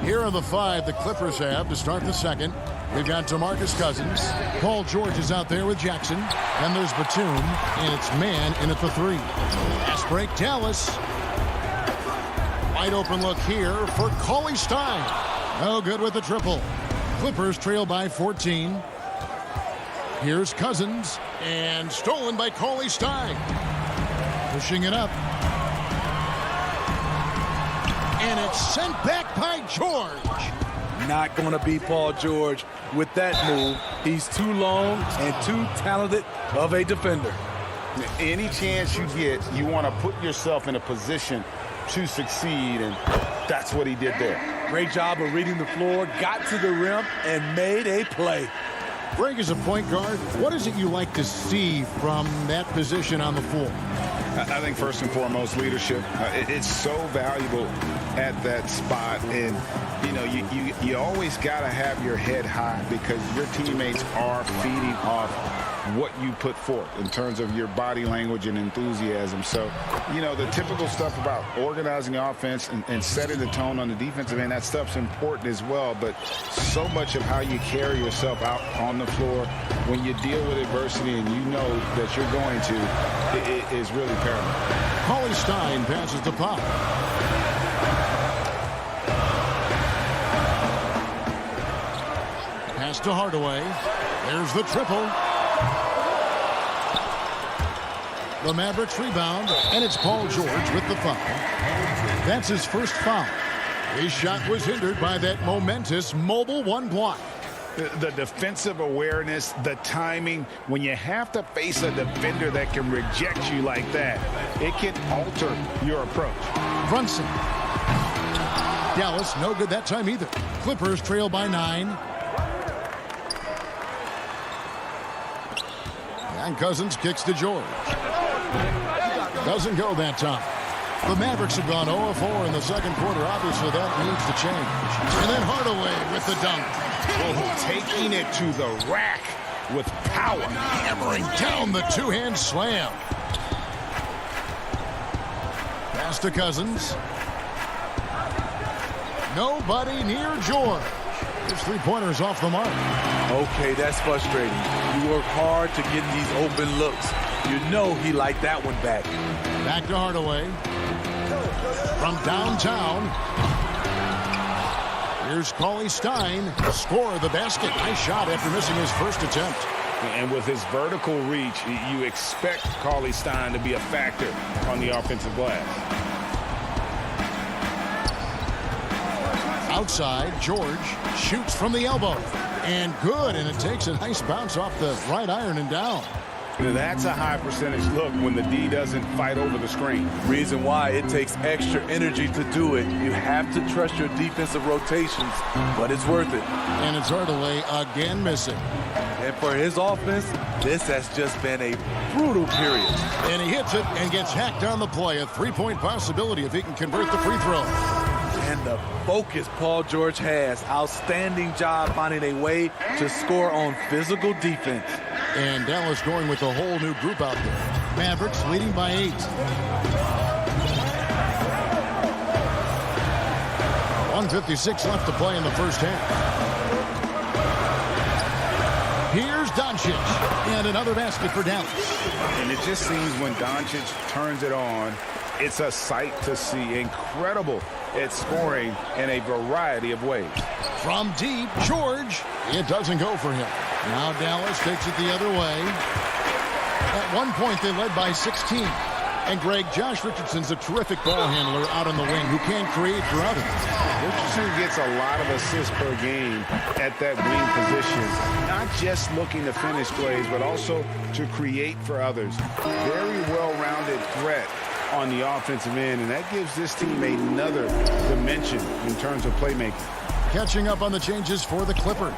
Here are the 5 the Clippers have to start the second. We've got DeMarcus Cousins. Paul George is out there with Jackson. Then there's Batum, and it's man in at the 3. Fast break, Dallas. Wide open look here for Cauley Stein. No good with the triple. Clippers trail by 14. Here's Cousins, and stolen by Cauley Stein. Pushing it up. And it's sent back by George. Not going to be Paul George with that move. He's too long and too talented of a defender. Any chance you get, you want to put yourself in a position to succeed, and that's what he did there. Great job of reading the floor, got to the rim, and made a play. Greg, as a point guard, what is it you like to see from that position on the floor? I think first and foremost, leadership. It's so valuable at that spot, and you know, you always got to have your head high because your teammates are feeding off what you put forth in terms of your body language and enthusiasm. So, you know, the typical stuff about organizing offense and setting the tone on the defensive end, that stuff's important as well. But so much of how you carry yourself out on the floor when you deal with adversity and you know that you're going to, it is really paramount. Cauley Stein passes to Pop. Pass to Hardaway. There's the triple. The Mavericks rebound, and it's Paul George with the foul. That's his first foul. His shot was hindered by that momentous mobile 1 block. The defensive awareness, the timing, when you have to face a defender that can reject you like that, it can alter your approach. Brunson. Dallas, no good that time either. Clippers trail by 9. And Cousins kicks to George. Doesn't go that time. The Mavericks have gone 0-4 in the second quarter. Obviously, that needs to change. And then Hardaway with the dunk. Oh, taking it to the rack with power. Hammering down the two-hand slam. Pass to Cousins. Nobody near George. His three-pointer's off the mark. Okay, that's frustrating. You work hard to get these open looks. You know he liked that one back. Back to Hardaway. From downtown. Here's Cauley Stein. Score the basket. Nice shot after missing his first attempt. And with his vertical reach, you expect Cauley Stein to be a factor on the offensive glass. Outside, George shoots from the elbow. And good, and it takes a nice bounce off the right iron and down. That's a high percentage look when the D doesn't fight over the screen. Reason why it takes extra energy to do it. You have to trust your defensive rotations, but it's worth it. And it's Hardaway again missing. And for his offense, this has just been a brutal period. And he hits it and gets hacked on the play. A three-point possibility if he can convert the free throw. And the focus Paul George has. Outstanding job finding a way to score on physical defense. And Dallas going with a whole new group out there. Mavericks leading by 8. 1:56 left to play in the first half. Here's Doncic, and another basket for Dallas. And it just seems when Doncic turns it on, it's a sight to see. Incredible at scoring in a variety of ways. From deep, George. It doesn't go for him. Now Dallas takes it the other way. At one point, they led by 16. And Greg, Josh Richardson's a terrific ball handler out on the wing who can create for others. Richardson gets a lot of assists per game at that wing position. Not just looking to finish plays, but also to create for others. Very well-rounded threat on the offensive end, and that gives this team another dimension in terms of playmaking. Catching up on the changes for the Clippers.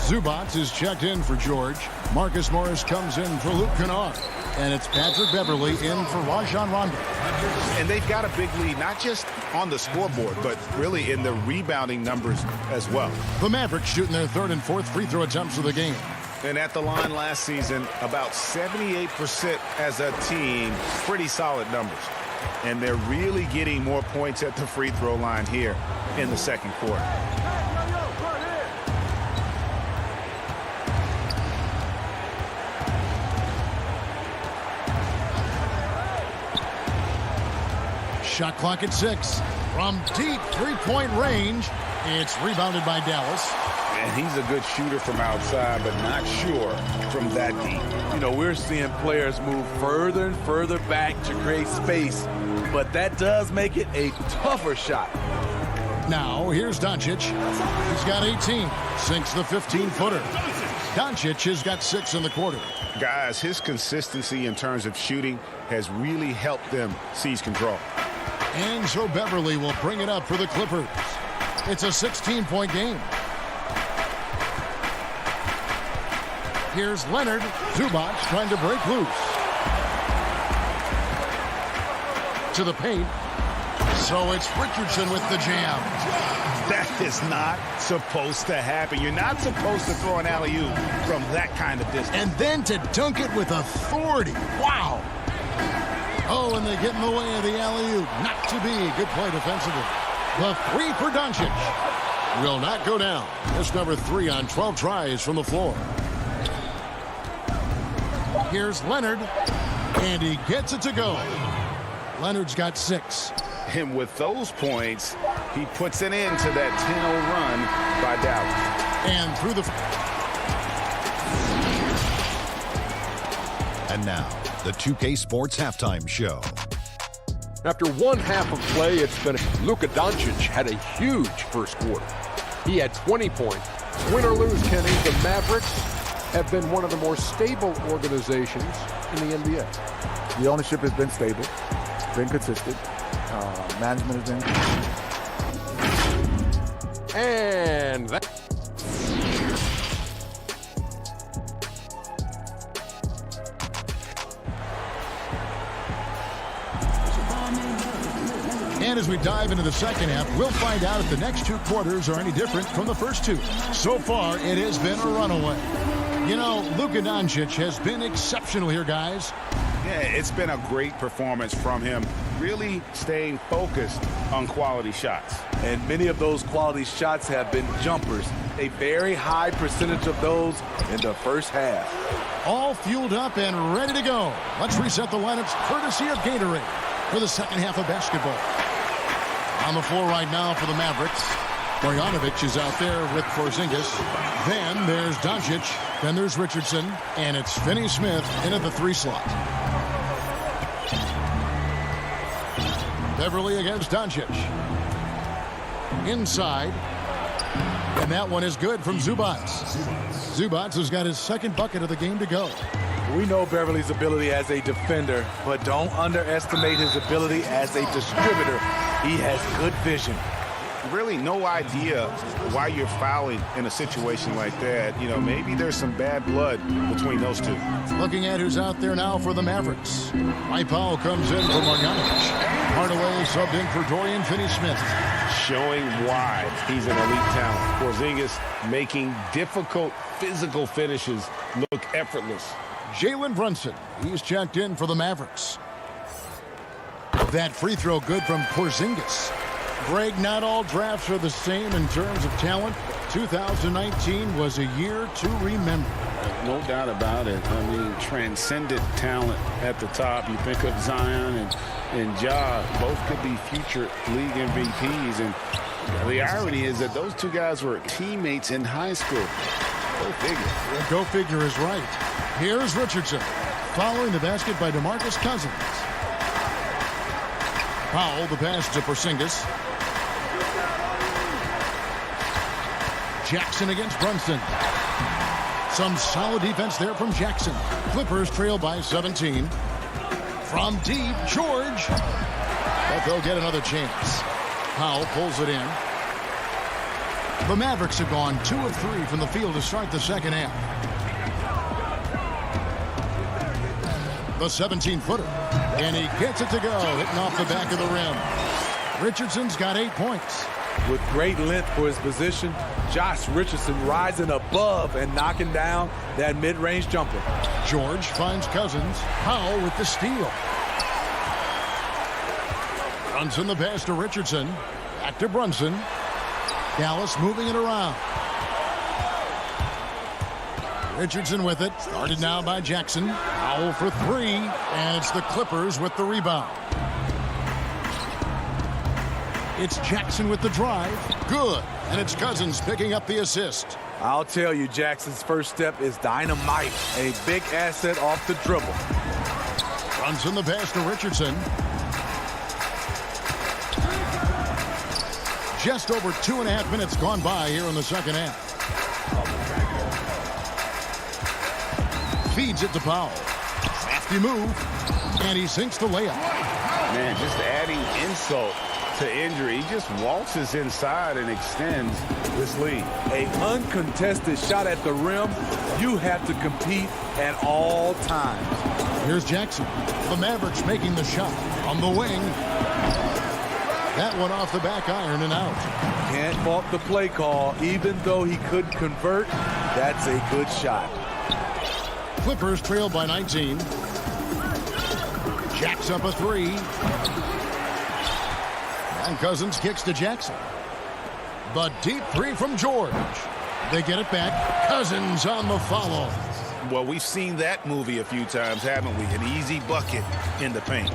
Zubac is checked in for George. Marcus Morris comes in for Luke Kennard. And it's Patrick Beverly in for Rajon Rondo. And they've got a big lead, not just on the scoreboard, but really in the rebounding numbers as well. The Mavericks shooting their third and fourth free throw attempts of the game. And at the line last season, about 78% as a team. Pretty solid numbers. And they're really getting more points at the free throw line here in the second quarter. Shot clock at 6. From deep three-point range, it's rebounded by Dallas. And he's a good shooter from outside, but not sure from that deep. You know, we're seeing players move further and further back to create space, but that does make it a tougher shot. Now, here's Doncic. He's got 18. Sinks the 15-footer. Doncic has got 6 in the quarter. Guys, his consistency in terms of shooting has really helped them seize control. And so Beverly will bring it up for the Clippers. It's a 16-point game. Here's Leonard. Zubac trying to break loose. To the paint. So it's Richardson with the jam. That is not supposed to happen. You're not supposed to throw an alley-oop from that kind of distance. And then to dunk it with authority. Wow. Oh, and they get in the way of the alley-oop. Not to be. Good play defensively. The three for Doncic will not go down. That's number 3 on 12 tries from the floor. Here's Leonard, and he gets it to go. Leonard's got 6. And with those points, he puts an end to that 10-0 run by Dallas. And through the... And now, the 2K Sports Halftime Show. After one half of play, it's been Luka Doncic had a huge first quarter. He had 20 points. Win or lose, Kenny, the Mavericks have been one of the more stable organizations in the NBA. The ownership has been stable, been consistent. Management has been. And that. And as we dive into the second half, we'll find out if the next 2 quarters are any different from the first 2. So far, it has been a runaway. You know, Luka Doncic has been exceptional here, guys. Yeah, it's been a great performance from him, really staying focused on quality shots. And many of those quality shots have been jumpers. A very high percentage of those in the first half. All fueled up and ready to go. Let's reset the lineups courtesy of Gatorade for the second half of basketball. On the floor right now for the Mavericks, Bogdanovic is out there with Porzingis. Then there's Doncic. Then there's Richardson. And it's Finney-Smith in at the 3 slot. Beverly against Doncic. Inside. And that one is good from Zubac. Zubac has got his second bucket of the game to go. We know Beverly's ability as a defender, but don't underestimate his ability as a distributor. He has good vision. Really no idea why you're fouling in a situation like that. You know, maybe there's some bad blood between those two. Looking at who's out there now for the Mavericks. Mike Powell comes in for Bogdanovic. Hardaway subbed in for Dorian Finney-Smith. Showing why he's an elite talent. Porzingis making difficult physical finishes look effortless. Jalen Brunson, he's checked in for the Mavericks. That free throw good from Porzingis. Greg, not all drafts are the same in terms of talent. 2019 was a year to remember. No doubt about it. I mean, transcendent talent at the top. You think of Zion and Ja, both could be future league MVPs. And the irony is that those two guys were teammates in high school. Go figure. Go figure is right. Here's Richardson. Following the basket by DeMarcus Cousins. Powell, the pass to Porzingis. Jackson against Brunson. Some solid defense there from Jackson. Clippers trail by 17. From deep, George. But they'll get another chance. Powell pulls it in. The Mavericks have gone 2 of 3 from the field to start the second half. The 17-footer. And he gets it to go, hitting off the back of the rim. Richardson's got 8 points. With great length for his position, Josh Richardson rising above and knocking down that mid-range jumper. George finds Cousins. Powell with the steal. Brunson the pass to Richardson. Back to Brunson. Dallas moving it around. Richardson with it. Started now by Jackson. Powell for 3. And it's the Clippers with the rebound. It's Jackson with the drive. Good. And it's Cousins picking up the assist. I'll tell you, Jackson's first step is dynamite. A big asset off the dribble. Brunson the pass to Richardson. Just over 2.5 minutes gone by here in the second half. Feeds it to Powell. Crafty move. And he sinks the layup. Man, just adding insult to injury. He just waltzes inside and extends this lead. A uncontested shot at the rim. You have to compete at all times. Here's Jackson. The Mavericks making the shot on the wing. That one off the back iron and out. Can't fault the play call. Even though he couldn't convert, that's a good shot. Clippers trail by 19. Jacks up a 3. And Cousins kicks to Jackson. The deep 3 from George. They get it back. Cousins on the follow. Well, we've seen that movie a few times, haven't we? An easy bucket in the paint.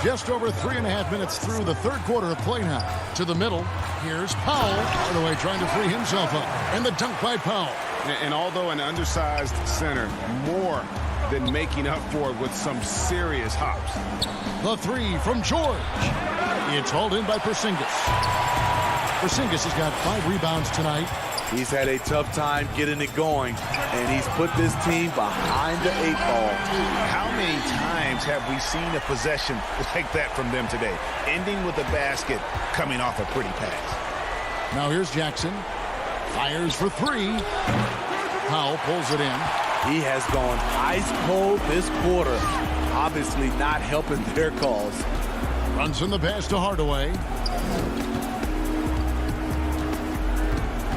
Just over 3.5 minutes through the third quarter of play now. To the middle. Here's Powell. Hardaway trying to free himself up. And the dunk by Powell. And although an undersized center, more than making up for it with some serious hops. The 3 from George. It's hauled in by Porzingis. Porzingis has got 5 rebounds tonight. He's had a tough time getting it going, and he's put this team behind the 8 ball. How many times have we seen a possession like that from them today? Ending with a basket coming off a pretty pass. Now here's Jackson. Fires for 3. Powell pulls it in. He has gone ice cold this quarter. Obviously not helping their cause. Runs in the pass to Hardaway.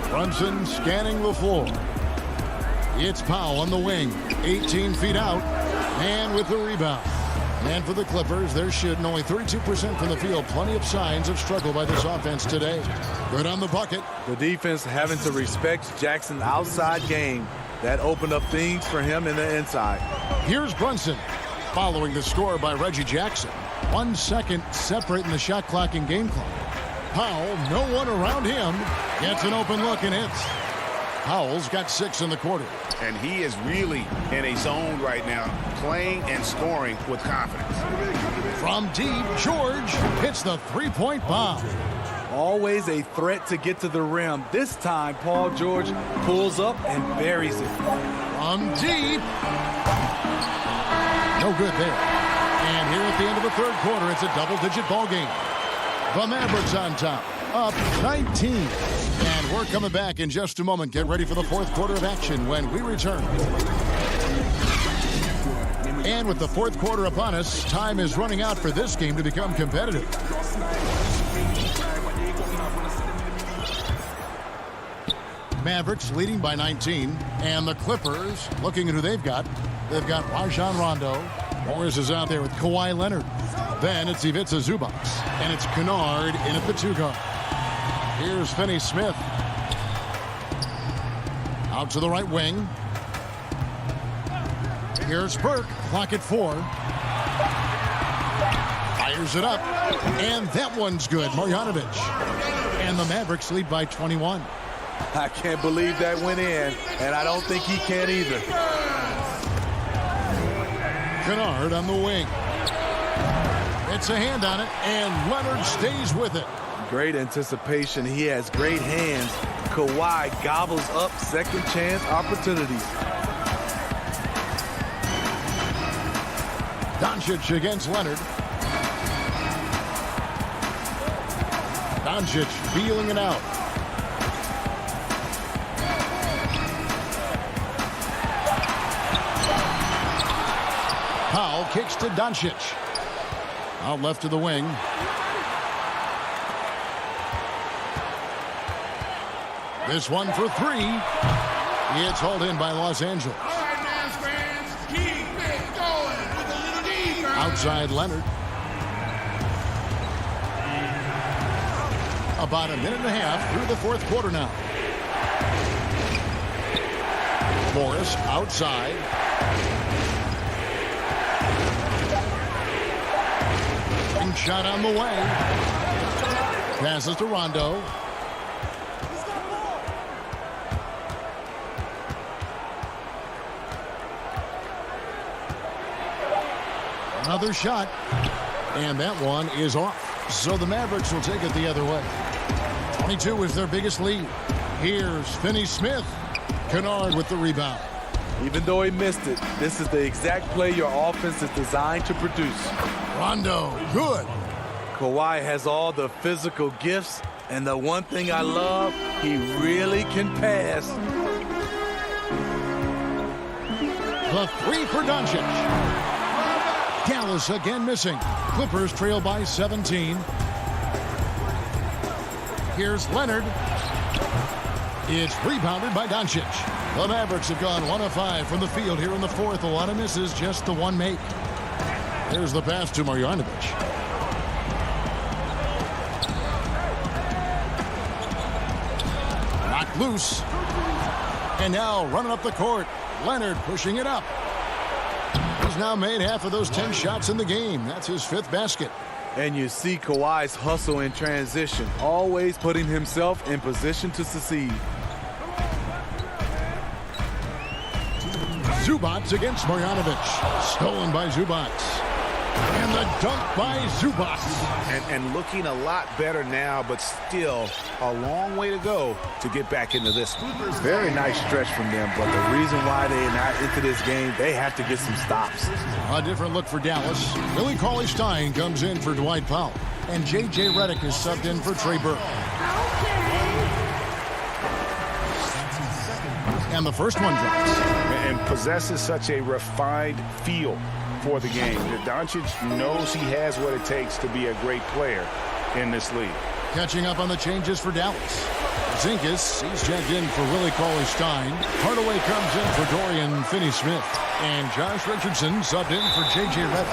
Brunson scanning the floor. It's Powell on the wing. 18 feet out. And with the rebound. And for the Clippers, they're shooting only 32% from the field. Plenty of signs of struggle by this offense today. Good on the bucket. The defense having to respect Jackson's outside game. That opened up things for him in the inside. Here's Brunson. Following the score by Reggie Jackson. 1 second separating the shot clock and game clock. Powell, no one around him. Gets an open look and hits. Powell's got 6 in the quarter. And he is really in a zone right now, playing and scoring with confidence. From deep, George hits the 3-point bomb. Always a threat to get to the rim. This time, Paul George pulls up and buries it. From deep. No good there. And here at the end of the third quarter, it's a double-digit ball game. The Mavericks on top, up 19. And we're coming back in just a moment. Get ready for the fourth quarter of action when we return. And with the fourth quarter upon us, time is running out for this game to become competitive. Mavericks leading by 19. And the Clippers, looking at who they've got. They've got Rajon Rondo. Morris is out there with Kawhi Leonard. Then it's Ivica Zubac. And it's Kennard in at the 2 guard. Here's Finney Smith. Out to the right wing. Here's Burke. Clock at 4. Fires it up. And that one's good. Marjanovic. And the Mavericks lead by 21. I can't believe that went in, and I don't think he can either. Kennard on the wing. It's a hand on it, and Leonard stays with it. Great anticipation. He has great hands. Kawhi gobbles up second chance opportunities. Doncic against Leonard. Doncic feeling it out. Powell kicks to Doncic. Out left to the wing. This one for 3. It's hauled in by Los Angeles. Outside Leonard. About a minute and a half through the 4th quarter now. Morris outside. Shot on the way. Passes to Rondo. Another shot. And that one is off. So the Mavericks will take it the other way. 22 is their biggest lead. Here's Finney Smith. Kennard with the rebound. Even though he missed it, this is the exact play your offense is designed to produce. Rondo, good. Kawhi has all the physical gifts, and the one thing I love, he really can pass. The 3 for Doncic. Dallas again missing. Clippers trail by 17. Here's Leonard. It's rebounded by Doncic. The Mavericks have gone 1 of 5 from the field here in the 4th. A lot of misses, just the 1 make. There's the pass to Marjanovic. Knocked loose. And now running up the court. Leonard pushing it up. He's now made half of those 10 shots in the game. That's his 5th basket. And you see Kawhi's hustle in transition, always putting himself in position to succeed. Zubac against Marjanovic. Stolen by Zubac. And the dunk by Zubac. And looking a lot better now, but still a long way to go to get back into this. Very nice stretch from them, but the reason why they're not into this game, they have to get some stops. A different look for Dallas. Billy Cauley-Stein comes in for Dwight Powell. And J.J. Redick is subbed in for Trey Burke. And the first one drops. And possesses such a refined feel for the game. Doncic knows he has what it takes to be a great player in this league. Catching up on the changes for Dallas. Zinkas, he's checked in for Willie Cauley-Stein. Hardaway comes in for Dorian Finney-Smith. And Josh Richardson subbed in for J.J. Redick.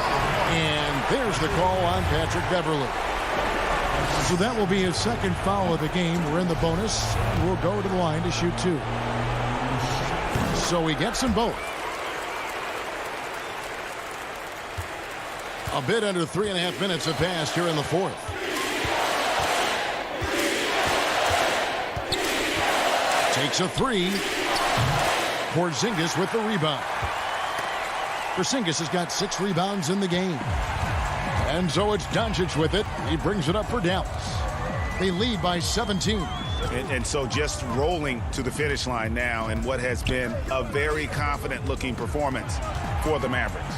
And there's the call on Patrick Beverley. So that will be his 2nd foul of the game. We're in the bonus. We'll go to the line to shoot 2. So he gets them both. A bit under 3.5 minutes have passed here in the 4th. Takes a 3. Porzingis with the rebound. Porzingis has got 6 rebounds in the game. And so it's Doncic with it. He brings it up for Dallas. They lead by 17. And so just rolling to the finish line now in what has been a very confident-looking performance for the Mavericks.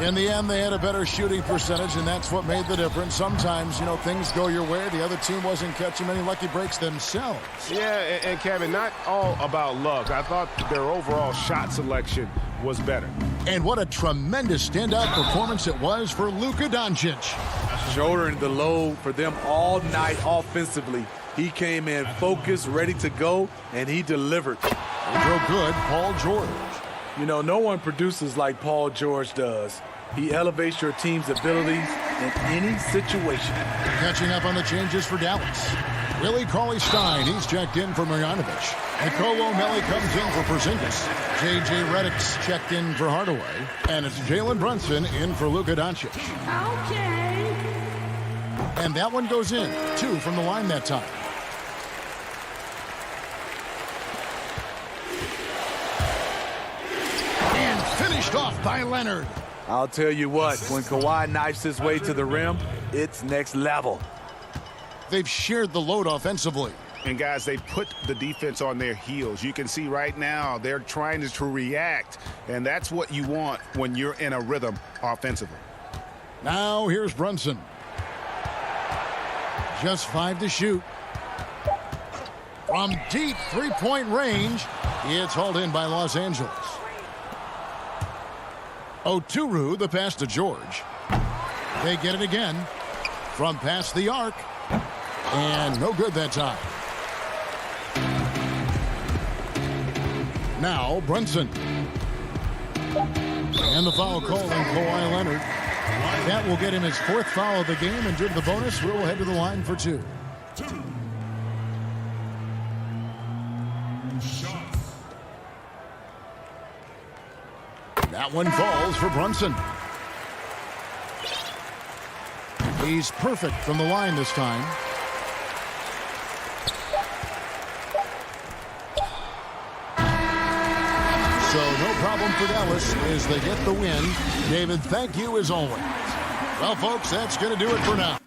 In the end, they had a better shooting percentage, and that's what made the difference. Sometimes, things go your way. The other team wasn't catching many lucky breaks themselves. Yeah, and Kevin, not all about luck. I thought their overall shot selection was better. And what a tremendous standout performance it was for Luka Doncic. Shouldering the load for them all night offensively. He came in focused, ready to go, and he delivered. Real good, Paul George. No one produces like Paul George does. He elevates your team's abilities in any situation. Catching up on the changes for Dallas. Willie Cauley-Stein, he's checked in for Marjanovic. Nicolo Melli comes in for Porzingis. J.J. Redick's checked in for Hardaway. And it's Jalen Brunson in for Luka Doncic. Okay. And that one goes in. 2 from the line that time. And finished off by Leonard. I'll tell you what, when Kawhi knifes his way to the rim, it's next level. They've shared the load offensively. And guys, they put the defense on their heels. You can see right now they're trying to react, and that's what you want when you're in a rhythm offensively. Now here's Brunson. Just 5 to shoot. From deep three-point range, it's hauled in by Los Angeles. Oturu, the pass to George. They get it again from past the arc. And no good that time. Now Brunson. And the foul called on Kawhi Leonard. That will get him his 4th foul of the game, and due to the bonus, we'll head to the line for 2. That one falls for Brunson. He's perfect from the line this time. So no problem for Dallas as they get the win. David, thank you as always. Well, folks, that's going to do it for now.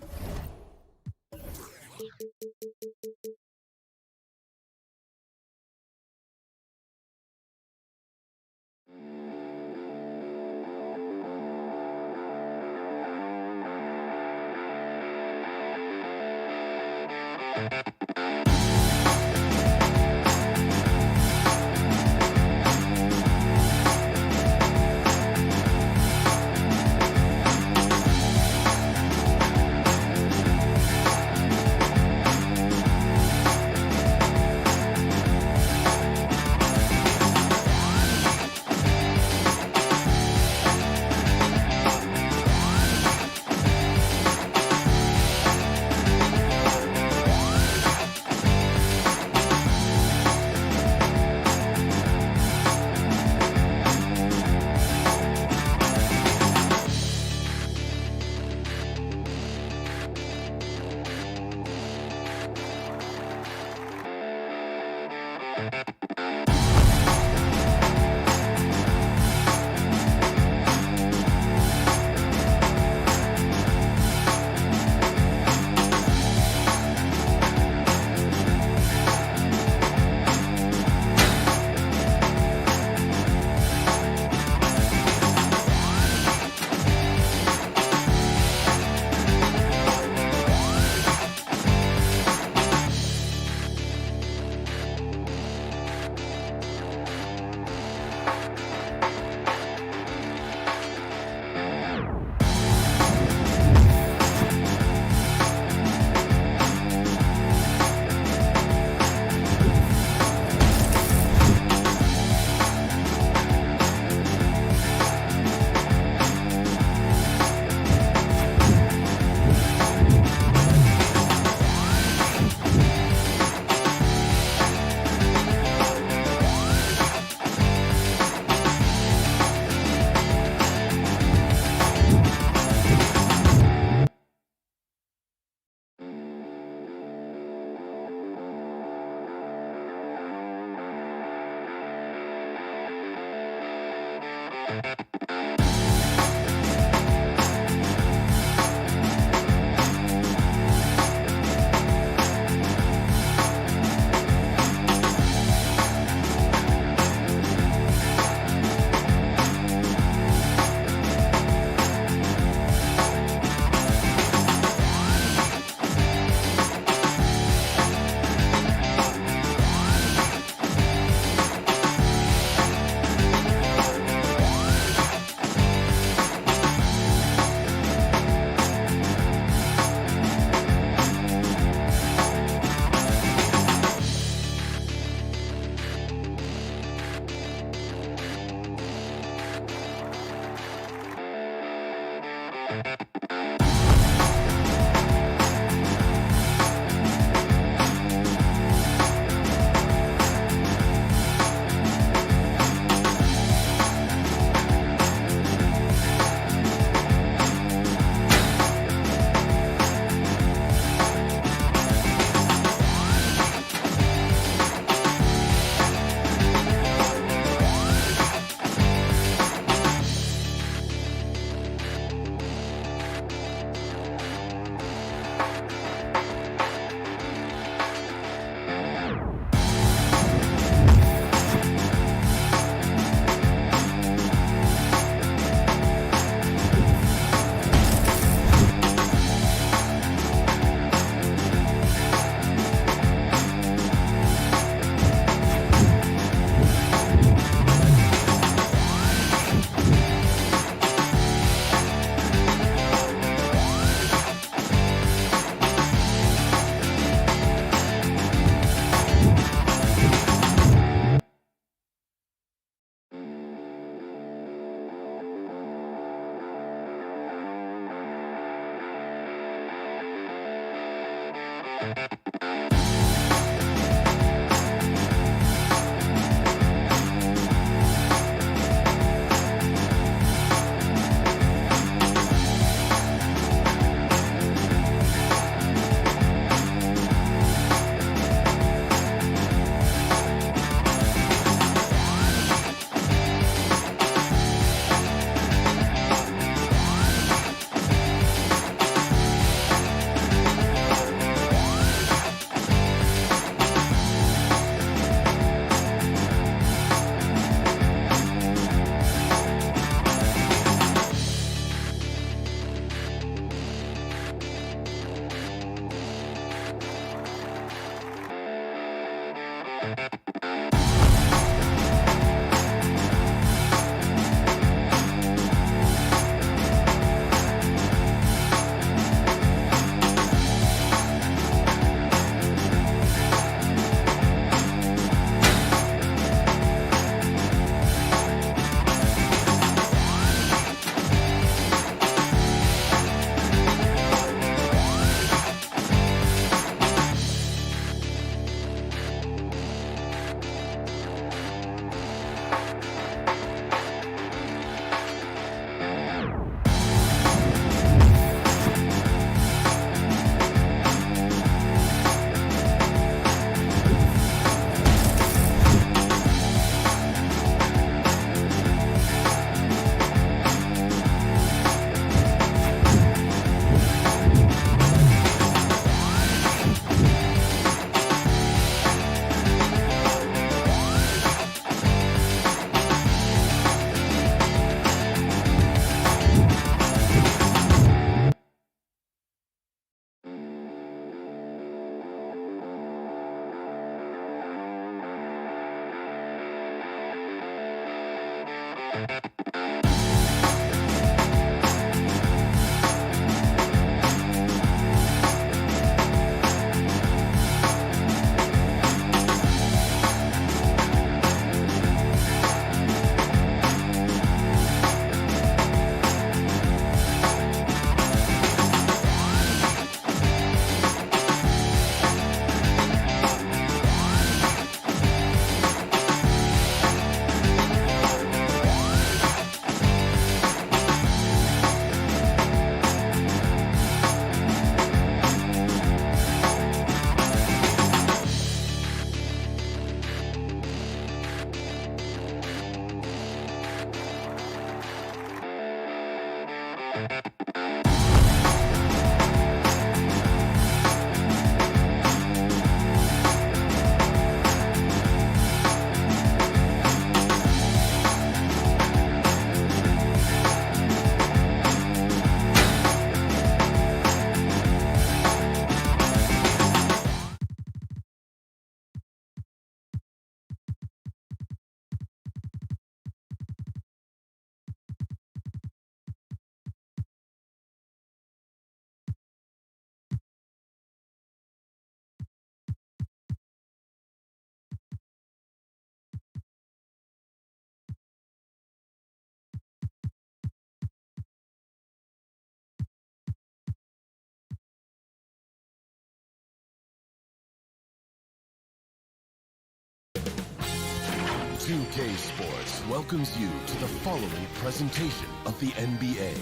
2K Sports welcomes you to the following presentation of the NBA.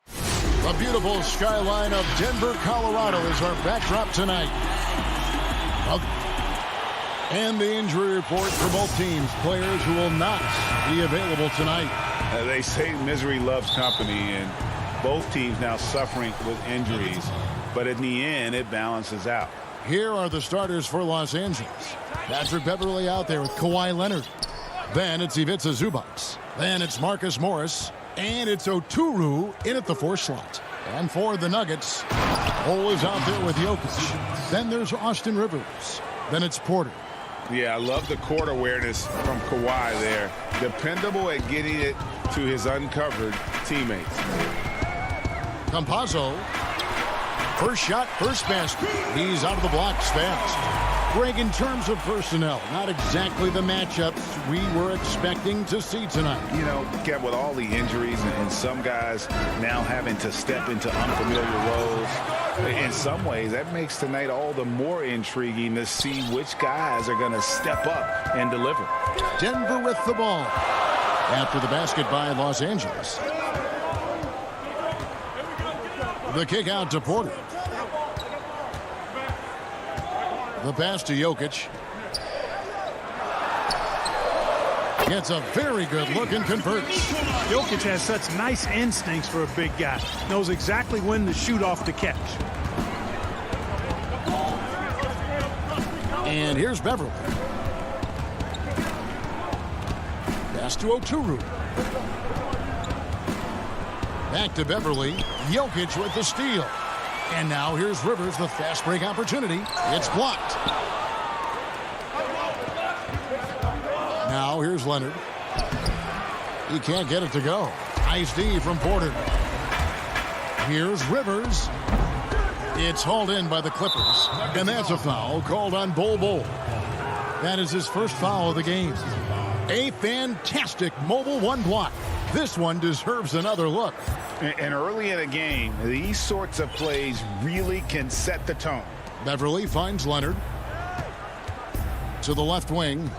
The beautiful skyline of Denver, Colorado is our backdrop tonight. And the injury report for both teams. Players who will not be available tonight. They say misery loves company, and both teams now suffering with injuries. But in the end, it balances out. Here are the starters for Los Angeles. Patrick Beverley out there with Kawhi Leonard. Then it's Ivica Zubac. Then it's Marcus Morris. And it's Oturu in at the 4 slot. And for the Nuggets, Cole is out there with Jokic. Then there's Austin Rivers. Then it's Porter. Yeah, I love the court awareness from Kawhi there. Dependable at getting it to his uncovered teammates. Campazzo. First shot, first basket. He's out of the blocks fast. Greg, in terms of personnel, not exactly the matchups we were expecting to see tonight. You know, Kev, with all the injuries and some guys now having to step into unfamiliar roles, in some ways that makes tonight all the more intriguing to see which guys are going to step up and deliver. Denver with the ball after the basket by Los Angeles. The kick out to Porter. The pass to Jokic. Gets a very good look and converts. Jokic has such nice instincts for a big guy. Knows exactly when to shoot off the catch. And here's Beverly. Pass to Oturu. Back to Beverly. Jokic with the steal. And now here's Rivers, the fast break opportunity. It's blocked. Now here's Leonard. He can't get it to go. Nice D from Porter. Here's Rivers. It's hauled in by the Clippers. And that's a foul called on Bol Bol. That is his first foul of the game. A fantastic mobile one block. This one deserves another look. And early in the game, these sorts of plays really can set the tone. Beverly finds Leonard. To the left wing.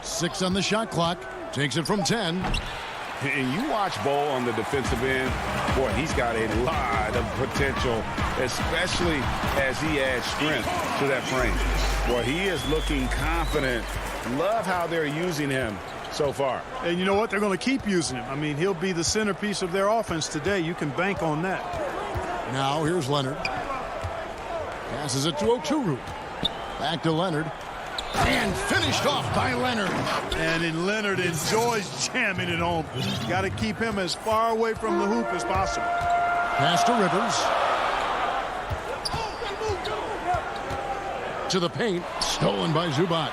Six on the shot clock. Takes it from 10. And you watch Bol on the defensive end, boy, he's got a lot of potential, especially as he adds strength to that frame. Boy, he is looking confident. Love how they're using him so far. And you know what? They're going to keep using him. I mean, he'll be the centerpiece of their offense today. You can bank on that. Now here's Leonard. Passes it to Oturu. Back to Leonard. And finished off by Leonard. And then Leonard enjoys jamming it home. Got to keep him as far away from the hoop as possible. Pass to Rivers. To the paint. Stolen by Zubac.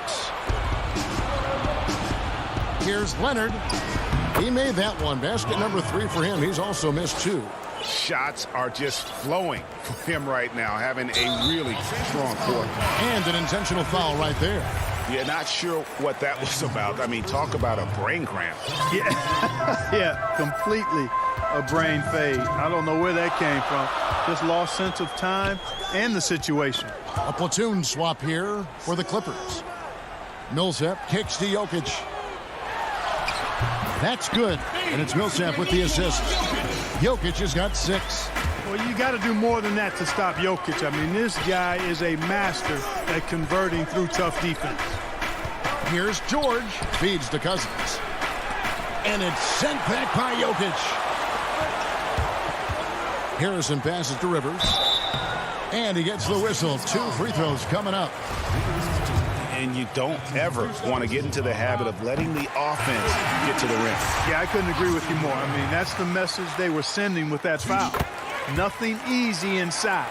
Here's Leonard. He made that one. Basket number 3 for him. He's also missed 2. Shots are just flowing for him right now, having a really strong quarter. And an intentional foul right there. Yeah, not sure what that was about. I mean, talk about a brain cramp. Yeah, yeah, completely a brain fade. I don't know where that came from. Just lost sense of time and the situation. A platoon swap here for the Clippers. Millsap kicks to Jokic. That's good. And it's Millsap with the assist. Jokic has got 6. Well, you got to do more than that to stop Jokic. I mean, this guy is a master at converting through tough defense. Here's George. Feeds to Cousins. And it's sent back by Jokic. Harrison passes to Rivers. And he gets the whistle. 2 free throws coming up. And you don't ever want to get into the habit of letting the offense get to the rim. Yeah, I couldn't agree with you more. I mean, that's the message they were sending with that foul. Nothing easy inside.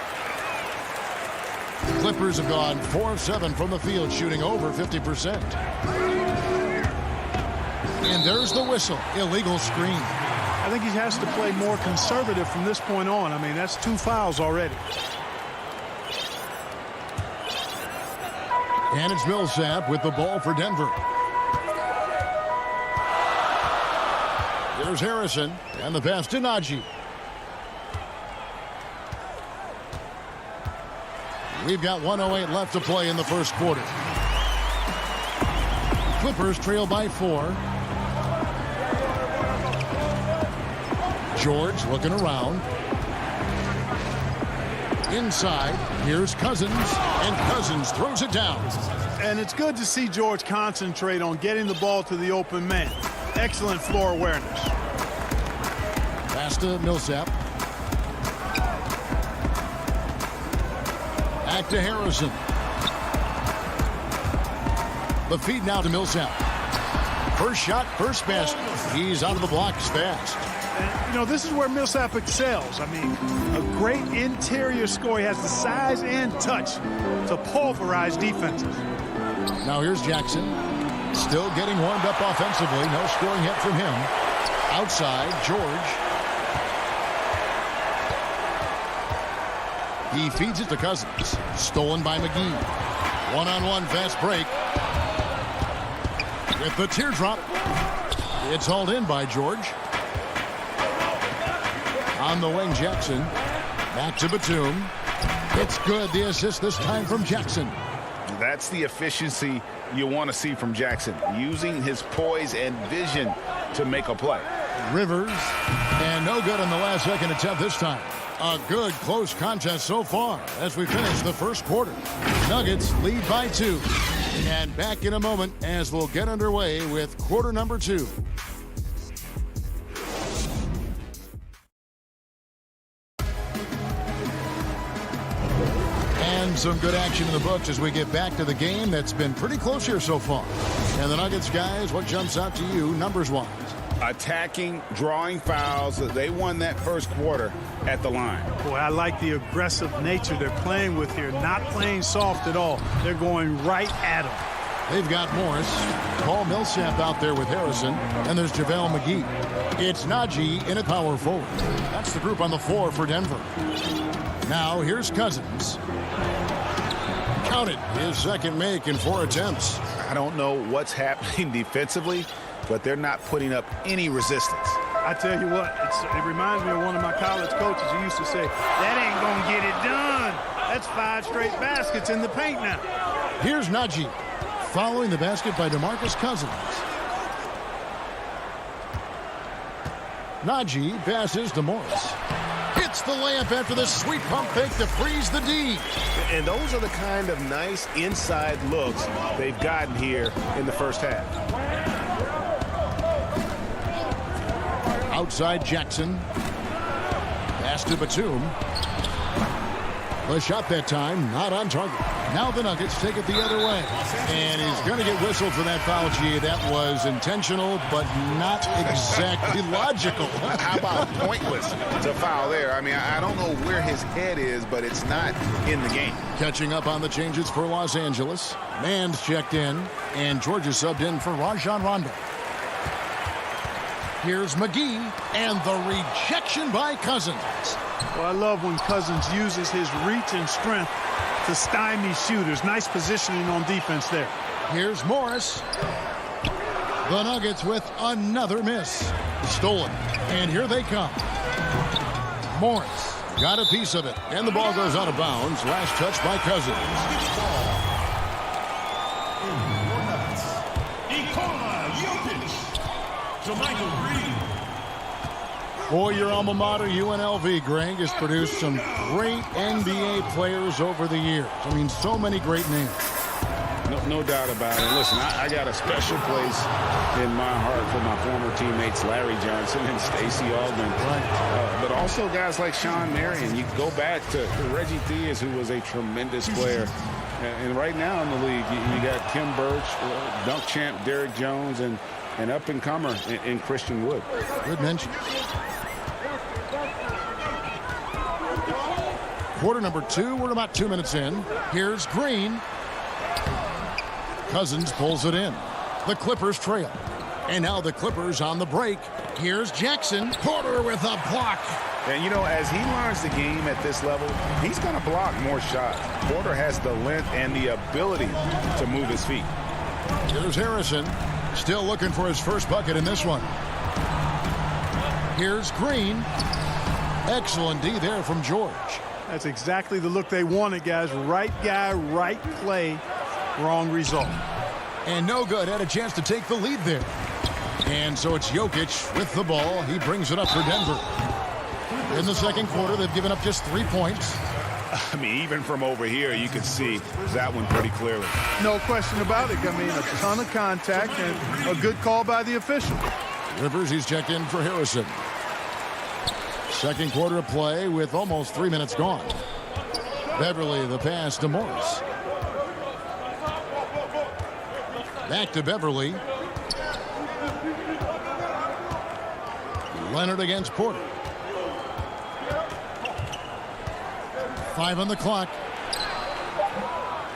Clippers have gone 4 of 7 from the field, shooting over 50%. And there's the whistle. Illegal screen. I think he has to play more conservative from this point on. I mean, that's 2 fouls already. And it's Millsap with the ball for Denver. There's Harrison. And the pass to Najee. We've got 1:08 left to play in the first quarter. Clippers trail by 4. George looking around. Inside, here's Cousins, and Cousins throws it down. And it's good to see George concentrate on getting the ball to the open man. Excellent floor awareness. Pass to Millsap. Back to Harrison. The feed now to Millsap. First shot, first basket. He's out of the blocks fast. And, you know, this is where Millsap excels. I mean, a great interior score. He has the size and touch to pulverize defenses. Now here's Jackson. Still getting warmed up offensively. No scoring yet from him. Outside, George. He feeds it to Cousins. Stolen by McGee. One-on-one fast break. With the teardrop. It's hauled in by George. On the wing, Jackson. Back to Batum. It's good. The assist this time from Jackson. That's the efficiency you want to see from Jackson. Using his poise and vision to make a play. Rivers. And no good on the last second attempt this time. A good close contest so far as we finish the first quarter. Nuggets lead by 2. And back in a moment as we'll get underway with quarter number 2. And some good action in the books as we get back to the game that's been pretty close here so far. And the Nuggets, guys, what jumps out to you numbers-wise? Attacking, drawing fouls. They won that first quarter at the line. Boy, I like the aggressive nature they're playing with here. Not playing soft at all. They're going right at them. They've got Morris, Paul Millsap out there with Harrison, and there's JaVale McGee. It's Najee in at power forward. That's the group on the floor for Denver. Now here's Cousins. Counted his second make in 4 attempts. I don't know what's happening defensively, but they're not putting up any resistance. I tell you what, it reminds me of one of my college coaches who used to say, that ain't going to get it done. That's 5 straight baskets in the paint now. Here's Najee. Following the basket by DeMarcus Cousins. Najee passes to Morris. Hits the layup after the sweet pump fake to freeze the D. And those are the kind of nice inside looks they've gotten here in the first half. Outside Jackson. Pass to Batum. The shot that time, not on target. Now the Nuggets take it the other way. And he's going to get whistled for that foul, G. That was intentional, but not exactly logical. How about pointless to foul there? I mean, I don't know where his head is, but it's not in the game. Catching up on the changes for Los Angeles. Mann's checked in, and Georgia subbed in for Rajon Rondo. Here's McGee, and the rejection by Cousins. Well, I love when Cousins uses his reach and strength to stymie shooters. Nice positioning on defense there. Here's Morris. The Nuggets with another miss. Stolen. And here they come. Morris got a piece of it. And the ball goes out of bounds. Last touch by Cousins. For your alma mater, UNLV, Greg, has produced some great NBA players over the years. I mean, so many great names. No doubt about it. Listen, I got a special place in my heart for my former teammates Larry Johnson and Stacey Augmon. But also guys like Sean Marion. You go back to Reggie Theus, who was a tremendous player. And right now in the league, you got Kim Birch, dunk champ Derrick Jones, and an up-and-comer in Christian Wood. Good mention. Quarter number 2, we're about 2 minutes in. Here's Green. Cousins pulls it in. The Clippers trail. And now the Clippers on the break. Here's Jackson. Porter with a block. And, you know, as he learns the game at this level, he's going to block more shots. Porter has the length and the ability to move his feet. Here's Harrison. Still looking for his first bucket in this one. Here's Green. Excellent D there from George. That's exactly the look they wanted, guys. Right guy, right play, wrong result. And no good. Had a chance to take the lead there. And so it's Jokic with the ball. He brings it up for Denver. In the second quarter, they've given up just 3 points. I mean, even from over here, you can see that one pretty clearly. No question about it. I mean, a ton of contact and a good call by the official. Rivers, he's checked in for Harrison. Second quarter of play with almost 3 minutes gone. Beverly, the pass to Morris. Back to Beverly. Leonard against Porter. 5 on the clock.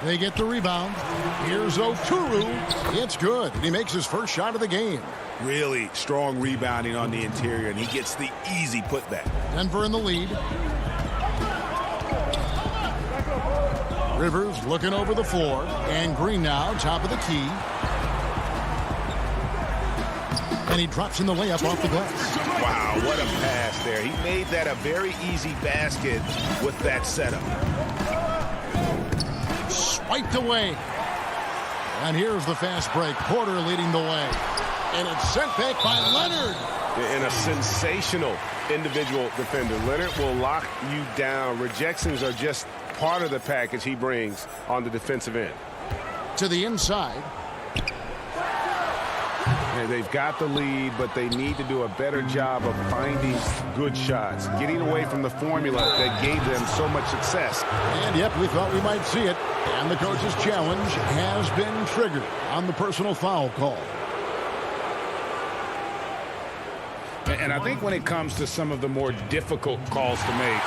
They get the rebound. Here's Oturu. It's good. And he makes his first shot of the game. Really strong rebounding on the interior, and he gets the easy putback. Denver in the lead. Rivers looking over the floor. And Green now, top of the key. And he drops in the layup off the glass. Wow, what a pass there. He made that a very easy basket with that setup. Swiped away. And here's the fast break. Porter leading the way. And it's sent back by Leonard. And a sensational individual defender. Leonard will lock you down. Rejections are just part of the package he brings on the defensive end. To the inside. And they've got the lead, but they need to do a better job of finding good shots, getting away from the formula that gave them so much success. And yep, we thought we might see it. And the coach's challenge has been triggered on the personal foul call. And I think when it comes to some of the more difficult calls to make,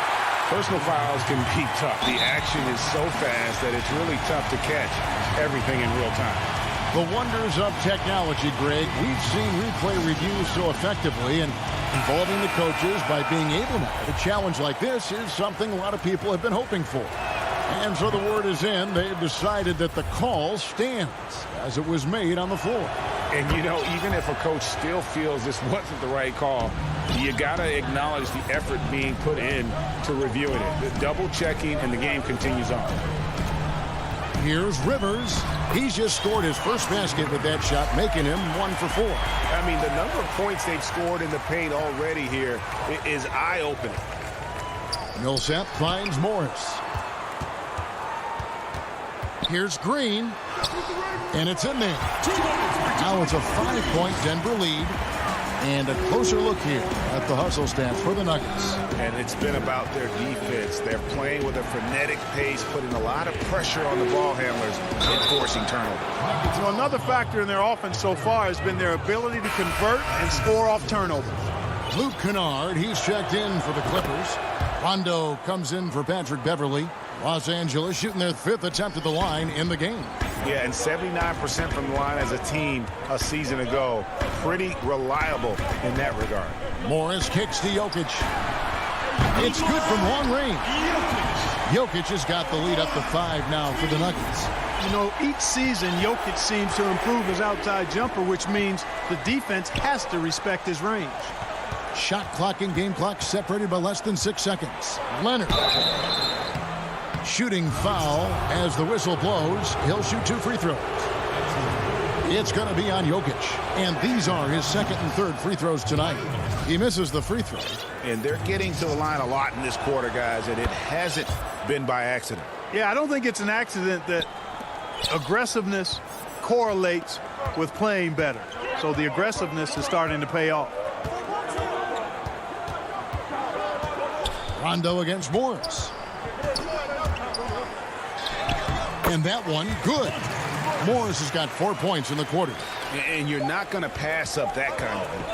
personal fouls can be tough. The action is so fast that it's really tough to catch everything in real time. The wonders of technology, Greg. We've seen replay reviews so effectively, and involving the coaches by being able now to challenge like this is something a lot of people have been hoping for. And so the word is in. They've decided that the call stands as it was made on the floor. And, you know, even if a coach still feels this wasn't the right call, you got to acknowledge the effort being put in to reviewing it. The double checking, and the game continues on. Here's Rivers. He's just scored his first basket with that shot, making him 1 for 4. I mean, the number of points they've scored in the paint already here is eye-opening. Millsap finds Morris. Here's Green. And it's in there. Now it's a 5-point Denver lead. And a closer look here at the hustle stats for the Nuggets. And it's been about their defense. They're playing with a frenetic pace, putting a lot of pressure on the ball handlers and forcing turnovers. So another factor in their offense so far has been their ability to convert and score off turnovers. Luke Kennard, he's checked in for the Clippers. Rondo comes in for Patrick Beverly. Los Angeles shooting their 5th attempt at the line in the game. Yeah, and 79% from the line as a team a season ago. Pretty reliable in that regard. Morris kicks to Jokic. It's good from long range. Jokic has got the lead up to 5 now for the Nuggets. You know, each season, Jokic seems to improve his outside jumper, which means the defense has to respect his range. Shot clock and game clock separated by less than 6 seconds. Leonard. Shooting foul as the whistle blows. He'll shoot 2 free throws. It's going to be on Jokic. And these are his 2nd and 3rd free throws tonight. He misses the free throw. And they're getting to the line a lot in this quarter, guys, and it hasn't been by accident. Yeah, I don't think it's an accident that aggressiveness correlates with playing better. So the aggressiveness is starting to pay off. Rondo against Morris. And that one, good. Morris has got 4 points in the quarter. And you're not going to pass up that kind of thing.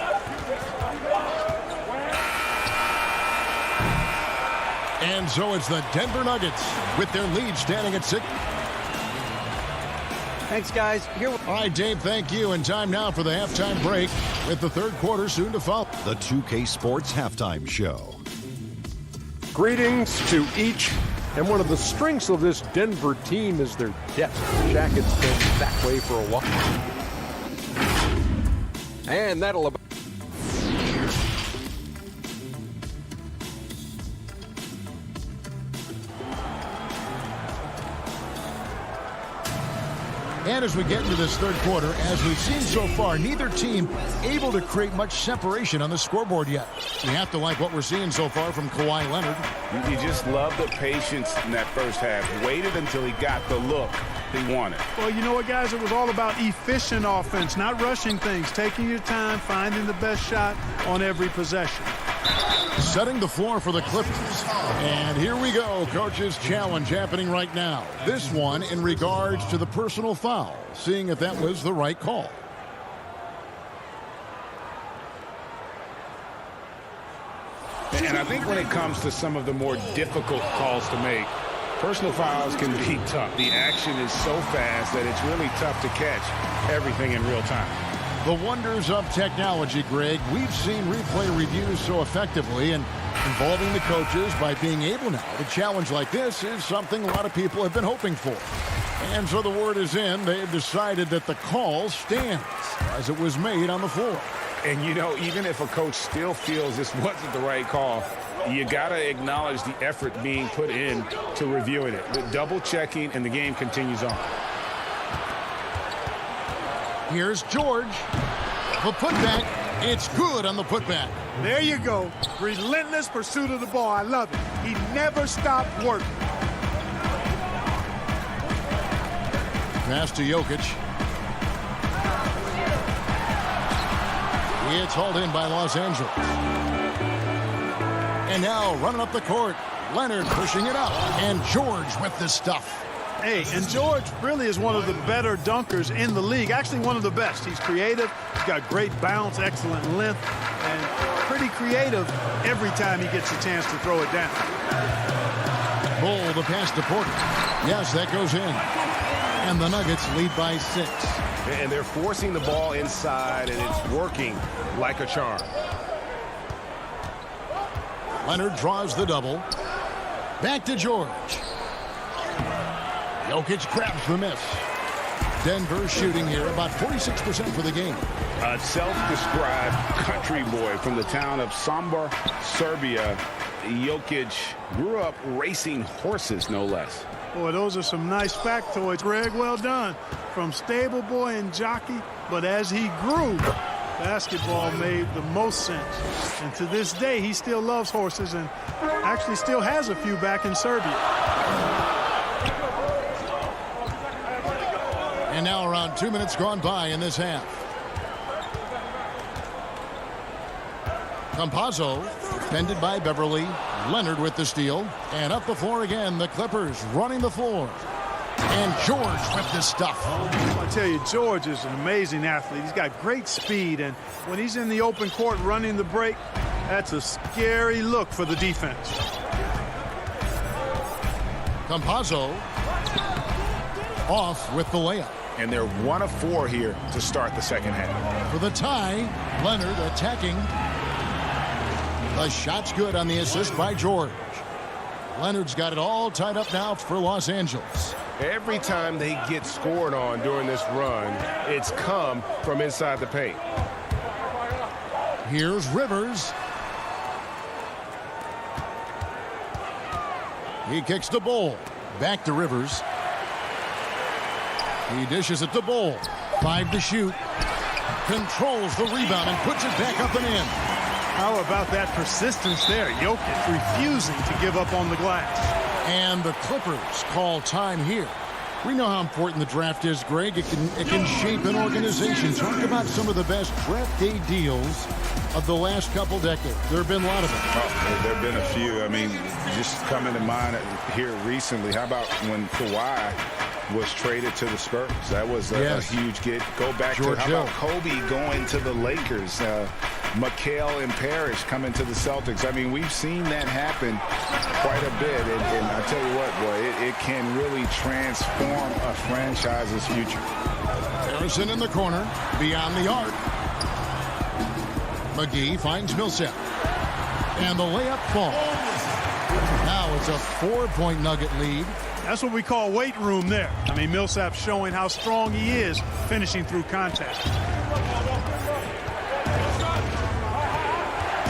And so it's the Denver Nuggets with their lead standing at 6. Thanks, guys. All right, Dave, thank you. And time now for the halftime break with the 3rd quarter soon to follow. The 2K Sports Halftime Show. Greetings to each. And one of the strengths of this Denver team is their depth. Shaq has been that way for a while. And that'll about... And as we get into this 3rd quarter, as we've seen so far, neither team able to create much separation on the scoreboard yet. You have to like what we're seeing so far from Kawhi Leonard. You just love the patience in that first half. Waited until he got the look he wanted. Well, you know what, guys? It was all about efficient offense, not rushing things, taking your time, finding the best shot on every possession. Setting the floor for the Clippers. And here we go. Coach's challenge happening right now. This one in regards to the personal foul, seeing if that was the right call. And I think when it comes to some of the more difficult calls to make, Personal fouls can be tough. The action is so fast that it's really tough to catch everything in real time. The wonders of technology, Greg. We've seen replay reviews so effectively, and involving the coaches by being able now to challenge like this is something a lot of people have been hoping for. And so the word is in. They've decided that the call stands as it was made on the floor. And, you know, even if a coach still feels this wasn't the right call, you got to acknowledge the effort being put in to reviewing it. With double checking, and the game continues on. Here's George. The putback. It's good on the putback. There you go. Relentless pursuit of the ball. I love it. He never stopped working. Pass to Jokic. It's hauled in by Los Angeles. And now running up the court. Leonard pushing it up. And George with the stuff. Hey, and George really is one of the better dunkers in the league. Actually, one of the best. He's creative. He's got great bounce, excellent length, and pretty creative every time he gets a chance to throw it down. Bull, the pass to Porter. Yes, that goes in. And the Nuggets lead by 6. And they're forcing the ball inside, and it's working like a charm. Leonard draws the double. Back to George. Jokic grabs the miss. Denver shooting here about 46% for the game. A self-described country boy from the town of Sombor, Serbia. Jokic grew up racing horses, no less. Boy, those are some nice factoids, Greg. Well done. From stable boy and jockey, but as he grew, basketball made the most sense. And to this day, he still loves horses and actually still has a few back in Serbia. And now around 2 minutes gone by in this half. Campazzo, defended by Beverly. Leonard with the steal. And up the floor again, the Clippers running the floor. And George with the stuff. I tell you, George is an amazing athlete. He's got great speed, and when he's in the open court running the break, that's a scary look for the defense. Campazzo off with the layup. And they're 1 of 4 here to start the second half. For the tie, Leonard attacking. The shot's good on the assist by George. Leonard's got it all tied up now for Los Angeles. Every time they get scored on during this run, it's come from inside the paint. Here's Rivers. He kicks the Bull. Back to Rivers. He dishes it to Bull. 5 to shoot. Controls the rebound and puts it back up and in. How about that persistence there? Jokic refusing to give up on the glass. And the Clippers call time here. We know how important the draft is, Greg. It can shape an organization. Talk about some of the best draft day deals of the last couple decades. There have been a lot of them. Oh, there have been a few. I mean, just coming to mind here recently. How about when Kawhi was traded to the Spurs? That was a huge get. Go back to how about Kobe going to the Lakers? McHale and Parrish coming to the Celtics. I mean, we've seen that happen quite a bit. And I tell you what, boy, it can really transform a franchise's future. Harrison in the corner, beyond the arc. McGee finds Millsap. And the layup falls. Now it's a 4-point Nugget lead. That's what we call weight room there. I mean, Millsap showing how strong he is finishing through contact.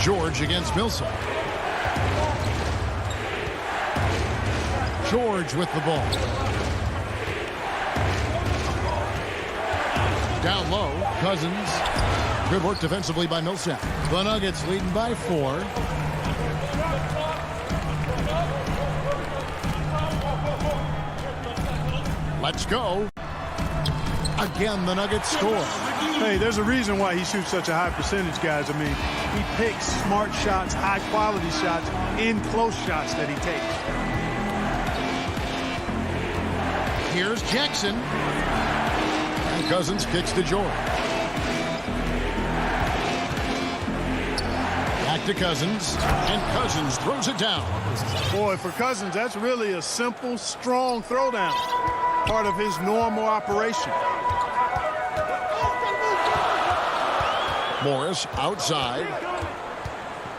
George against Millsap. George with the ball. Down low, Cousins. Good work defensively by Millsap. The Nuggets leading by 4. Let's go. Again, the Nuggets score. Hey, there's a reason why he shoots such a high percentage, guys. I mean, he picks smart shots, high-quality shots, in close shots that he takes. Here's Jackson. And Cousins kicks to George. Back to Cousins, and Cousins throws it down. Boy, for Cousins, that's really a simple, strong throwdown. Part of his normal operation. Morris outside.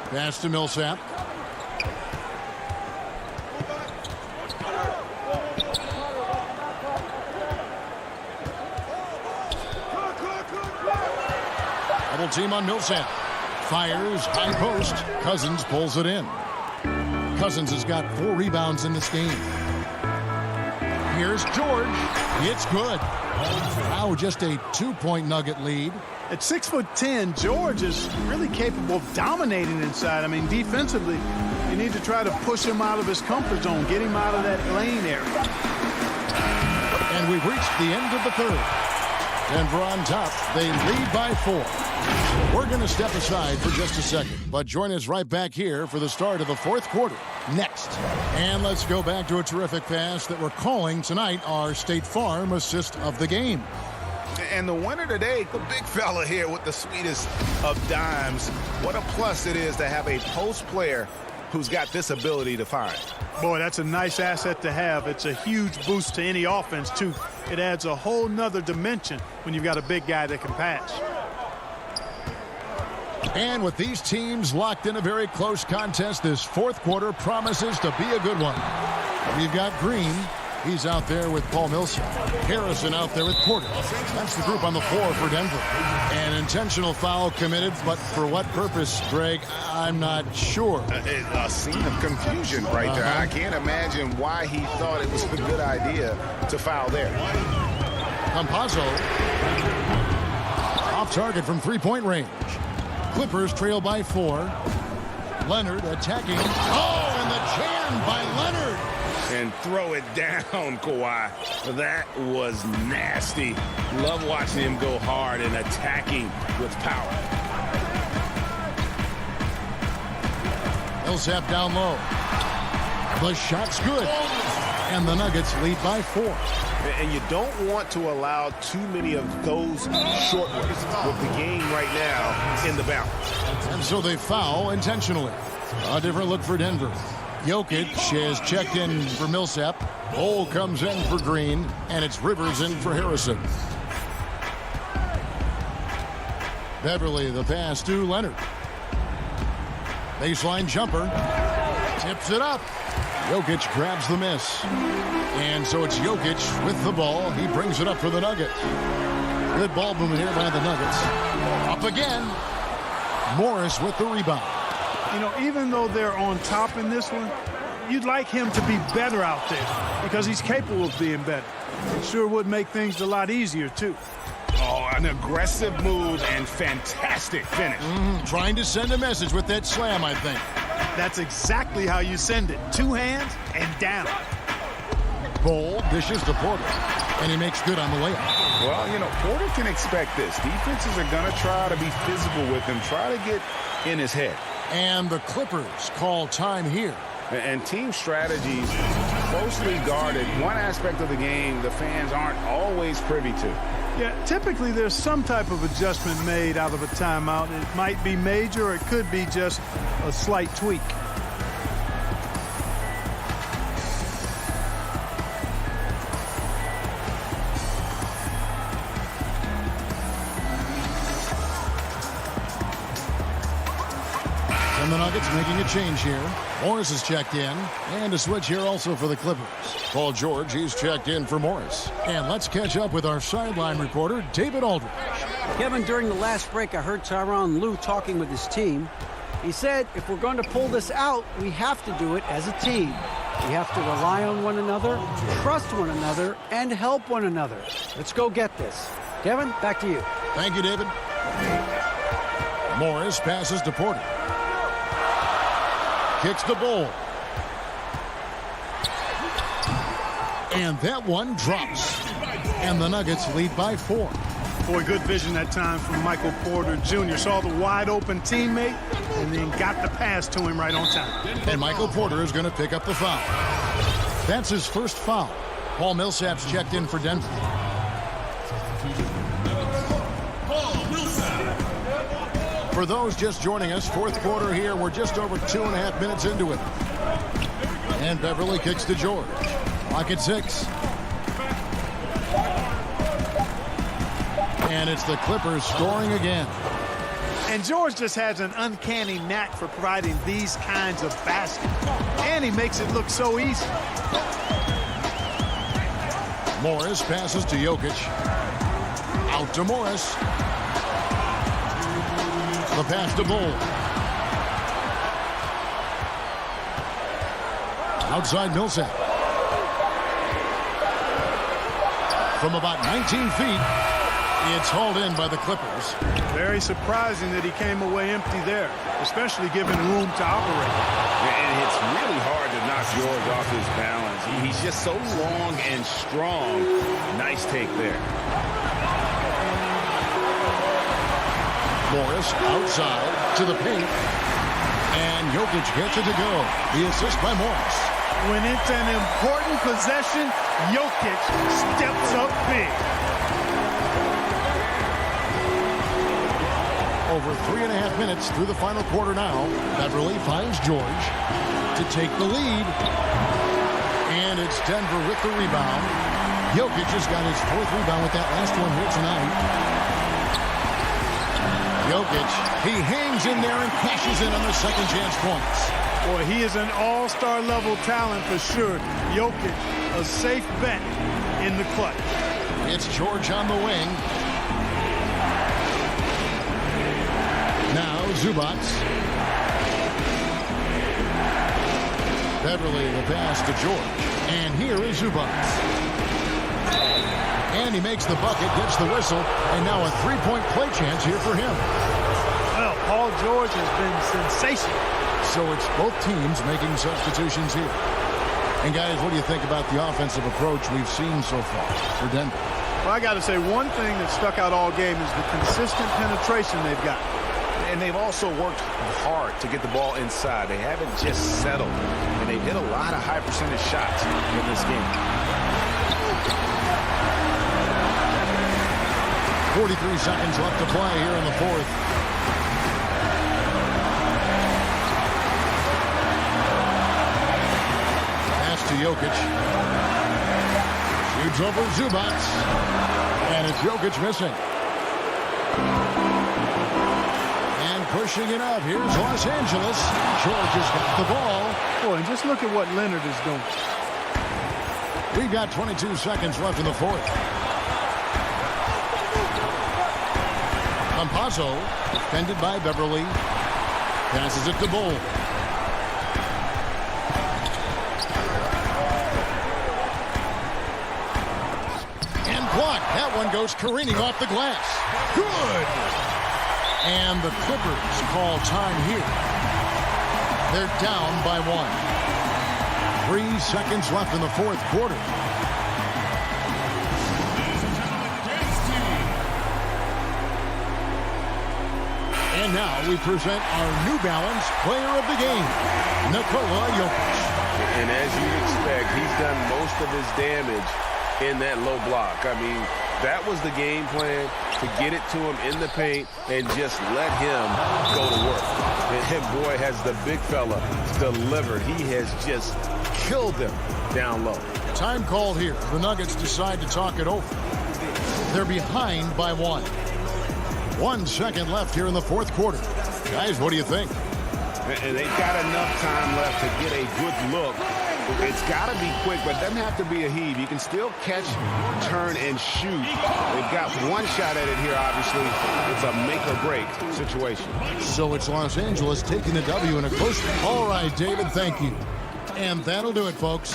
Pass to Millsap. Double team on Millsap. Fires, high post. Cousins pulls it in. Cousins has got 4 rebounds in this game. Here's George. It's good. Now just a 2-point Nugget lead. At 6'10", George is really capable of dominating inside. I mean, defensively, you need to try to push him out of his comfort zone, get him out of that lane area. And we've reached the end of the third. Denver on top. They lead by 4. We're going to step aside for just a second, but join us right back here for the start of the fourth quarter next. And let's go back to a terrific pass that we're calling tonight our State Farm assist of the game. And the winner today, the big fella here with the sweetest of dimes. What a plus it is to have a post player who's got this ability to find. Boy, that's a nice asset to have. It's a huge boost to any offense, too. It adds a whole nother dimension when you've got a big guy that can pass. And with these teams locked in a very close contest, this fourth quarter promises to be a good one. We've got Green. He's out there with Paul Millsap. Harrison out there with Porter. That's the group on the floor for Denver. An intentional foul committed, but for what purpose, Greg? I'm not sure. A scene of confusion right there. I can't imagine why he thought it was a good idea to foul there. Campazzo. Off target from three-point range. Clippers trail by 4. Leonard attacking. Oh, and the jam by Leonard. And throw it down, Kawhi. That was nasty. Love watching him go hard and attacking with power. Millsap down low. The shot's good. And the Nuggets lead by 4. And you don't want to allow too many of those short ones with the game right now in the balance. And so they foul intentionally. A different look for Denver. Jokic has checked in for Millsap. Cole comes in for Green, and it's Rivers in for Harrison. Beverly, the pass to Leonard. Baseline jumper. Tips it up. Jokic grabs the miss. And so it's Jokic with the ball. He brings it up for the Nuggets. Good ball movement here by the Nuggets. Up again. Morris with the rebound. You know, even though they're on top in this one, you'd like him to be better out there because he's capable of being better. It sure would make things a lot easier, too. Oh, an aggressive move and fantastic finish. Trying to send a message with that slam, I think. That's exactly how you send it. 2 hands and down. Bowl dishes to Porter, and he makes good on the layup. Well, you know, Porter can expect this. Defenses are going to try to be physical with him, try to get in his head. And the Clippers call time here. And team strategies closely guarded. One aspect of the game the fans aren't always privy to. Yeah, typically there's some type of adjustment made out of a timeout. It might be major or it could be just a slight tweak. And the Nuggets making a change here. Morris is checked in. And a switch here also for the Clippers. Paul George, he's checked in for Morris. And let's catch up with our sideline reporter, David Aldridge. Kevin, during the last break, I heard Tyronn Lue talking with his team. He said, if we're going to pull this out, we have to do it as a team. We have to rely on one another, trust one another, and help one another. Let's go get this. Kevin, back to you. Thank you, David. Morris passes to Porter. Kicks the ball. And that one drops. And the Nuggets lead by 4. Boy, good vision that time from Michael Porter Jr. Saw the wide open teammate and then got the pass to him right on time. And Michael Porter is going to pick up the foul. That's his first foul. Paul Millsap's checked in for Denver. For For those just joining us, fourth quarter here. We're just over 2.5 minutes into it. And Beverly kicks to George. Clock at 6. And it's the Clippers scoring again. And George just has an uncanny knack for providing these kinds of baskets. And he makes it look so easy. Morris passes to Jokic. Out to Morris. The pass to Bull. Outside Millsap. From about 19 feet, it's hauled in by the Clippers. Very surprising that he came away empty there, especially given room to operate. And it's really hard to knock George off his balance. He's just so long and strong. Nice take there. Morris outside to the paint. And Jokic gets it to go. The assist by Morris. When it's an important possession, Jokic steps up big. Over 3.5 minutes through the final quarter now. Beverly finds George to take the lead. And it's Denver with the rebound. Jokic has got his 4th rebound with that last one here tonight. Jokic, he hangs in there and cashes in on the second chance points. Boy, he is an all-star level talent for sure. Jokic, a safe bet in the clutch. It's George on the wing. Now Zubac. Beverly the pass to George. And here is Zubac. And he makes the bucket, gets the whistle, and now a three-point play chance here for him. Well, Paul George has been sensational. So it's both teams making substitutions here. And guys, what do you think about the offensive approach we've seen so far for Denver? Well, I got to say, one thing that stuck out all game is the consistent penetration they've got. And they've also worked hard to get the ball inside. They haven't just settled. And they've hit a lot of high percentage shots in this game. 43 seconds left to play here in the fourth. Pass to Jokic. Shoots over Zubac. And it's Jokic missing. And pushing it up. Here's Los Angeles. George has got the ball. Boy, and just look at what Leonard is doing. We've got 22 seconds left in the fourth. Campazzo, defended by Beverly. Passes it to Bull. And blocked. That one goes careening off the glass. Good! And the Clippers call time here. They're down by 1. 3 seconds left in the fourth quarter. And now we present our New Balance Player of the Game, Nikola Jokic. And as you'd expect, he's done most of his damage in that low block. I mean, that was the game plan, to get it to him in the paint and just let him go to work. And boy, has the big fella delivered. He has just killed them down low. Time called here. The Nuggets decide to talk it over. They're behind by 1. 1 second left here in the fourth quarter. Guys, what do you think? And they've got enough time left to get a good look. It's got to be quick, but it doesn't have to be a heave. You can still catch, turn, and shoot. They've got one shot at it here, obviously. It's a make-or-break situation. So it's Los Angeles taking the W in a close one. All right, David, thank you. And that'll do it, folks.